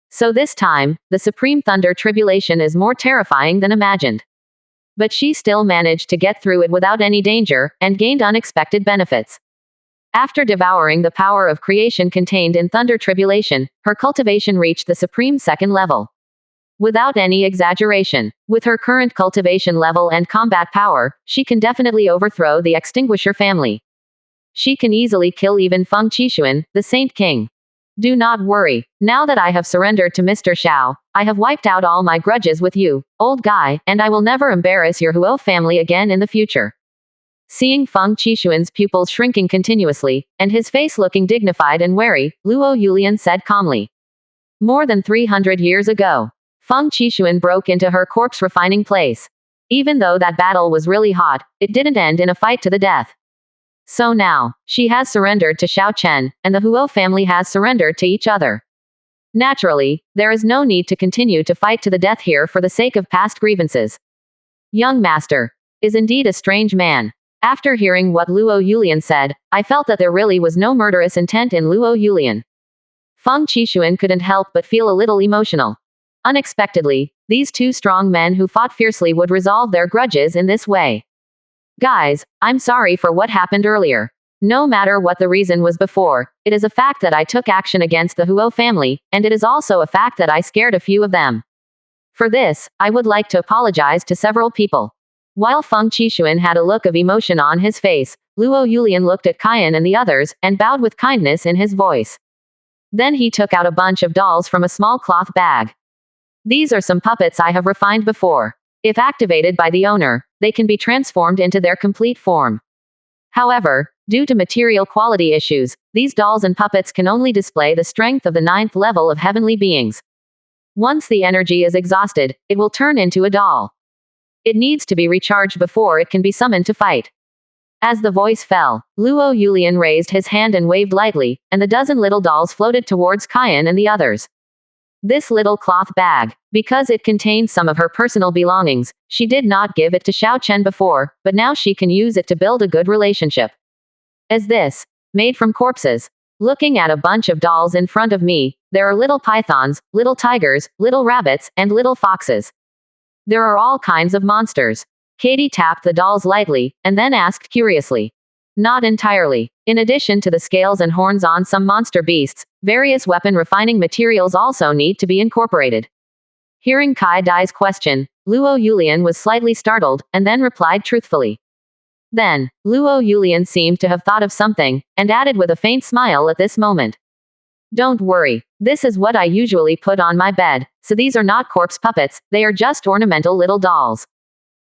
So this time, the Supreme Thunder Tribulation is more terrifying than imagined. But she still managed to get through it without any danger, and gained unexpected benefits. After devouring the power of creation contained in Thunder Tribulation, her cultivation reached the supreme 2nd level. Without any exaggeration, with her current cultivation level and combat power, she can definitely overthrow the Extinguisher family. She can easily kill even Feng Qishuan, the Saint King. Do not worry. Now that I have surrendered to Mr. Xiao, I have wiped out all my grudges with you, old guy, and I will never embarrass your Huo family again in the future. Seeing Feng Qishuan's pupils shrinking continuously, and his face looking dignified and wary, Luo Yulian said calmly. More than 300 years ago, Feng Qishuan broke into her corpse refining place. Even though that battle was really hot, it didn't end in a fight to the death. So now, she has surrendered to Xiao Chen, and the Huo family has surrendered to each other. Naturally, there is no need to continue to fight to the death here for the sake of past grievances. Young master is indeed a strange man. After hearing what Luo Yulian said, I felt that there really was no murderous intent in Luo Yulian. Feng Qishuan couldn't help but feel a little emotional. Unexpectedly, these two strong men who fought fiercely would resolve their grudges in this way. Guys, I'm sorry for what happened earlier. No matter what the reason was before, it is a fact that I took action against the Huo family, and it is also a fact that I scared a few of them. For this, I would like to apologize to several people. While Feng Qishuan had a look of emotion on his face, Luo Yulian looked at Kaiyan and the others, and bowed with kindness in his voice. Then he took out a bunch of dolls from a small cloth bag. These are some puppets I have refined before. If activated by the owner, they can be transformed into their complete form. However, due to material quality issues, these dolls and puppets can only display the strength of the 9th level of heavenly beings. Once the energy is exhausted, it will turn into a doll. It needs to be recharged before it can be summoned to fight. As the voice fell, Luo Yulian raised his hand and waved lightly, and the dozen little dolls floated towards Kaiyan and the others. This little cloth bag, because it contained some of her personal belongings, she did not give it to Xiao Chen before, but now she can use it to build a good relationship. As this, made from corpses. Looking at a bunch of dolls in front of me, there are little pythons, little tigers, little rabbits, and little foxes. There are all kinds of monsters. Katie tapped the dolls lightly, and then asked curiously. Not entirely. In addition to the scales and horns on some monster beasts, various weapon refining materials also need to be incorporated. Hearing Kai Dai's question, Luo Yulian was slightly startled, and then replied truthfully. Then, Luo Yulian seemed to have thought of something, and added with a faint smile at this moment. Don't worry. This is what I usually put on my bed, so these are not corpse puppets, they are just ornamental little dolls.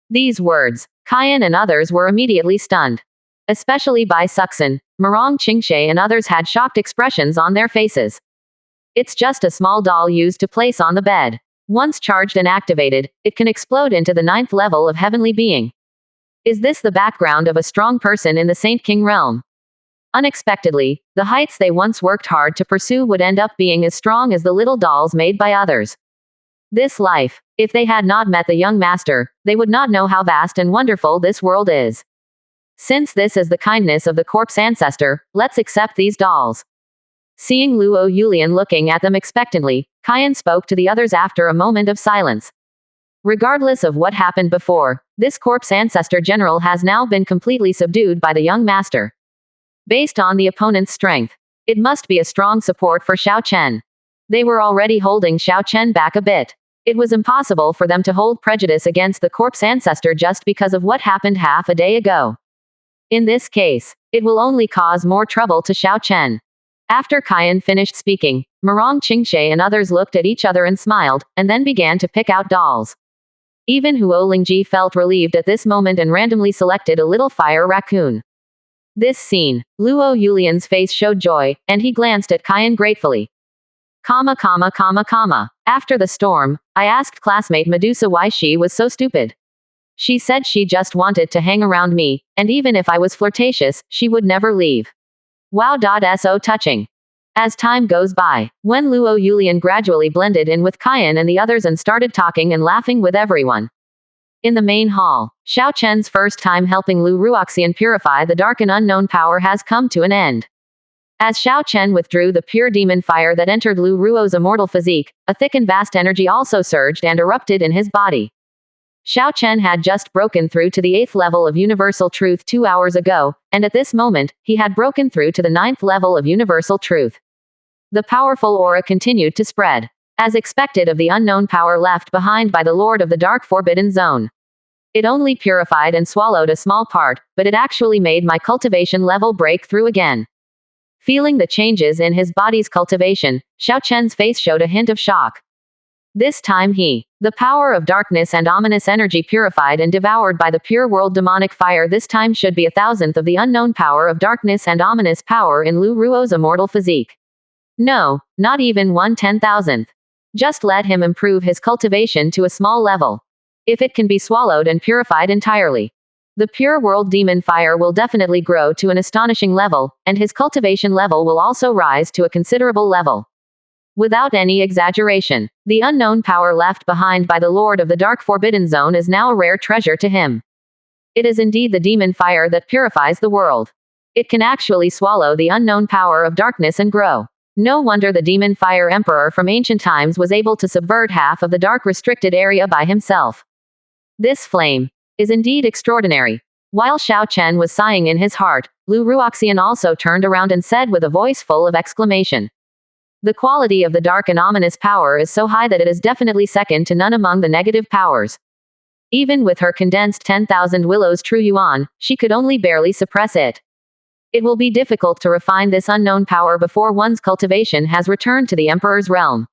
These words, Kaiyan and others were immediately stunned. Especially by Suxin, Marong Qingshe and others had shocked expressions on their faces. It's just a small doll used to place on the bed. Once charged and activated, it can explode into the 9th level of heavenly being. Is this the background of a strong person in the Saint King realm? Unexpectedly, the heights they once worked hard to pursue would end up being as strong as the little dolls made by others. This life, if they had not met the young master, they would not know how vast and wonderful this world is. Since this is the kindness of the corpse ancestor, let's accept these dolls. Seeing Luo Yulian looking at them expectantly, Kaiyan spoke to the others after a moment of silence. Regardless of what happened before, this corpse ancestor general has now been completely subdued by the young master. Based on the opponent's strength, it must be a strong support for Xiao Chen. They were already holding Xiao Chen back a bit. It was impossible for them to hold prejudice against the corpse ancestor just because of what happened half a day ago. In this case, it will only cause more trouble to Xiao Chen. After Kyan finished speaking, Murong Qingshe and others looked at each other and smiled, and then began to pick out dolls. Even Huo Lingji felt relieved at this moment and randomly selected a little fire raccoon. This scene, Luo Yulian's face showed joy, and he glanced at Kyan gratefully. After the storm, I asked classmate Medusa why she was so stupid. She said she just wanted to hang around me, and even if I was flirtatious, she would never leave. Wow. So touching. As time goes by, when Luo Yulian gradually blended in with Kyan and the others and started talking and laughing with everyone. In the main hall, Xiao Chen's first time helping Lu Ruoxian purify the dark and unknown power has come to an end. As Xiao Chen withdrew the pure demon fire that entered Lu Ruo's immortal physique, a thick and vast energy also surged and erupted in his body. Xiao Chen had just broken through to the 8th level of Universal Truth 2 hours ago, and at this moment, he had broken through to the 9th level of Universal Truth. The powerful aura continued to spread. As expected of the unknown power left behind by the Lord of the Dark Forbidden Zone. It only purified and swallowed a small part, but it actually made my cultivation level break through again. Feeling the changes in his body's cultivation, Xiao Chen's face showed a hint of shock. This time the power of darkness and ominous energy purified and devoured by the pure world demonic fire this time should be 1,000th of the unknown power of darkness and ominous power in Lu Ruo's immortal physique. No, not even 1/10,000th. Just let him improve his cultivation to a small level. If it can be swallowed and purified entirely, the pure world demon fire will definitely grow to an astonishing level, and his cultivation level will also rise to a considerable level. Without any exaggeration, the unknown power left behind by the Lord of the Dark Forbidden Zone is now a rare treasure to him. It is indeed the demon fire that purifies the world. It can actually swallow the unknown power of darkness and grow. No wonder the demon fire emperor from ancient times was able to subvert half of the dark restricted area by himself. This flame is indeed extraordinary. While Xiao Chen was sighing in his heart, Lu Ruoxian also turned around and said with a voice full of exclamation. The quality of the dark and ominous power is so high that it is definitely second to none among the negative powers. Even with her condensed 10,000 willows true yuan, she could only barely suppress it. It will be difficult to refine this unknown power before one's cultivation has returned to the Emperor's realm.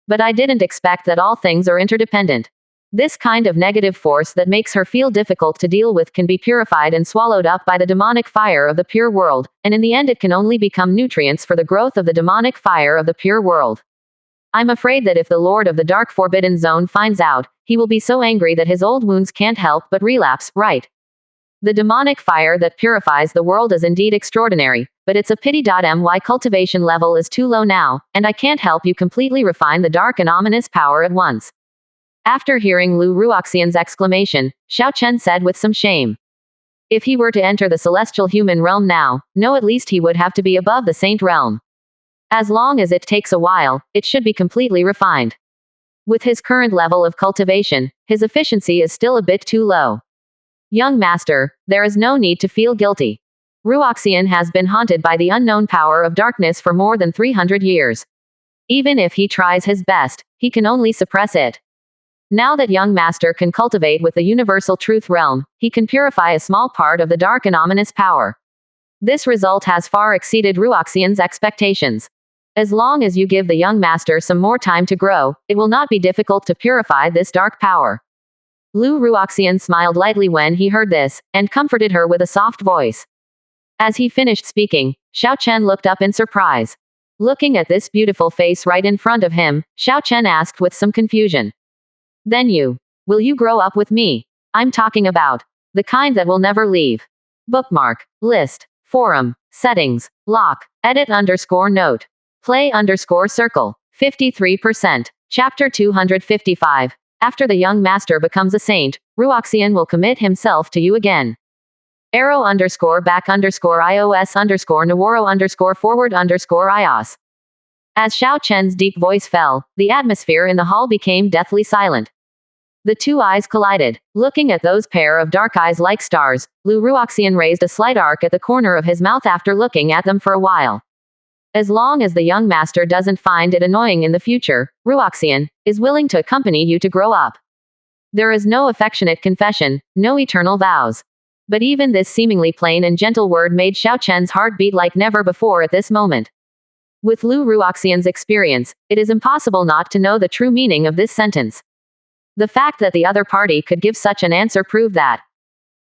But I didn't expect that all things are interdependent. This kind of negative force that makes her feel difficult to deal with can be purified and swallowed up by the demonic fire of the pure world, and in the end it can only become nutrients for the growth of the demonic fire of the pure world. I'm afraid that if the Lord of the Dark Forbidden Zone finds out, he will be so angry that his old wounds can't help but relapse, right? The demonic fire that purifies the world is indeed extraordinary, but it's a pity. My cultivation level is too low now, and I can't help you completely refine the dark and ominous power at once. After hearing Lu Ruoxian's exclamation, Xiao Chen said with some shame. If he were to enter the celestial human realm now, at least he would have to be above the saint realm. As long as it takes a while, it should be completely refined. With his current level of cultivation, his efficiency is still a bit too low. Young master, there is no need to feel guilty. Ruoxian has been haunted by the unknown power of darkness for more than 300 years. Even if he tries his best, he can only suppress it. Now that young master can cultivate with the universal truth realm, he can purify a small part of the dark and ominous power. This result has far exceeded Ruoxian's expectations. As long as you give the young master some more time to grow, it will not be difficult to purify this dark power. Lu Ruoxian smiled lightly when he heard this, and comforted her with a soft voice. As he finished speaking, Xiao Chen looked up in surprise. Looking at this beautiful face right in front of him, Xiao Chen asked with some confusion. Then will you grow up with me? I'm talking about the kind that will never leave. Bookmark, list, forum, settings, lock, edit _note, play _circle, 53%. Chapter 255. After the young master becomes a saint, Ruoxian will commit himself to you again. Arrow _back _ios _naworo _forward _ios. As Xiao Chen's deep voice fell, the atmosphere in the hall became deathly silent. The two eyes collided. Looking at those pair of dark eyes like stars, Lu Ruoxian raised a slight arc at the corner of his mouth after looking at them for a while. As long as the young master doesn't find it annoying in the future, Ruoxian is willing to accompany you to grow up. There is no affectionate confession, no eternal vows. But even this seemingly plain and gentle word made Xiao Chen's heart beat like never before at this moment. With Lu Ruoxian's experience, it is impossible not to know the true meaning of this sentence. The fact that the other party could give such an answer proved that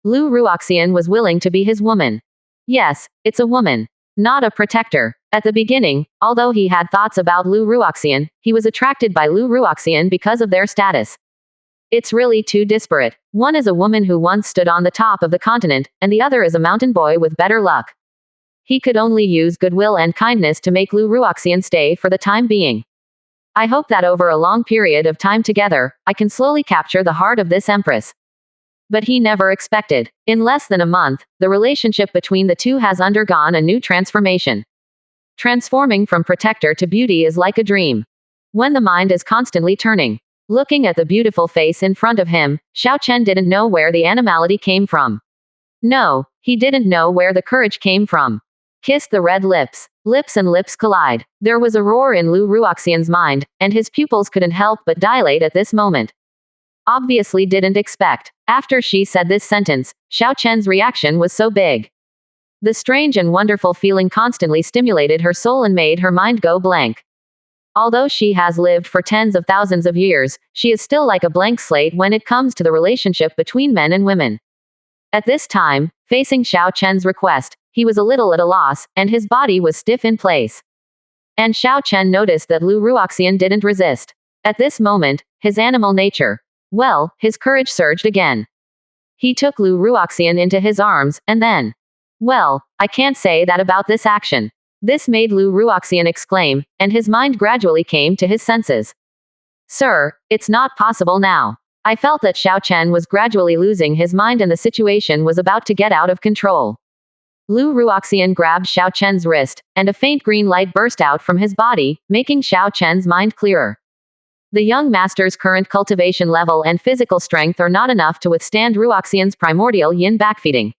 Lu Ruoxian was willing to be his woman. Yes, it's a woman, not a protector. At the beginning, although he had thoughts about Lu Ruoxian, he was attracted by Lu Ruoxian because of their status. It's really too disparate. One is a woman who once stood on the top of the continent, and the other is a mountain boy with better luck. He could only use goodwill and kindness to make Lu Ruoxian stay for the time being. I hope that over a long period of time together, I can slowly capture the heart of this empress. But he never expected. In less than a month, the relationship between the two has undergone a new transformation. Transforming from protector to beauty is like a dream. When the mind is constantly turning. Looking at the beautiful face in front of him, Xiao Chen didn't know where the animality came from. No, he didn't know where the courage came from. Kissed the red lips. Lips and lips collide. There was a roar in Lu Ruoxian's mind, and his pupils couldn't help but dilate at this moment. Obviously didn't expect. After she said this sentence, Xiao Chen's reaction was so big. The strange and wonderful feeling constantly stimulated her soul and made her mind go blank. Although she has lived for tens of thousands of years, she is still like a blank slate when it comes to the relationship between men and women. At this time, facing Xiao Chen's request, he was a little at a loss, and his body was stiff in place. And Xiao Chen noticed that Lu Ruoxian didn't resist. At this moment, his animal nature, well, his courage surged again. He took Lu Ruoxian into his arms, and then, well, I can't say that about this action. This made Lu Ruoxian exclaim, and his mind gradually came to his senses. Sir, it's not possible now. I felt that Xiao Chen was gradually losing his mind and the situation was about to get out of control. Lu Ruoxian grabbed Xiao Chen's wrist, and a faint green light burst out from his body, making Xiao Chen's mind clearer. The young master's current cultivation level and physical strength are not enough to withstand Ruoxian's primordial yin backfeeding.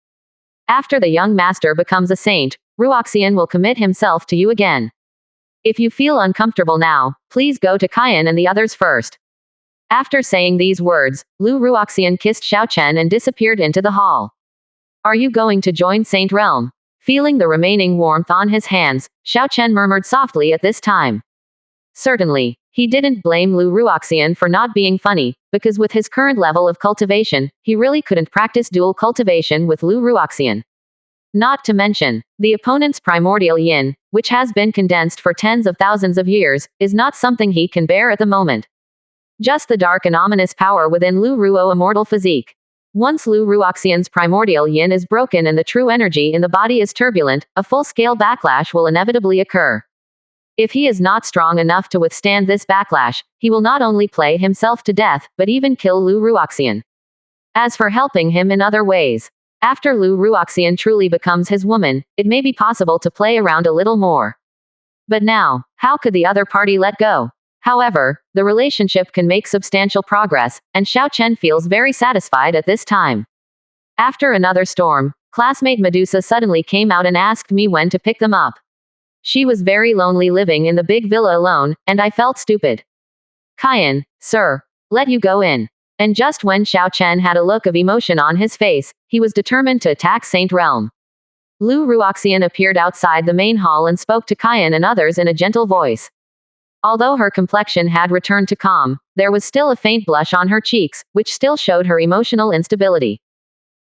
After the young master becomes a saint, Ruoxian will commit himself to you again. If you feel uncomfortable now, please go to Kaiyan and the others first. After saying these words, Lu Ruoxian kissed Xiao Chen and disappeared into the hall. Are you going to join Saint Realm? Feeling the remaining warmth on his hands, Xiao Chen murmured softly at this time. Certainly. He didn't blame Lu Ruoxian for not being funny, because with his current level of cultivation, he really couldn't practice dual cultivation with Lu Ruoxian. Not to mention, the opponent's primordial yin, which has been condensed for tens of thousands of years, is not something he can bear at the moment. Just the dark and ominous power within Lu Ruo's immortal physique. Once Lu Ruoxian's primordial yin is broken and the true energy in the body is turbulent, a full-scale backlash will inevitably occur. If he is not strong enough to withstand this backlash, he will not only play himself to death, but even kill Lu Ruoxian. As for helping him in other ways, after Lu Ruoxian truly becomes his woman, it may be possible to play around a little more. But now, how could the other party let go? However, the relationship can make substantial progress, and Xiao Chen feels very satisfied at this time. After another storm, classmate Medusa suddenly came out and asked me when to pick them up. She was very lonely living in the big villa alone, and I felt stupid. Kaiyan, sir, let you go in. And just when Xiao Chen had a look of emotion on his face, he was determined to attack Saint Realm. Lu Ruoxian appeared outside the main hall and spoke to Kaiyan and others in a gentle voice. Although her complexion had returned to calm, there was still a faint blush on her cheeks, which still showed her emotional instability.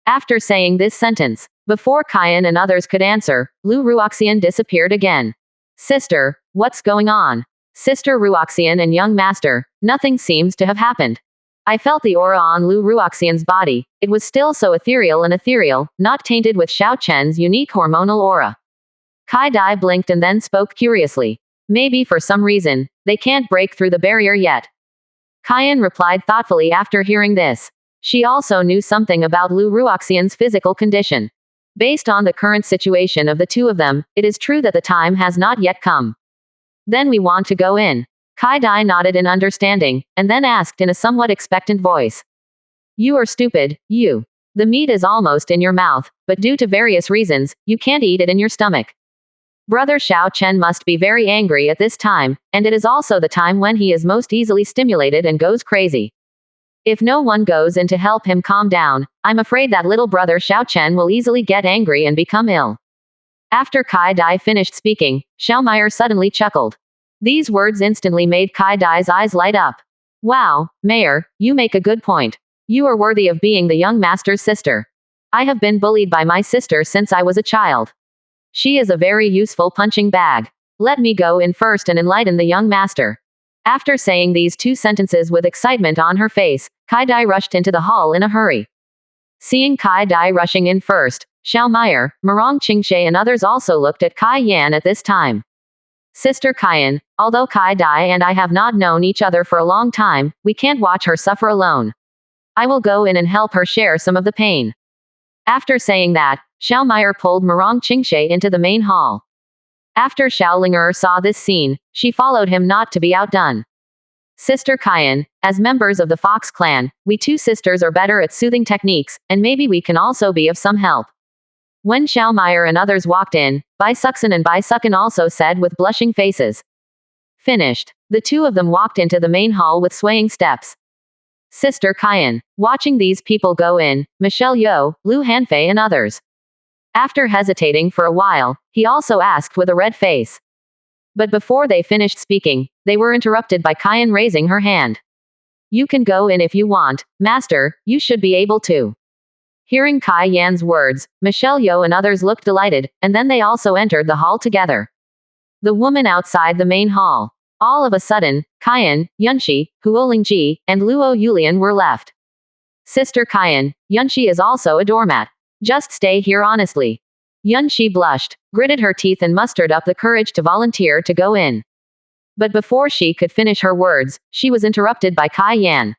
After saying this sentence, before Kaiyan and others could answer, Lu Ruoxian disappeared again. Sister, what's going on? Sister Ruoxian and young master, nothing seems to have happened. I felt the aura on Lu Ruoxian's body, it was still so ethereal, not tainted with Xiao Chen's unique hormonal aura. Kai Dai blinked and then spoke curiously. Maybe for some reason, they can't break through the barrier yet. Kaiyan replied thoughtfully after hearing this. She also knew something about Lu Ruoxian's physical condition. Based on the current situation of the two of them, it is true that the time has not yet come. Then we want to go in. Kai Dai nodded in understanding, and then asked in a somewhat expectant voice. You are stupid, you. The meat is almost in your mouth, but due to various reasons, you can't eat it in your stomach. Brother Xiao Chen must be very angry at this time, and it is also the time when he is most easily stimulated and goes crazy. If no one goes in to help him calm down, I'm afraid that little brother Xiao Chen will easily get angry and become ill. After Kai Dai finished speaking, Xiao Meier suddenly chuckled. These words instantly made Kai Dai's eyes light up. Wow, Mayor, you make a good point. You are worthy of being the young master's sister. I have been bullied by my sister since I was a child. She is a very useful punching bag. Let me go in first and enlighten the young master. After saying these two sentences with excitement on her face, Kai Dai rushed into the hall in a hurry. Seeing Kai Dai rushing in first, Xiao Meier, Murong Qingshe and others also looked at Kai Yan at this time. Sister Kaiyan, although Kai Dai and I have not known each other for a long time, we can't watch her suffer alone. I will go in and help her share some of the pain. After saying that, Xiao Meier pulled Murong Qingshe into the main hall. After Xiao Linger saw this scene, she followed him not to be outdone. Sister Kaiyan, as members of the Fox clan, we two sisters are better at soothing techniques, and maybe we can also be of some help. When Xiao Meier and others walked in, Bai Suxin and Bai Sukin also said with blushing faces. Finished. The two of them walked into the main hall with swaying steps. Sister Kaiyan, watching these people go in, Michelle Yeoh, Lu Hanfei and others. After hesitating for a while, he also asked with a red face. But before they finished speaking, they were interrupted by Kaiyan raising her hand. You can go in if you want, Master, you should be able to. Hearing Kai Yan's words, Michelle Yeoh and others looked delighted, and then they also entered the hall together. The woman outside the main hall. All of a sudden, Kaiyan, Yunshi, Huo Lingji, and Luo Yulian were left. Sister Kaiyan, Yunshi is also a doormat. Just stay here honestly. Yunshi blushed, gritted her teeth and mustered up the courage to volunteer to go in. But before she could finish her words, she was interrupted by Kai Yan.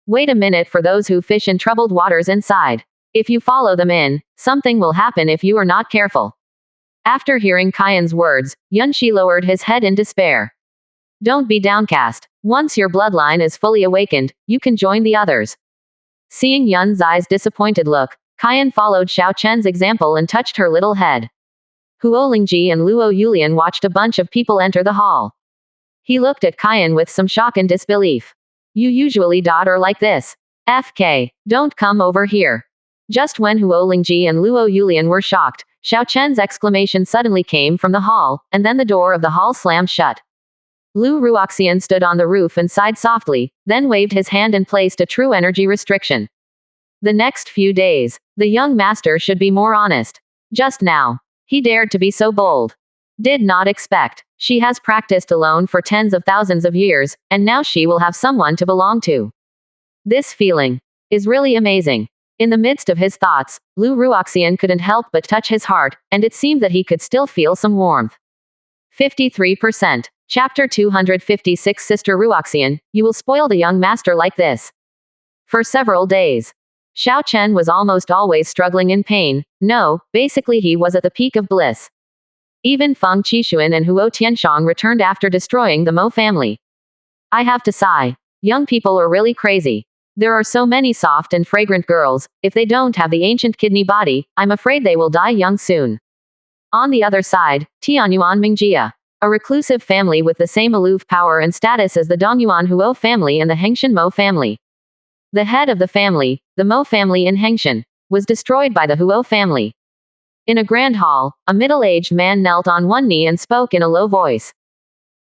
Wait a minute for those who fish in troubled waters inside. If you follow them in, something will happen if you are not careful. After hearing Kaiyan's words, Yunshi lowered his head in despair. Don't be downcast. Once your bloodline is fully awakened, you can join the others. Seeing Yun Zai's disappointed look, Kaiyan followed Xiao Chen's example and touched her little head. Huo Lingji and Luo Yulian watched a bunch of people enter the hall. He looked at Kaiyan with some shock and disbelief. You usually are like this. FK, don't come over here. Just when Huo Lingji and Luo Yulian were shocked, Xiao Chen's exclamation suddenly came from the hall, and then the door of the hall slammed shut. Lu Ruoxian stood on the roof and sighed softly, then waved his hand and placed a true energy restriction. The next few days, the young master should be more honest. Just now, he dared to be so bold. Did not expect. She has practiced alone for tens of thousands of years, and now she will have someone to belong to. This feeling is really amazing. In the midst of his thoughts, Lu Ruoxian couldn't help but touch his heart, and it seemed that he could still feel some warmth. 53%. Chapter 256 Sister Ruoxian, you will spoil the young master like this. For several days, Xiao Chen was almost always struggling in pain. No, basically he was at the peak of bliss. Even Feng Qishuan and Huo Tianshang returned after destroying the Mo family. I have to sigh. Young people are really crazy. There are so many soft and fragrant girls, if they don't have the ancient kidney body, I'm afraid they will die young soon. On the other side, Tianyuan Mingjia. A reclusive family with the same aloof power and status as the Dongyuan Huo family and the Hengshan Mo family. The head of the family, the Mo family in Hengshan, was destroyed by the Huo family. In a grand hall, a middle-aged man knelt on one knee and spoke in a low voice.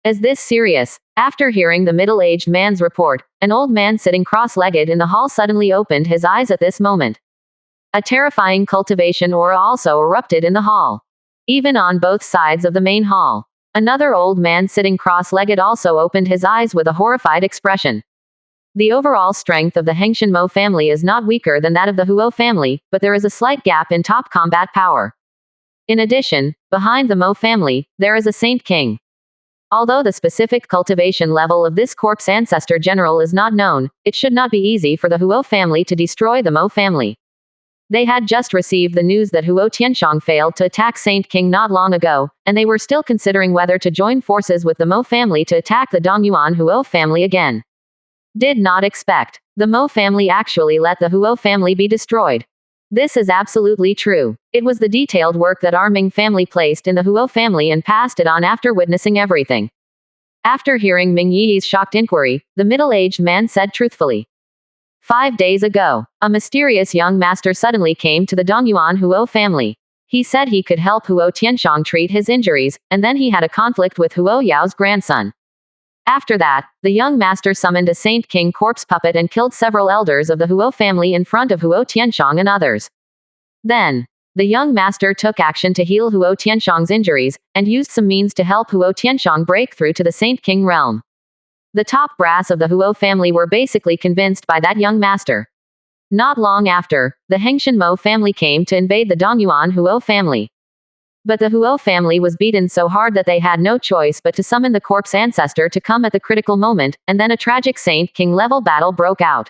Is this serious? After hearing the middle-aged man's report, an old man sitting cross-legged in the hall suddenly opened his eyes at this moment. A terrifying cultivation aura also erupted in the hall. Even on both sides of the main hall. Another old man sitting cross-legged also opened his eyes with a horrified expression. The overall strength of the Hengshan Mo family is not weaker than that of the Huo family, but there is a slight gap in top combat power. In addition, behind the Mo family, there is a Saint King. Although the specific cultivation level of this corpse ancestor general is not known, it should not be easy for the Huo family to destroy the Mo family. They had just received the news that Huo Tianshang failed to attack Saint King not long ago, and they were still considering whether to join forces with the Mo family to attack the Dongyuan Huo family again. Did not expect. The Mo family actually let the Huo family be destroyed. This is absolutely true. It was the detailed work that our Ming family placed in the Huo family and passed it on after witnessing everything. After hearing Ming Yi's shocked inquiry, the middle-aged man said truthfully. 5 days ago, a mysterious young master suddenly came to the Dongyuan Huo family. He said he could help Huo Tianxiang treat his injuries, and then he had a conflict with Huo Yao's grandson. After that, the young master summoned a Saint King corpse puppet and killed several elders of the Huo family in front of Huo Tianxiang and others. Then, the young master took action to heal Huo Tianxiang's injuries, and used some means to help Huo Tianxiang break through to the Saint King realm. The top brass of the Huo family were basically convinced by that young master. Not long after, the Hengshan Mo family came to invade the Dongyuan Huo family. But the Huo family was beaten so hard that they had no choice but to summon the corpse ancestor to come at the critical moment, and then a tragic Saint King level battle broke out.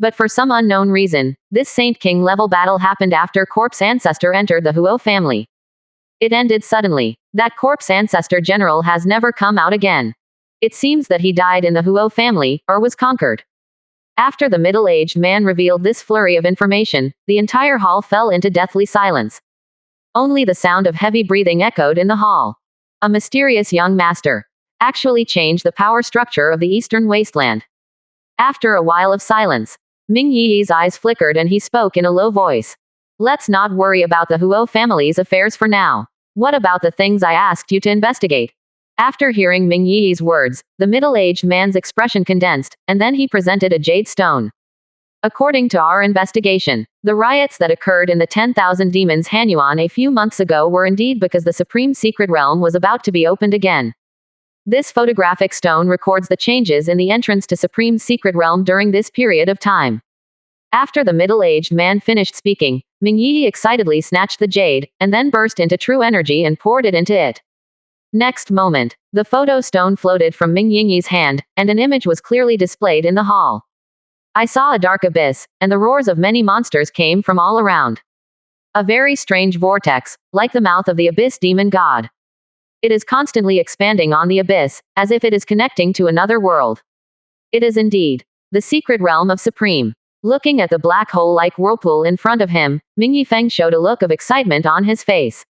But for some unknown reason, this Saint King level battle happened after corpse ancestor entered the Huo family. It ended suddenly. That corpse ancestor general has never come out again. It seems that he died in the Huo family, or was conquered. After the middle-aged man revealed this flurry of information, the entire hall fell into deathly silence. Only the sound of heavy breathing echoed in the hall. A mysterious young master actually changed the power structure of the Eastern Wasteland. After a while of silence, Ming Yi's eyes flickered and he spoke in a low voice. Let's not worry about the Huo family's affairs for now. What about the things I asked you to investigate? After hearing Ming Yi's words, the middle-aged man's expression condensed, and then he presented a jade stone. According to our investigation, the riots that occurred in the 10,000 Demons Hanyuan a few months ago were indeed because the Supreme Secret Realm was about to be opened again. This photographic stone records the changes in the entrance to Supreme Secret Realm during this period of time. After the middle-aged man finished speaking, Ming Yi excitedly snatched the jade, and then burst into true energy and poured it into it. Next moment, the photo stone floated from Ming Yi's hand, and an image was clearly displayed in the hall. I saw a dark abyss, and the roars of many monsters came from all around. A very strange vortex, like the mouth of the abyss demon god. It is constantly expanding on the abyss, as if it is connecting to another world. It is indeed the secret realm of Supreme. Looking at the black hole-like whirlpool in front of him, Ming Yifeng showed a look of excitement on his face.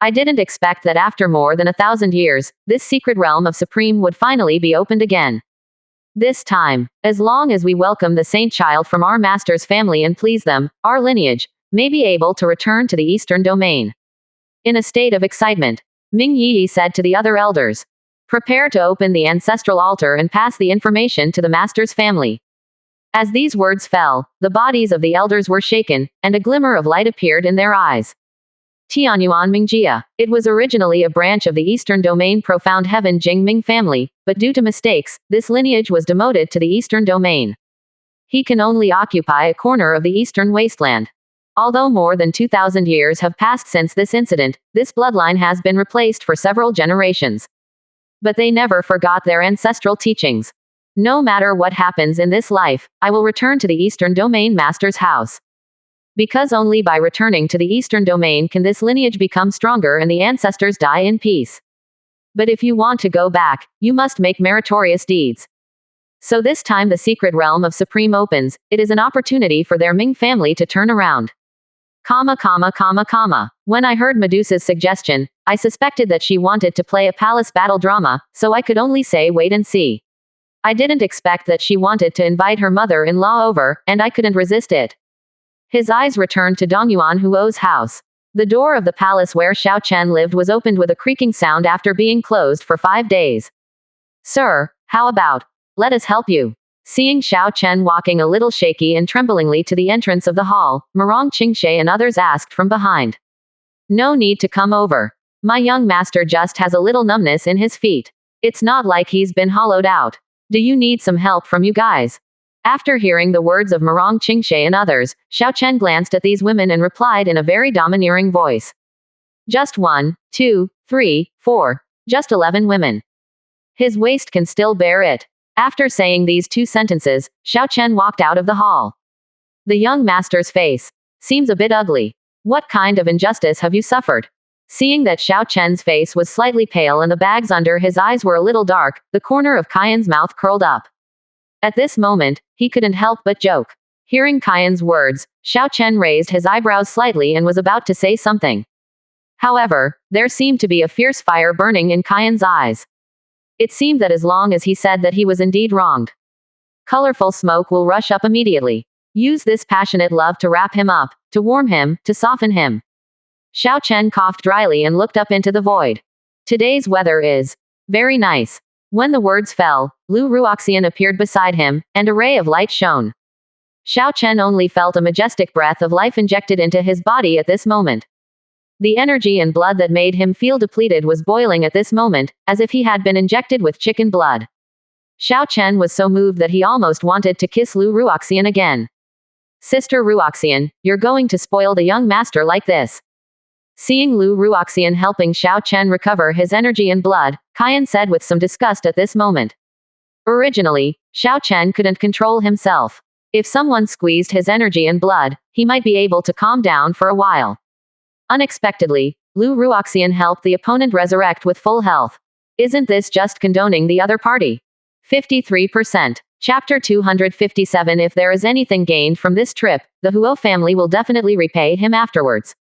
I didn't expect that after more than 1,000 years, this secret realm of Supreme would finally be opened again. This time, as long as we welcome the saint child from our master's family and please them, our lineage may be able to return to the eastern domain. In a state of excitement, Ming Yi said to the other elders, prepare to open the ancestral altar and pass the information to the master's family. As these words fell, the bodies of the elders were shaken, and a glimmer of light appeared in their eyes. Tianyuan Mingjia. It was originally a branch of the Eastern Domain Profound Heaven Jingming family, but due to mistakes, this lineage was demoted to the Eastern Domain. He can only occupy a corner of the Eastern Wasteland. Although more than 2,000 years have passed since this incident, this bloodline has been replaced for several generations. But they never forgot their ancestral teachings. No matter what happens in this life, I will return to the Eastern Domain Master's house. Because only by returning to the Eastern Domain can this lineage become stronger and the ancestors die in peace. But if you want to go back, you must make meritorious deeds. So this time the secret realm of Supreme opens, it is an opportunity for their Ming family to turn around. When I heard Medusa's suggestion, I suspected that she wanted to play a palace battle drama, so I could only say wait and see. I didn't expect that she wanted to invite her mother-in-law over, and I couldn't resist it. His eyes returned to Dongyuan Huo's house. The door of the palace where Xiao Chen lived was opened with a creaking sound after being closed for 5 days. Sir, how about, let us help you? Seeing Xiao Chen walking a little shaky and tremblingly to the entrance of the hall, Murong Qingshe and others asked from behind. No need to come over. My young master just has a little numbness in his feet. It's not like he's been hollowed out. Do you need some help from you guys? After hearing the words of Murong Qingshe and others, Xiao Chen glanced at these women and replied in a very domineering voice. Just 1, 2, 3, 4, just 11 women. His waist can still bear it. After saying these 2 sentences, Xiao Chen walked out of the hall. The young master's face seems a bit ugly. What kind of injustice have you suffered? Seeing that Xiao Chen's face was slightly pale and the bags under his eyes were a little dark, the corner of Kaiyan's mouth curled up. At this moment, he couldn't help but joke. Hearing Kaiyan's words, Xiao Chen raised his eyebrows slightly and was about to say something. However, there seemed to be a fierce fire burning in Kaiyan's eyes. It seemed that as long as he said that he was indeed wronged, colorful smoke will rush up immediately. Use this passionate love to wrap him up, to warm him, to soften him. Xiao Chen coughed dryly and looked up into the void. Today's weather is very nice. When the words fell, Lu Ruoxian appeared beside him, and a ray of light shone. Xiao Chen only felt a majestic breath of life injected into his body at this moment. The energy and blood that made him feel depleted was boiling at this moment, as if he had been injected with chicken blood. Xiao Chen was so moved that he almost wanted to kiss Lu Ruoxian again. Sister Ruoxian, you're going to spoil the young master like this. Seeing Lu Ruoxian helping Xiao Chen recover his energy and blood, Qian said with some disgust at this moment. Originally, Xiao Chen couldn't control himself. If someone squeezed his energy and blood, he might be able to calm down for a while. Unexpectedly, Lu Ruoxian helped the opponent resurrect with full health. Isn't this just condoning the other party? 53%. Chapter 257. If there is anything gained from this trip, the Huo family will definitely repay him afterwards.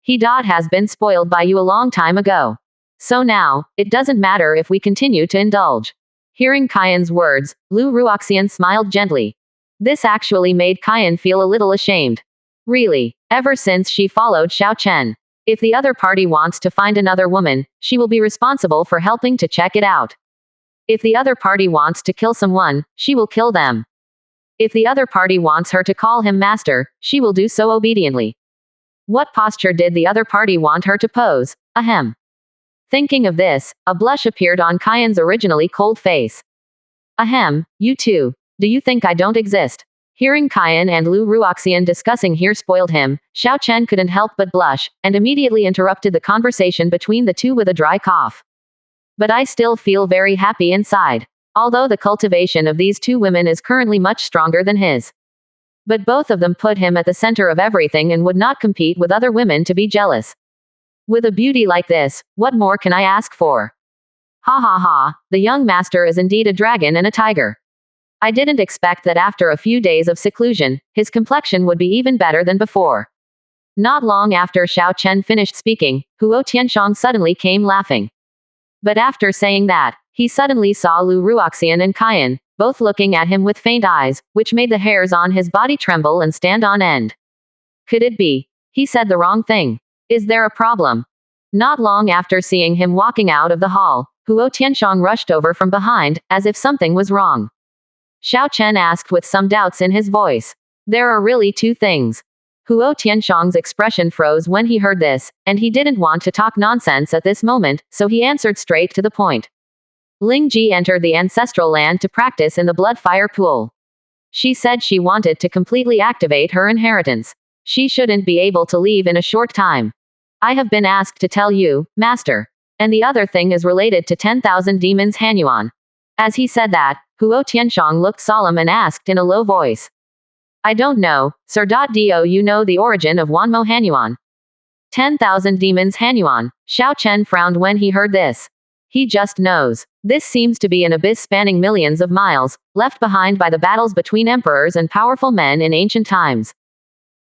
He has been spoiled by you a long time ago. So now, it doesn't matter if we continue to indulge. Hearing Qian's words, Lu Ruoxian smiled gently. This actually made Qian feel a little ashamed. Really, ever since she followed Xiao Chen. If the other party wants to find another woman, she will be responsible for helping to check it out. If the other party wants to kill someone, she will kill them. If the other party wants her to call him master, she will do so obediently. What posture did the other party want her to pose? Ahem. Thinking of this, a blush appeared on Qian's originally cold face. Ahem, you too. Do you think I don't exist? Hearing Qian and Lu Ruoxian discussing here spoiled him, Xiao Chen couldn't help but blush, and immediately interrupted the conversation between the two with a dry cough. But I still feel very happy inside. Although the cultivation of these two women is currently much stronger than his. But both of them put him at the center of everything and would not compete with other women to be jealous. With a beauty like this, what more can I ask for? Ha ha ha, the young master is indeed a dragon and a tiger. I didn't expect that after a few days of seclusion, his complexion would be even better than before. Not long after Xiao Chen finished speaking, Huo Tianshang suddenly came laughing. But after saying that, he suddenly saw Lu Ruoxian and Qian, both looking at him with faint eyes, which made the hairs on his body tremble and stand on end. Could it be? He said the wrong thing. Is there a problem? Not long after seeing him walking out of the hall, Huo Tianshang rushed over from behind, as if something was wrong. Xiao Chen asked with some doubts in his voice. There are really two things. Huo Tianshang's expression froze when he heard this, and he didn't want to talk nonsense at this moment, so he answered straight to the point. Ling Ji entered the ancestral land to practice in the blood fire pool. She said she wanted to completely activate her inheritance. She shouldn't be able to leave in a short time. I have been asked to tell you, Master. And the other thing is related to 10,000 demons Hanyuan. As he said that, Huo Tianshang looked solemn and asked in a low voice. I don't know, Sir. Do you know the origin of Wanmo Hanyuan? 10,000 demons Hanyuan. Xiao Chen frowned when he heard this. He just knows. This seems to be an abyss spanning millions of miles, left behind by the battles between emperors and powerful men in ancient times.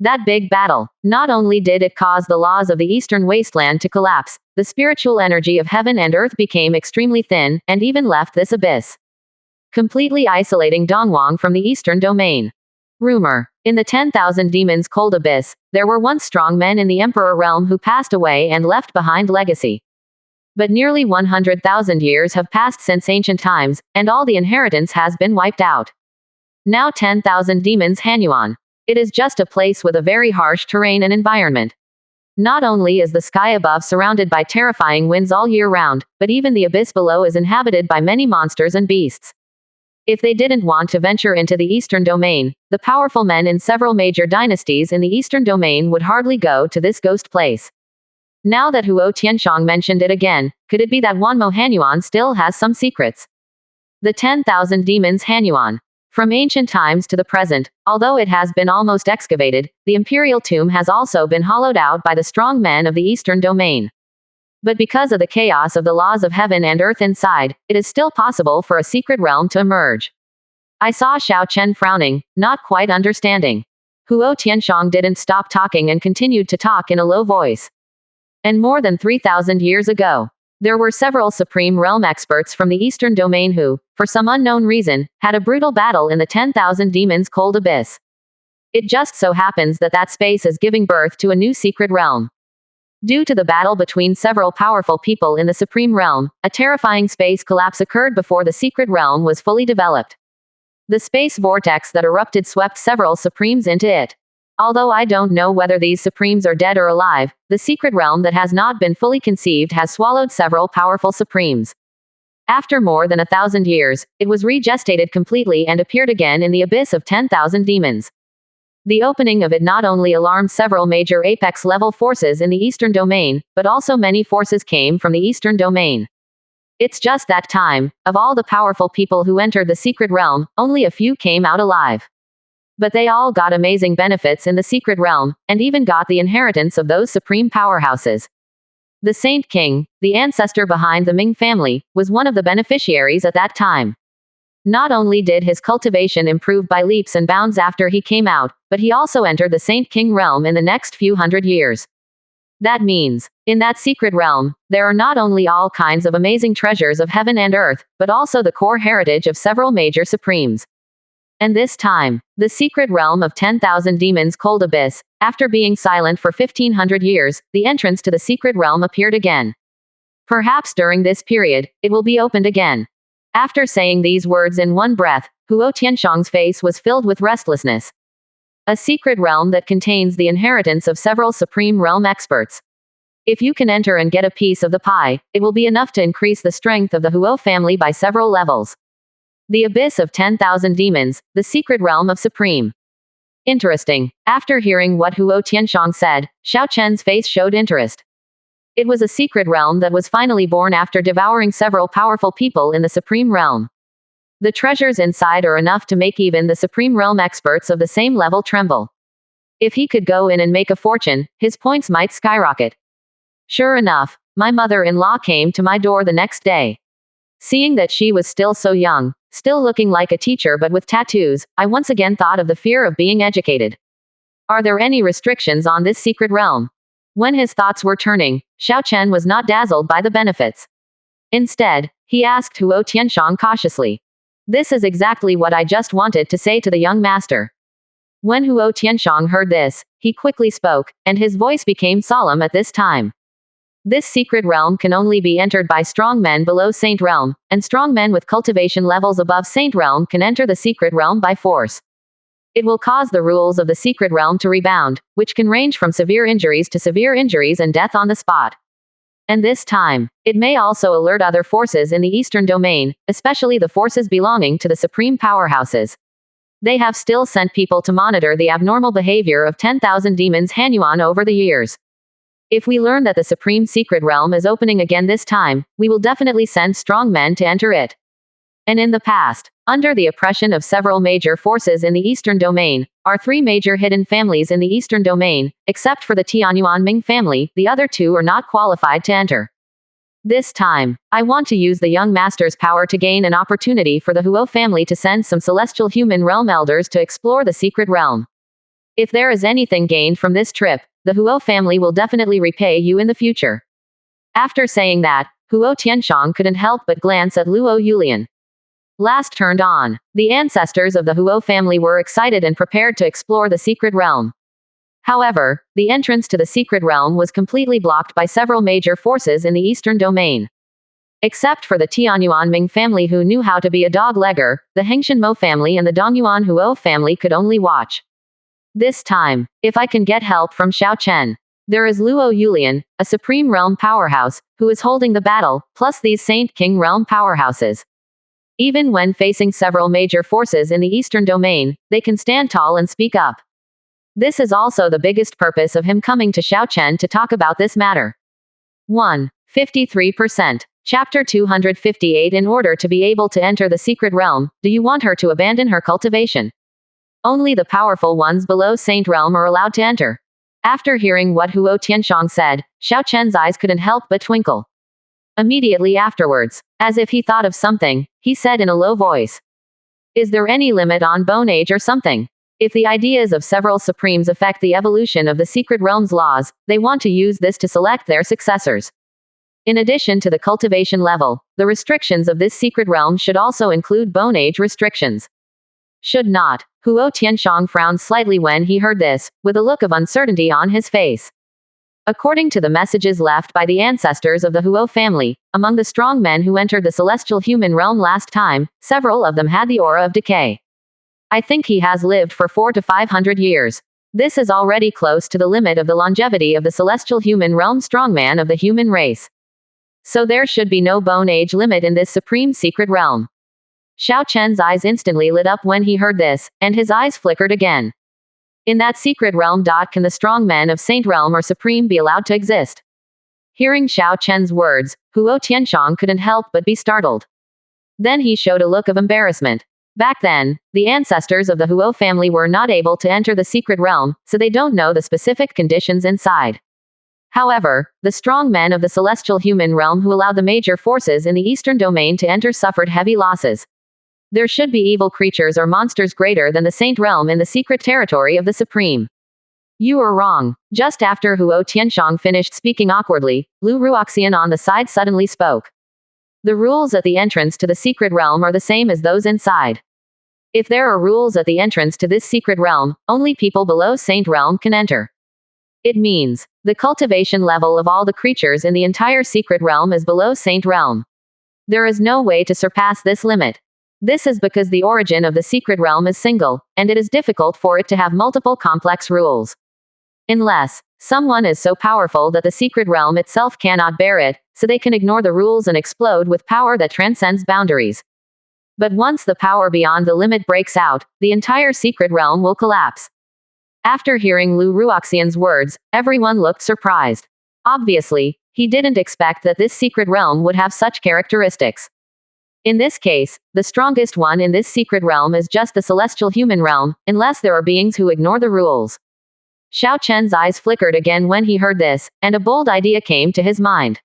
That big battle, not only did it cause the laws of the eastern wasteland to collapse, the spiritual energy of heaven and earth became extremely thin, and even left this abyss, completely isolating Dongwang from the eastern domain. Rumor. In the 10,000 demons cold abyss, there were once strong men in the emperor realm who passed away and left behind legacy. But nearly 100,000 years have passed since ancient times, and all the inheritance has been wiped out. Now 10,000 demons Hanyuan. It is just a place with a very harsh terrain and environment. Not only is the sky above surrounded by terrifying winds all year round, but even the abyss below is inhabited by many monsters and beasts. If they didn't want to venture into the eastern domain, the powerful men in several major dynasties in the eastern domain would hardly go to this ghost place. Now that Huo Tianshang mentioned it again, could it be that Wanmo Hanyuan still has some secrets? The 10,000 demons Hanyuan. From ancient times to the present, although it has been almost excavated, the imperial tomb has also been hollowed out by the strong men of the eastern domain. But because of the chaos of the laws of heaven and earth inside, it is still possible for a secret realm to emerge. I saw Xiao Chen frowning, not quite understanding. Huo Tianshang didn't stop talking and continued to talk in a low voice. And more than 3,000 years ago, there were several supreme realm experts from the eastern domain who, for some unknown reason, had a brutal battle in the 10,000 demons cold abyss. It just so happens that that space is giving birth to a new secret realm. Due to the battle between several powerful people in the Supreme Realm, a terrifying space collapse occurred before the secret realm was fully developed. The space vortex that erupted swept several Supremes into it. Although I don't know whether these Supremes are dead or alive, the secret realm that has not been fully conceived has swallowed several powerful Supremes. After more than 1,000 years, it was regestated completely and appeared again in the abyss of 10,000 demons. The opening of it not only alarmed several major apex-level forces in the Eastern Domain, but also many forces came from the Eastern Domain. It's just that time, of all the powerful people who entered the secret realm, only a few came out alive. But they all got amazing benefits in the secret realm, and even got the inheritance of those supreme powerhouses. The Saint King, the ancestor behind the Ming family, was one of the beneficiaries at that time. Not only did his cultivation improve by leaps and bounds after he came out, but he also entered the Saint King realm in the next few hundred years. That means, in that secret realm, there are not only all kinds of amazing treasures of heaven and earth, but also the core heritage of several major supremes. And this time, the secret realm of 10,000 demons Cold Abyss, after being silent for 1,500 years, the entrance to the secret realm appeared again. Perhaps during this period, it will be opened again. After saying these words in one breath, Huo Tianshang's face was filled with restlessness. A secret realm that contains the inheritance of several supreme realm experts. If you can enter and get a piece of the pie, it will be enough to increase the strength of the Huo family by several levels. The abyss of 10,000 demons, the secret realm of supreme. Interesting. After hearing what Huo Tianshang said, Xiao Chen's face showed interest. It was a secret realm that was finally born after devouring several powerful people in the supreme realm. The treasures inside are enough to make even the supreme realm experts of the same level tremble. If he could go in and make a fortune, his points might skyrocket. Sure enough, my mother-in-law came to my door the next day. Seeing that she was still so young, still looking like a teacher but with tattoos, I once again thought of the fear of being educated. Are there any restrictions on this secret realm? When his thoughts were turning, Xiao Chen was not dazzled by the benefits. Instead, he asked Huo Tianshang cautiously. This is exactly what I just wanted to say to the young master. When Huo Tianshang heard this, he quickly spoke, and his voice became solemn at this time. This secret realm can only be entered by strong men below Saint Realm, and strong men with cultivation levels above Saint Realm can enter the secret realm by force. It will cause the rules of the secret realm to rebound, which can range from severe injuries to severe injuries and death on the spot. And this time, it may also alert other forces in the Eastern Domain, especially the forces belonging to the supreme powerhouses. They have still sent people to monitor the abnormal behavior of 10,000 demons Hanyuan over the years. If we learn that the supreme secret realm is opening again this time, we will definitely send strong men to enter it. And in the past, under the oppression of several major forces in the Eastern Domain, are three major hidden families in the Eastern Domain, except for the Tianyuan Ming family, the other two are not qualified to enter. This time, I want to use the young master's power to gain an opportunity for the Huo family to send some celestial human realm elders to explore the secret realm. If there is anything gained from this trip, the Huo family will definitely repay you in the future. After saying that, Huo Tianshang couldn't help but glance at Luo Yulian. Last turned on, the ancestors of the Huo family were excited and prepared to explore the secret realm. However, the entrance to the secret realm was completely blocked by several major forces in the Eastern Domain. Except for the Tianyuan Ming family who knew how to be a dog-legger, the Hengshan Mo family and the Dongyuan Huo family could only watch. This time, if I can get help from Xiao Chen. There is Luo Yulian, a supreme realm powerhouse, who is holding the battle, plus these Saint King realm powerhouses. Even when facing several major forces in the Eastern Domain, they can stand tall and speak up. This is also the biggest purpose of him coming to Xiao Chen to talk about this matter. 1. 53%. Chapter 258. In order to be able to enter the secret realm, do you want her to abandon her cultivation? Only the powerful ones below Saint Realm are allowed to enter. After hearing what Huo Tianshang said, Xiao Chen's eyes couldn't help but twinkle. Immediately afterwards, as if he thought of something, he said in a low voice. Is there any limit on bone age or something? If the ideas of several supremes affect the evolution of the secret realm's laws, they want to use this to select their successors. In addition to the cultivation level, the restrictions of this secret realm should also include bone age restrictions. Should not. Huo Tianshang frowned slightly when he heard this, with a look of uncertainty on his face. According to the messages left by the ancestors of the Huo family, among the strong men who entered the celestial human realm last time, several of them had the aura of decay. I think he has lived for 400 to 500 years. This is already close to the limit of the longevity of the celestial human realm strongman of the human race. So there should be no bone age limit in this supreme secret realm. Xiao Chen's eyes instantly lit up when he heard this, and his eyes flickered again. In that secret realm. Can the strong men of Saint Realm or Supreme be allowed to exist? Hearing Xiao Chen's words, Huo Tianshang couldn't help but be startled. Then he showed a look of embarrassment. Back then, the ancestors of the Huo family were not able to enter the secret realm, so they don't know the specific conditions inside. However, the strong men of the celestial human realm who allowed the major forces in the eastern domain to enter suffered heavy losses. There should be evil creatures or monsters greater than the Saint Realm in the secret territory of the Supreme. You are wrong. Just after Huo Tianshang finished speaking awkwardly, Lu Ruoxian on the side suddenly spoke. The rules at the entrance to the secret realm are the same as those inside. If there are rules at the entrance to this secret realm, only people below Saint Realm can enter. It means, the cultivation level of all the creatures in the entire secret realm is below Saint Realm. There is no way to surpass this limit. This is because the origin of the secret realm is single, and it is difficult for it to have multiple complex rules. Unless someone is so powerful that the secret realm itself cannot bear it, so they can ignore the rules and explode with power that transcends boundaries. But once the power beyond the limit breaks out, the entire secret realm will collapse. After hearing Lu Ruoxian's words, everyone looked surprised. Obviously, he didn't expect that this secret realm would have such characteristics. In this case, the strongest one in this secret realm is just the celestial human realm, unless there are beings who ignore the rules. Xiao Chen's eyes flickered again when he heard this, and a bold idea came to his mind.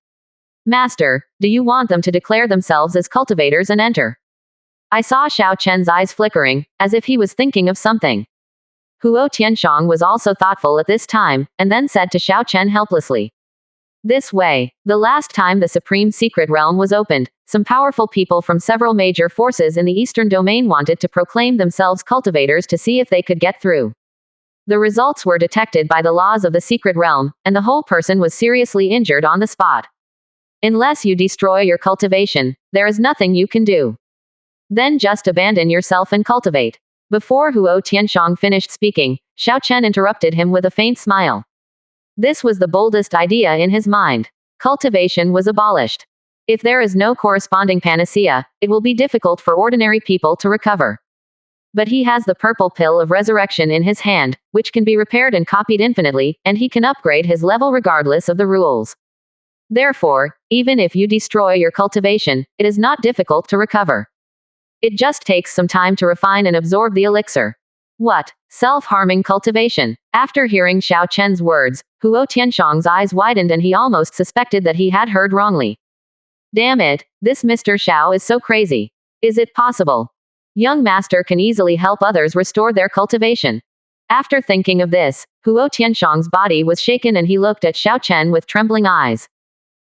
Master, do you want them to declare themselves as cultivators and enter? I saw Xiao Chen's eyes flickering, as if he was thinking of something. Huo Tianshang was also thoughtful at this time, and then said to Xiao Chen helplessly. This way, the last time the Supreme Secret Realm was opened, some powerful people from several major forces in the Eastern Domain wanted to proclaim themselves cultivators to see if they could get through. The results were detected by the laws of the Secret Realm, and the whole person was seriously injured on the spot. Unless you destroy your cultivation, there is nothing you can do. Then just abandon yourself and cultivate. Before Huo Tianshang finished speaking, Xiao Chen interrupted him with a faint smile. This was the boldest idea in his mind. Cultivation was abolished. If there is no corresponding panacea, it will be difficult for ordinary people to recover. But he has the purple pill of resurrection in his hand, which can be repaired and copied infinitely, and he can upgrade his level regardless of the rules. Therefore, even if you destroy your cultivation, it is not difficult to recover. It just takes some time to refine and absorb the elixir. What? Self-harming cultivation? After hearing Xiao Chen's words, Huo Tianshang's eyes widened and he almost suspected that he had heard wrongly. Damn it, this Mr. Xiao is so crazy. Is it possible? Young master can easily help others restore their cultivation. After thinking of this, Huo Tianshang's body was shaken and he looked at Xiao Chen with trembling eyes.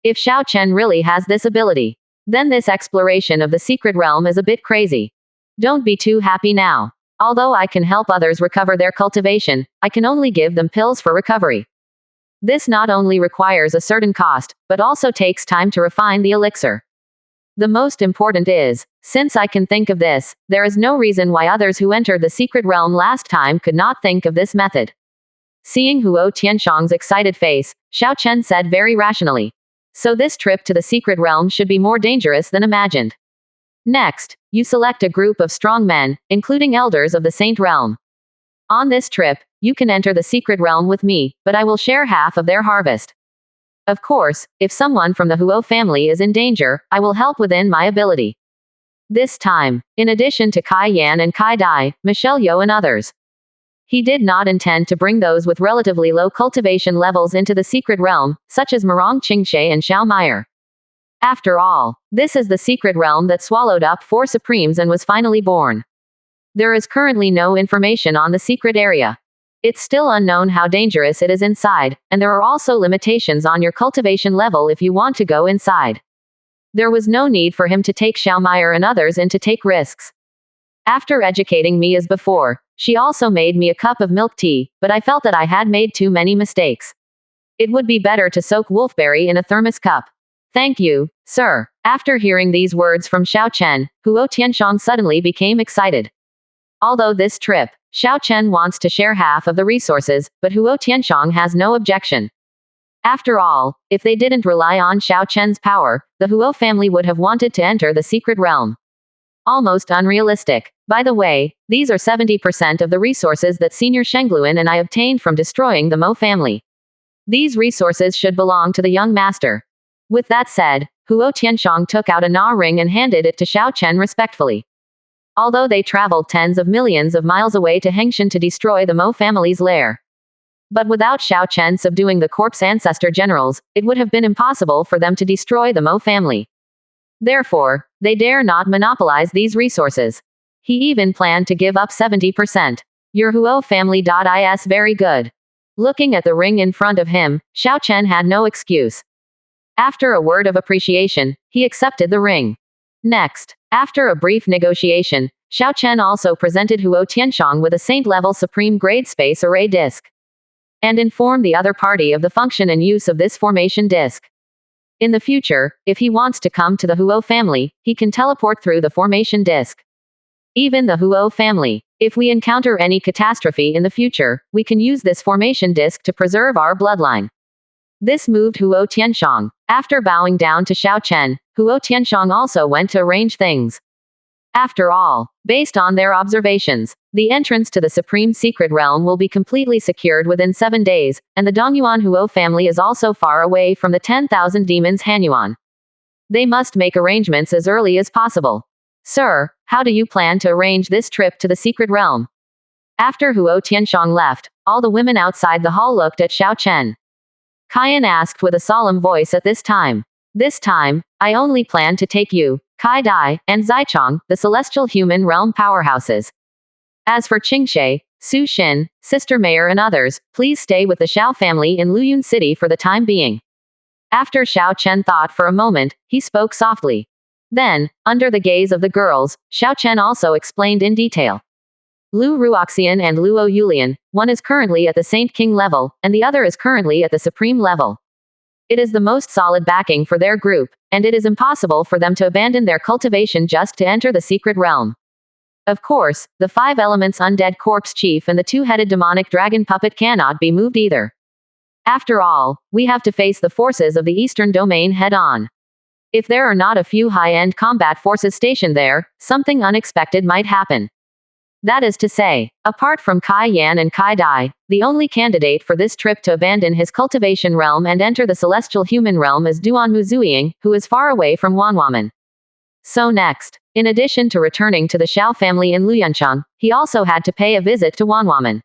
If Xiao Chen really has this ability, then this exploration of the secret realm is a bit crazy. Don't be too happy now. Although I can help others recover their cultivation, I can only give them pills for recovery. This not only requires a certain cost, but also takes time to refine the elixir. The most important is, since I can think of this, there is no reason why others who entered the secret realm last time could not think of this method. Seeing Huo Tianshang's excited face, Xiao Chen said very rationally. So this trip to the secret realm should be more dangerous than imagined. Next, you select a group of strong men, including elders of the Saint Realm. On this trip, you can enter the secret realm with me, but I will share half of their harvest. Of course, if someone from the Huo family is in danger, I will help within my ability. This time, in addition to Kai Yan and Kai Dai, Michelle Yeoh and others. He did not intend to bring those with relatively low cultivation levels into the secret realm, such as Marong Qingshe and Xiao Meyer. After all, this is the secret realm that swallowed up 4 supremes and was finally born. There is currently no information on the secret area. It's still unknown how dangerous it is inside, and there are also limitations on your cultivation level if you want to go inside. There was no need for him to take Xiao Meyer and others in to take risks. After educating me as before, she also made me a cup of milk tea, but I felt that I had made too many mistakes. It would be better to soak wolfberry in a thermos cup. Thank you, sir. After hearing these words from Xiao Chen, Huo Tianshang suddenly became excited. Although this trip, Xiao Chen wants to share half of the resources, but Huo Tianshang has no objection. After all, if they didn't rely on Xiao Chen's power, the Huo family would have wanted to enter the secret realm. Almost unrealistic. By the way, these are 70% of the resources that Senior Shengluan and I obtained from destroying the Mo family. These resources should belong to the young master. With that said, Huo Tianshang took out a Na ring and handed it to Xiao Chen respectfully. Although they traveled tens of millions of miles away to Hengshan to destroy the Mo family's lair. But without Xiao Chen subduing the corpse ancestor generals, it would have been impossible for them to destroy the Mo family. Therefore, they dare not monopolize these resources. He even planned to give up 70%. Your Huo family.is very good. Looking at the ring in front of him, Xiao Chen had no excuse. After a word of appreciation, he accepted the ring. Next, after a brief negotiation, Xiao Chen also presented Huo Tianshang with a saint-level supreme-grade space array disk. And informed the other party of the function and use of this formation disk. In the future, if he wants to come to the Huo family, he can teleport through the formation disk. Even the Huo family. If we encounter any catastrophe in the future, we can use this formation disk to preserve our bloodline. This moved Huo Tianshang. After bowing down to Xiao Chen, Huo Tianshang also went to arrange things. After all, based on their observations, the entrance to the Supreme Secret Realm will be completely secured within 7 days, and the Dongyuan Huo family is also far away from the 10,000 demons Hanyuan. They must make arrangements as early as possible. Sir, how do you plan to arrange this trip to the Secret Realm? After Huo Tianshang left, all the women outside the hall looked at Xiao Chen. Kaiyan asked with a solemn voice at this time. This time, I only plan to take you, Kai Dai, and Zaichang, the celestial human realm powerhouses. As for Qingshe, Su Xin, Sister Mayor and others, please stay with the Xiao family in Luyun City for the time being. After Xiao Chen thought for a moment, he spoke softly. Then, under the gaze of the girls, Xiao Chen also explained in detail. Lu Ruoxian and Luo Yulian, one is currently at the Saint King level, and the other is currently at the Supreme level. It is the most solid backing for their group, and it is impossible for them to abandon their cultivation just to enter the secret realm. Of course, the 5 elements undead corpse chief and the 2-headed demonic dragon puppet cannot be moved either. After all, we have to face the forces of the Eastern Domain head-on. If there are not a few high-end combat forces stationed there, something unexpected might happen. That is to say, apart from Kai Yan and Kai Dai, the only candidate for this trip to abandon his cultivation realm and enter the celestial human realm is Duan Muzuying, who is far away from Wanwaman. So next, in addition to returning to the Xiao family in Luyanchang, he also had to pay a visit to Wanwaman.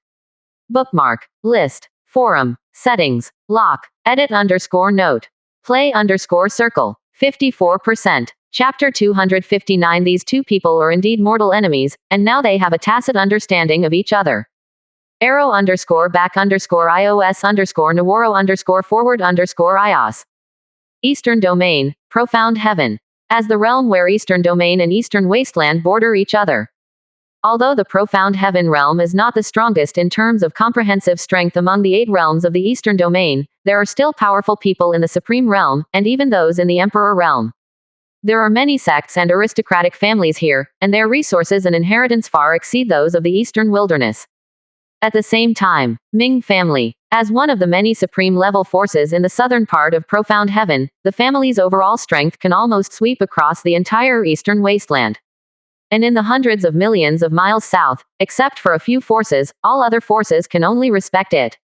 Bookmark, list, forum, settings, lock, edit_note, play_circle, 54%. Chapter 259. These two people are indeed mortal enemies, and now they have a tacit understanding of each other. @ios_back_ios_naworo_forward_ios. Eastern Domain, Profound Heaven. As the realm where Eastern Domain and Eastern Wasteland border each other. Although the Profound Heaven realm is not the strongest in terms of comprehensive strength among the 8 realms of the Eastern Domain, there are still powerful people in the Supreme Realm, and even those in the Emperor Realm. There are many sects and aristocratic families here, and their resources and inheritance far exceed those of the Eastern Wilderness. At the same time, Ming family. As one of the many supreme-level forces in the southern part of Profound Heaven, the family's overall strength can almost sweep across the entire Eastern Wasteland. And in the hundreds of millions of miles south, except for a few forces, all other forces can only respect it.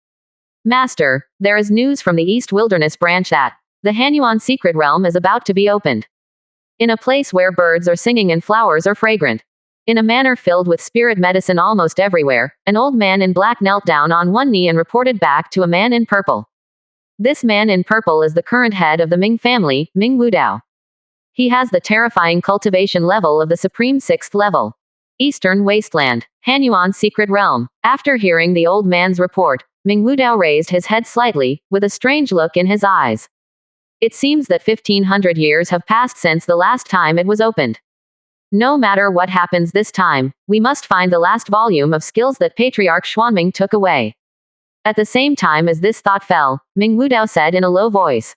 Master, there is news from the East Wilderness branch that the Hanyuan secret realm is about to be opened. In a place where birds are singing and flowers are fragrant. In a manor filled with spirit medicine almost everywhere, an old man in black knelt down on one knee and reported back to a man in purple. This man in purple is the current head of the Ming family, Ming Wudao. He has the terrifying cultivation level of the Supreme 6th level. Eastern Wasteland, Hanyuan Secret Realm. After hearing the old man's report, Ming Wudao raised his head slightly, with a strange look in his eyes. It seems that 1500 years have passed since the last time it was opened. No matter what happens this time, we must find the last volume of skills that Patriarch Xuanming took away. At the same time as this thought fell, Ming Wudao said in a low voice.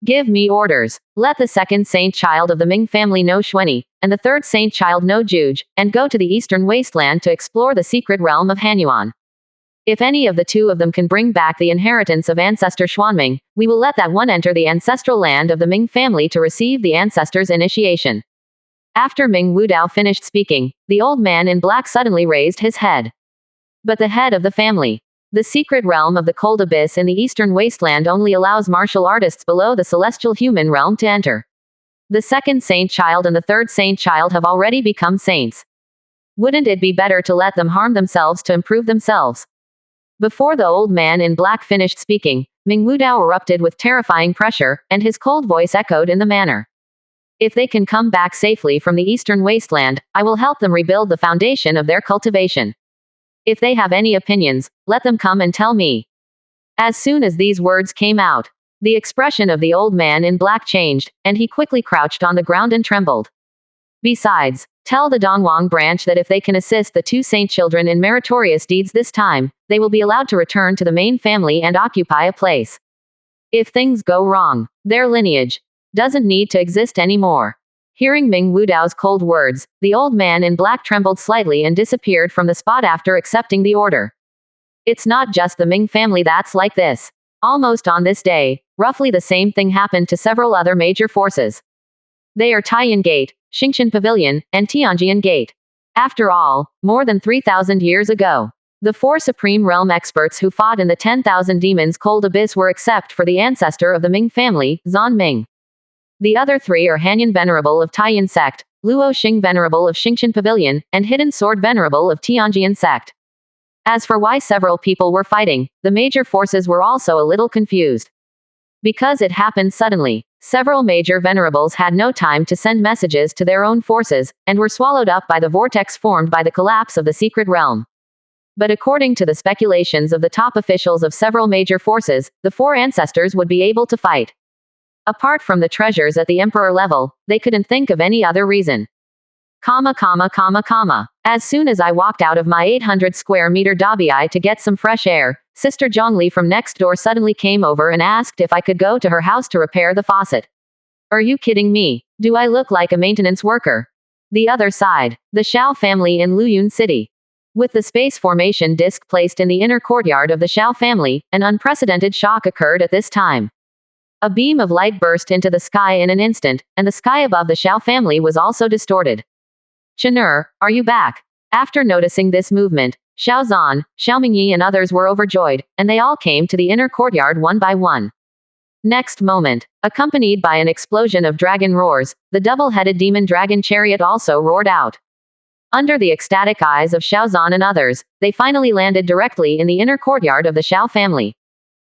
Give me orders. Let the second saint child of the Ming family know Xuanyi, and the third saint child know Juge, and go to the eastern wasteland to explore the secret realm of Hanyuan. If any of the two of them can bring back the inheritance of ancestor Xuanming, we will let that one enter the ancestral land of the Ming family to receive the ancestor's initiation. After Ming Wudao finished speaking, the old man in black suddenly raised his head. But the head of the family. The secret realm of the cold abyss in the eastern wasteland only allows martial artists below the celestial human realm to enter. The second saint child and the third saint child have already become saints. Wouldn't it be better to let them harm themselves to improve themselves? Before the old man in black finished speaking, Ming Wudao erupted with terrifying pressure, and his cold voice echoed in the manner. If they can come back safely from the eastern wasteland, I will help them rebuild the foundation of their cultivation. If they have any opinions, let them come and tell me. As soon as these words came out, the expression of the old man in black changed, and he quickly crouched on the ground and trembled. Besides, tell the Dongwang branch that if they can assist the two saint children in meritorious deeds this time, they will be allowed to return to the main family and occupy a place. If things go wrong, their lineage doesn't need to exist anymore. Hearing Ming Wudao's cold words, the old man in black trembled slightly and disappeared from the spot after accepting the order. It's not just the Ming family that's like this. Almost on this day, roughly the same thing happened to several other major forces. They are Taiyan Gate, Xingqian Pavilion, and Tianjian Gate. After all, more than 3,000 years ago, the four supreme realm experts who fought in the 10,000 demons cold abyss were except for the ancestor of the Ming family, Zan Ming. The other three are Hanyan Venerable of Taiyan Sect, Luo Xing Venerable of Xingqian Pavilion, and Hidden Sword Venerable of Tianjian Sect. As for why several people were fighting, the major forces were also a little confused. Because it happened suddenly, several major venerables had no time to send messages to their own forces, and were swallowed up by the vortex formed by the collapse of the secret realm. But according to the speculations of the top officials of several major forces, the four ancestors would be able to fight. Apart from the treasures at the emperor level, they couldn't think of any other reason. As soon as I walked out of my 800 square meter dabiai to get some fresh air, Sister Zhongli from next door suddenly came over and asked if I could go to her house to repair the faucet. Are you kidding me? Do I look like a maintenance worker? The other side, the Xiao family in Luyun City. With the space formation disk placed in the inner courtyard of the Xiao family, an unprecedented shock occurred at this time. A beam of light burst into the sky in an instant, and the sky above the Xiao family was also distorted. Chenur, are you back? After noticing this movement, Xiao Zan, Xiao Mingyi and others were overjoyed, and they all came to the inner courtyard one by one. Next moment, accompanied by an explosion of dragon roars, the double-headed demon dragon chariot also roared out. Under the ecstatic eyes of Xiao Zan and others, they finally landed directly in the inner courtyard of the Xiao family.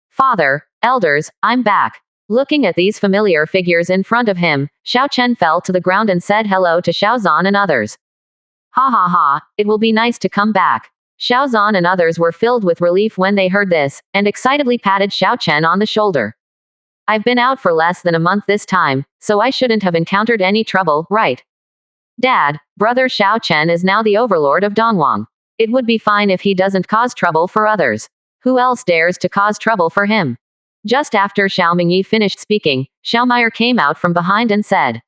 Father, elders, I'm back. Looking at these familiar figures in front of him, Xiao Chen fell to the ground and said hello to Xiao Zan and others. Ha ha ha, it will be nice to come back. Xiao Zan and others were filled with relief when they heard this, and excitedly patted Xiao Chen on the shoulder. I've been out for less than a month this time, so I shouldn't have encountered any trouble, right? Dad, brother Xiao Chen is now the overlord of Dongwang. It would be fine if he doesn't cause trouble for others. Who else dares to cause trouble for him? Just after Xiao Mingyi finished speaking, Xiao Meier came out from behind and said.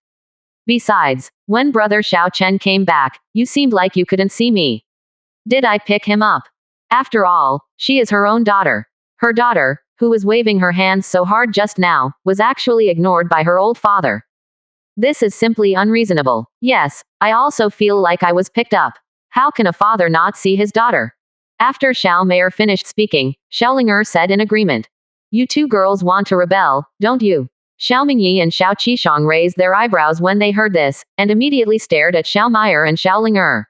Besides, when brother Xiao Chen came back, you seemed like you couldn't see me. Did I pick him up? After all, she is her own daughter. Her daughter, who was waving her hands so hard just now, was actually ignored by her old father. This is simply unreasonable. Yes, I also feel like I was picked up. How can a father not see his daughter? After Xiao Meier finished speaking, Xiaolinger said in agreement. You two girls want to rebel, don't you? Xiao Mingyi and Xiao Qishong raised their eyebrows when they heard this, and immediately stared at Xiao Meier and Xiaolinger.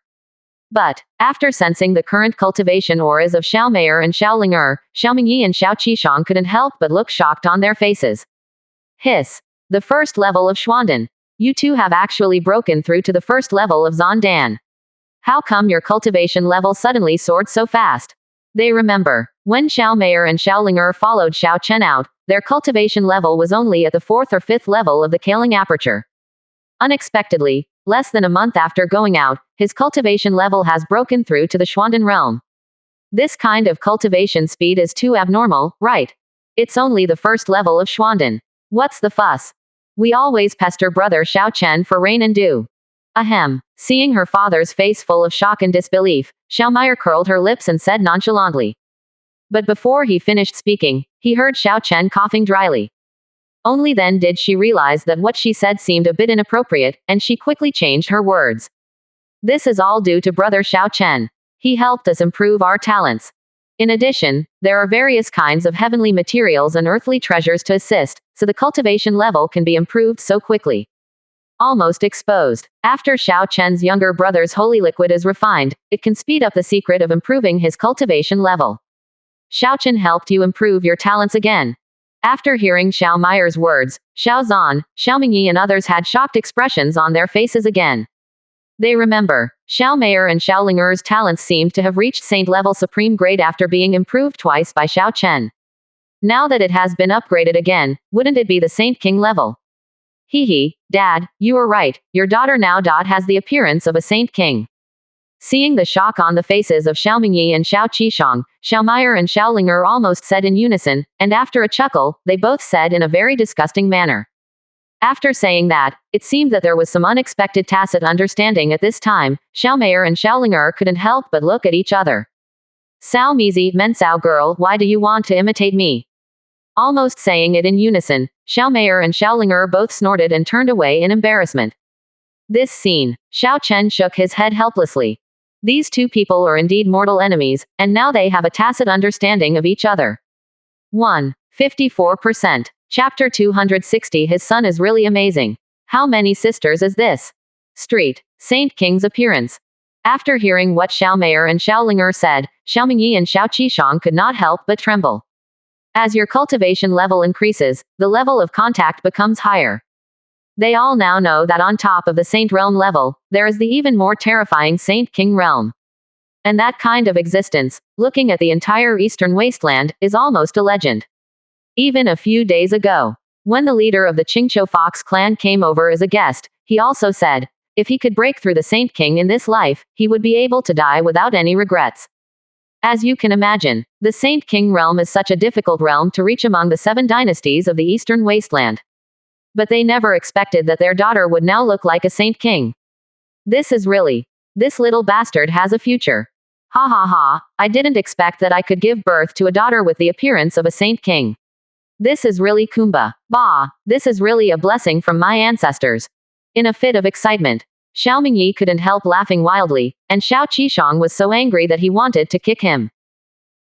But, after sensing the current cultivation auras of Xiao Meier and Xiaolinger, Xiao Mingyi and Xiao Qishong couldn't help but look shocked on their faces. Hiss. The first level of Xuandan. You two have actually broken through to the first level of Zondan. How come your cultivation level suddenly soared so fast? They remember, when Xiao Meier and Xiaolinger followed Xiao Chen out, their cultivation level was only at the 4th or 5th level of the Kaling aperture. Unexpectedly, less than a month after going out, his cultivation level has broken through to the Xuandan realm. This kind of cultivation speed is too abnormal, right? It's only the first level of Schwanden. What's the fuss? We always pester brother Xiao Chen for rain and dew. Ahem. Seeing her father's face full of shock and disbelief, Xiao Meier curled her lips and said nonchalantly. But before he finished speaking, he heard Xiao Chen coughing dryly. Only then did she realize that what she said seemed a bit inappropriate, and she quickly changed her words. This is all due to brother Xiao Chen. He helped us improve our talents. In addition, there are various kinds of heavenly materials and earthly treasures to assist, so the cultivation level can be improved so quickly. Almost exposed. After Xiao Chen's younger brother's holy liquid is refined, it can speed up the secret of improving his cultivation level. Xiao Chen helped you improve your talents again. After hearing Xiao Meier's words, Xiao Zhan, Xiao Mingyi and others had shocked expressions on their faces again. They remember, Xiao Meier and Xiao Linger's talents seemed to have reached saint level supreme grade after being improved twice by Xiao Chen. Now that it has been upgraded again, wouldn't it be the Saint King level? Hee, Dad, you were right, your daughter now has the appearance of a Saint King. Seeing the shock on the faces of Xiao Mingyi and Xiao Qishong, Xiao Meier and Xiao Linger almost said in unison, and after a chuckle, they both said in a very disgusting manner. After saying that, it seemed that there was some unexpected tacit understanding at this time. Xiao Meier and Xiao Linger couldn't help but look at each other. Sao Mizi, Mensao girl, why do you want to imitate me? Almost saying it in unison, Xiao Meier and Xiao Linger both snorted and turned away in embarrassment. This scene, Xiao Chen shook his head helplessly. These two people are indeed mortal enemies, and now they have a tacit understanding of each other. 54%. Chapter 260. His son is really amazing. How many sisters is this? Street. Saint King's appearance. After hearing what Xiao Meier and Xiao Linger said, Xiao Mingyi and Xiao Qishong could not help but tremble. As your cultivation level increases, the level of contact becomes higher. They all now know that on top of the Saint Realm level, there is the even more terrifying Saint King Realm. And that kind of existence, looking at the entire Eastern Wasteland, is almost a legend. Even a few days ago, when the leader of the Qingqiu Fox clan came over as a guest, he also said, if he could break through the Saint King in this life, he would be able to die without any regrets. As you can imagine, the Saint King realm is such a difficult realm to reach among the 7 dynasties of the Eastern Wasteland. But they never expected that their daughter would now look like a Saint King. This little bastard has a future. Ha ha ha, I didn't expect that I could give birth to a daughter with the appearance of a Saint King. This is really Kumba. Bah, this is really a blessing from my ancestors. In a fit of excitement, Xiao Mingyi couldn't help laughing wildly, and Xiao Qishong was so angry that he wanted to kick him.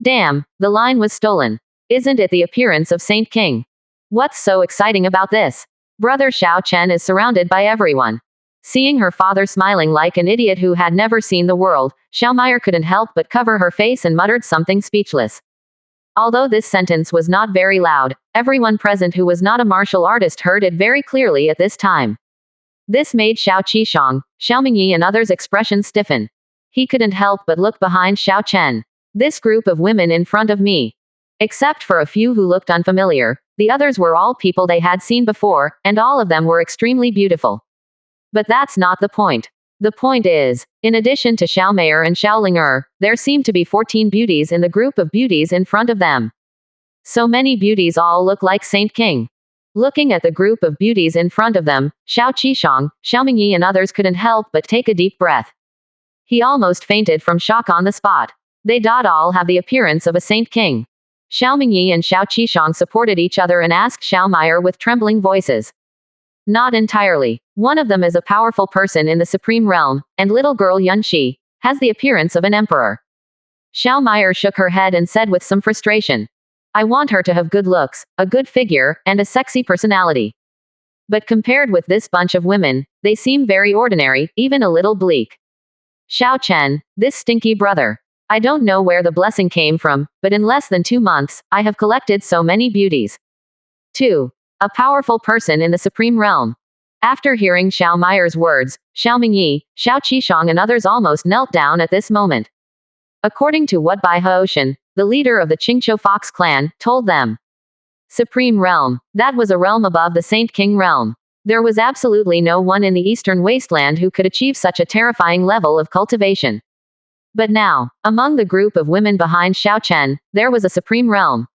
Damn, the line was stolen. Isn't it the appearance of Saint King? What's so exciting about this? Brother Xiao Chen is surrounded by everyone. Seeing her father smiling like an idiot who had never seen the world, Xiao Meier couldn't help but cover her face and muttered something speechless. Although this sentence was not very loud, everyone present who was not a martial artist heard it very clearly at this time. This made Xiao Qishong, Xiao Mingyi and others' expressions stiffen. He couldn't help but look behind Xiao Chen. This group of women in front of me. Except for a few who looked unfamiliar, the others were all people they had seen before, and all of them were extremely beautiful. But that's not the point. The point is, in addition to Xiao Meier and Xiao Linger, there seemed to be 14 beauties in the group of beauties in front of them. So many beauties all look like Saint King. Looking at the group of beauties in front of them, Xiao Qishong, Xiao Mingyi and others couldn't help but take a deep breath. He almost fainted from shock on the spot. They all have the appearance of a Saint King. Xiao Mingyi and Xiao Qishong supported each other and asked Xiao Meier with trembling voices. Not entirely. One of them is a powerful person in the Supreme Realm, and little girl Yunxi has the appearance of an emperor. Xiao Meier shook her head and said with some frustration. I want her to have good looks, a good figure, and a sexy personality. But compared with this bunch of women, they seem very ordinary, even a little bleak. Xiao Chen, this stinky brother. I don't know where the blessing came from, but in less than 2 months, I have collected so many beauties. 2. A powerful person in the Supreme Realm. After hearing Xiao Meier's words, Xiao Mingyi, Xiao Qishong and others almost knelt down at this moment. According to what Bai Haoshan, the leader of the Qingqiu Fox clan, told them. Supreme Realm. That was a realm above the Saint King realm. There was absolutely no one in the Eastern Wasteland who could achieve such a terrifying level of cultivation. But now, among the group of women behind Xiao Chen, there was a supreme realm.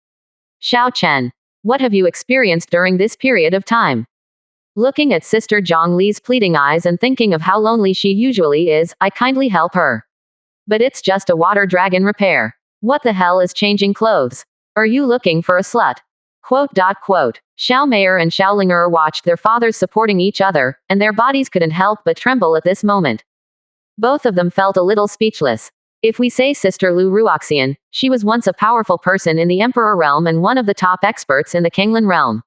Xiao Chen, what have you experienced during this period of time? Looking at Sister Zhang Li's pleading eyes and thinking of how lonely she usually is, I kindly help her. But it's just a water dragon repair. What the hell is changing clothes? Are you looking for a slut? Quote. Xiao Meier and Xiao Linger watched their fathers supporting each other, and their bodies couldn't help but tremble at this moment. Both of them felt a little speechless. If we say Sister Lu Ruoxian, she was once a powerful person in the Emperor realm and one of the top experts in the Kanglan realm.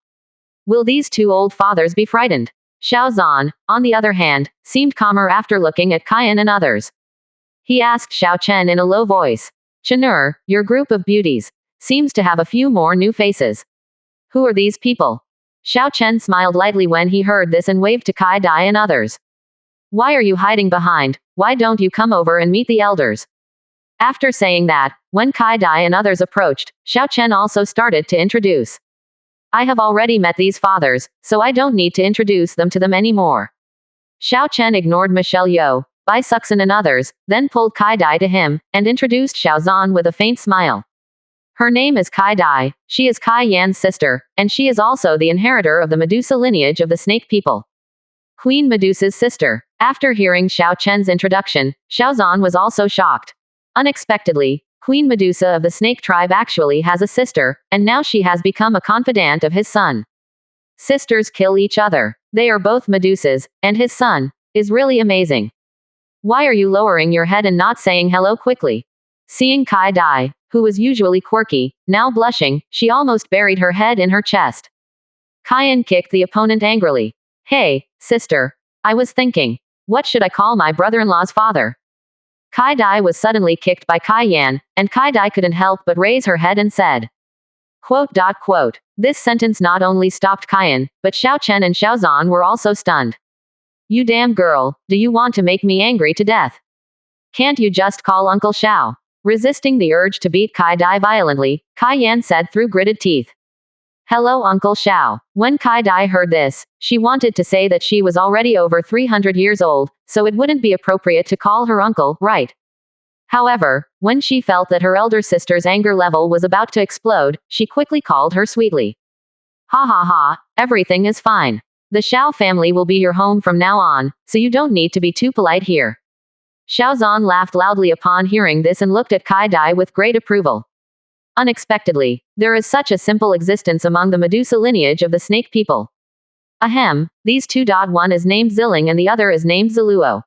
Will these two old fathers be frightened? Xiao Zan, on the other hand, seemed calmer after looking at Kaiyan and others. He asked Xiao Chen in a low voice. Chenur, your group of beauties seems to have a few more new faces. Who are these people? Xiao Chen smiled lightly when he heard this and waved to Kai Dai and others. Why are you hiding behind? Why don't you come over and meet the elders? After saying that, when Kai Dai and others approached, Xiao Chen also started to introduce. I have already met these fathers, so I don't need to introduce them to them anymore. Xiao Chen ignored Michelle Yeoh, Bai Suxin and others, then pulled Kai Dai to him, and introduced Xiao Zan with a faint smile. Her name is Kai Dai, she is Kai Yan's sister, and she is also the inheritor of the Medusa lineage of the snake people. Queen Medusa's sister. After hearing Xiao Chen's introduction, Xiao Zan was also shocked. Unexpectedly, Queen Medusa of the snake tribe actually has a sister, and now she has become a confidant of his son. Sisters kill each other. They are both Medusas, and his son is really amazing. Why are you lowering your head and not saying hello quickly? Seeing Kai Dai, who was usually quirky, now blushing, she almost buried her head in her chest. Kaiyan kicked the opponent angrily. Hey, sister. I was thinking. What should I call my brother-in-law's father? Kai Dai was suddenly kicked by Kai Yan, and Kai Dai couldn't help but raise her head and said. Quote. This sentence not only stopped Kaiyan, but Xiao Chen and Xiao Zan were also stunned. You damn girl, do you want to make me angry to death? Can't you just call Uncle Xiao? Resisting the urge to beat Kai Dai violently, Kai Yan said through gritted teeth. Hello Uncle Xiao. When Kai Dai heard this, she wanted to say that she was already over 300 years old, so it wouldn't be appropriate to call her uncle, right? However, when she felt that her elder sister's anger level was about to explode, she quickly called her sweetly. Ha, everything is fine. The Xiao family will be your home from now on, so you don't need to be too polite here. Xiao Zan laughed loudly upon hearing this and looked at Kai Dai with great approval. Unexpectedly, there is such a simple existence among the Medusa lineage of the snake people. Ahem, these two. One is named Zilling and the other is named Ziluo.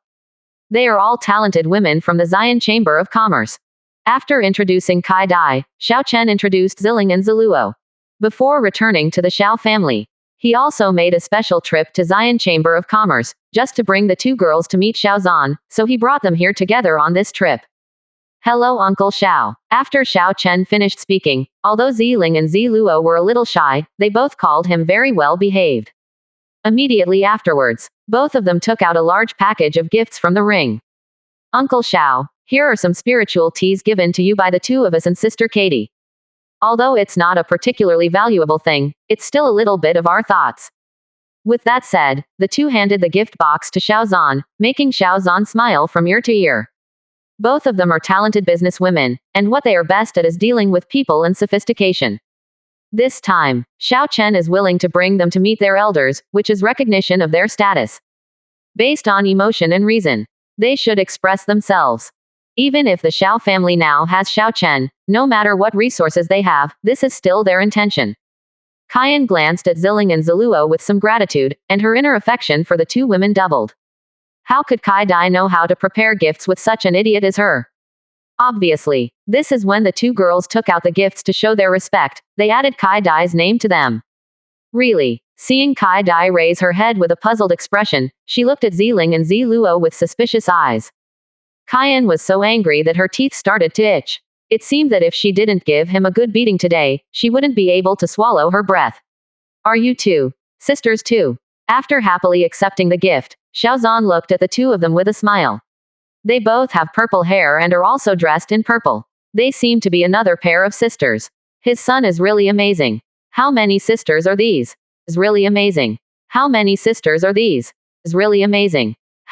They are all talented women from the Xian Chamber of Commerce. After introducing Kai Dai, Xiao Chen introduced Zilling and Ziluo. Before returning to the Xiao family, he also made a special trip to Xian Chamber of Commerce, just to bring the two girls to meet Xiao Zan, so he brought them here together on this trip. Hello Uncle Xiao. After Xiao Chen finished speaking, although Ziling and Ziluo were a little shy, they both called him very well behaved. Immediately afterwards, both of them took out a large package of gifts from the ring. Uncle Xiao, here are some spiritual teas given to you by the two of us and Sister Katie. Although it's not a particularly valuable thing, it's still a little bit of our thoughts. With that said, the two handed the gift box to Xiao Zan, making Xiao Zan smile from ear to ear. Both of them are talented businesswomen, and what they are best at is dealing with people and sophistication. This time, Xiao Chen is willing to bring them to meet their elders, which is recognition of their status. Based on emotion and reason, they should express themselves. Even if the Xiao family now has Xiao Chen, no matter what resources they have, this is still their intention. Kaiyan glanced at Zilling and Ziluo with some gratitude, and her inner affection for the two women doubled. How could Kai Dai know how to prepare gifts with such an idiot as her? Obviously, this is when the two girls took out the gifts to show their respect, they added Kai Dai's name to them. Really? Seeing Kai Dai raise her head with a puzzled expression, she looked at Ziling and Ziluo with suspicious eyes. Kaiyan was so angry that her teeth started to itch. It seemed that if she didn't give him a good beating today, she wouldn't be able to swallow her breath. Are you two sisters too? After happily accepting the gift, Xiao Zan looked at the two of them with a smile. They both have purple hair and are also dressed in purple. They seem to be another pair of sisters. His son is really amazing. How many sisters are these? Is really amazing. How many sisters are these? Is really amazing.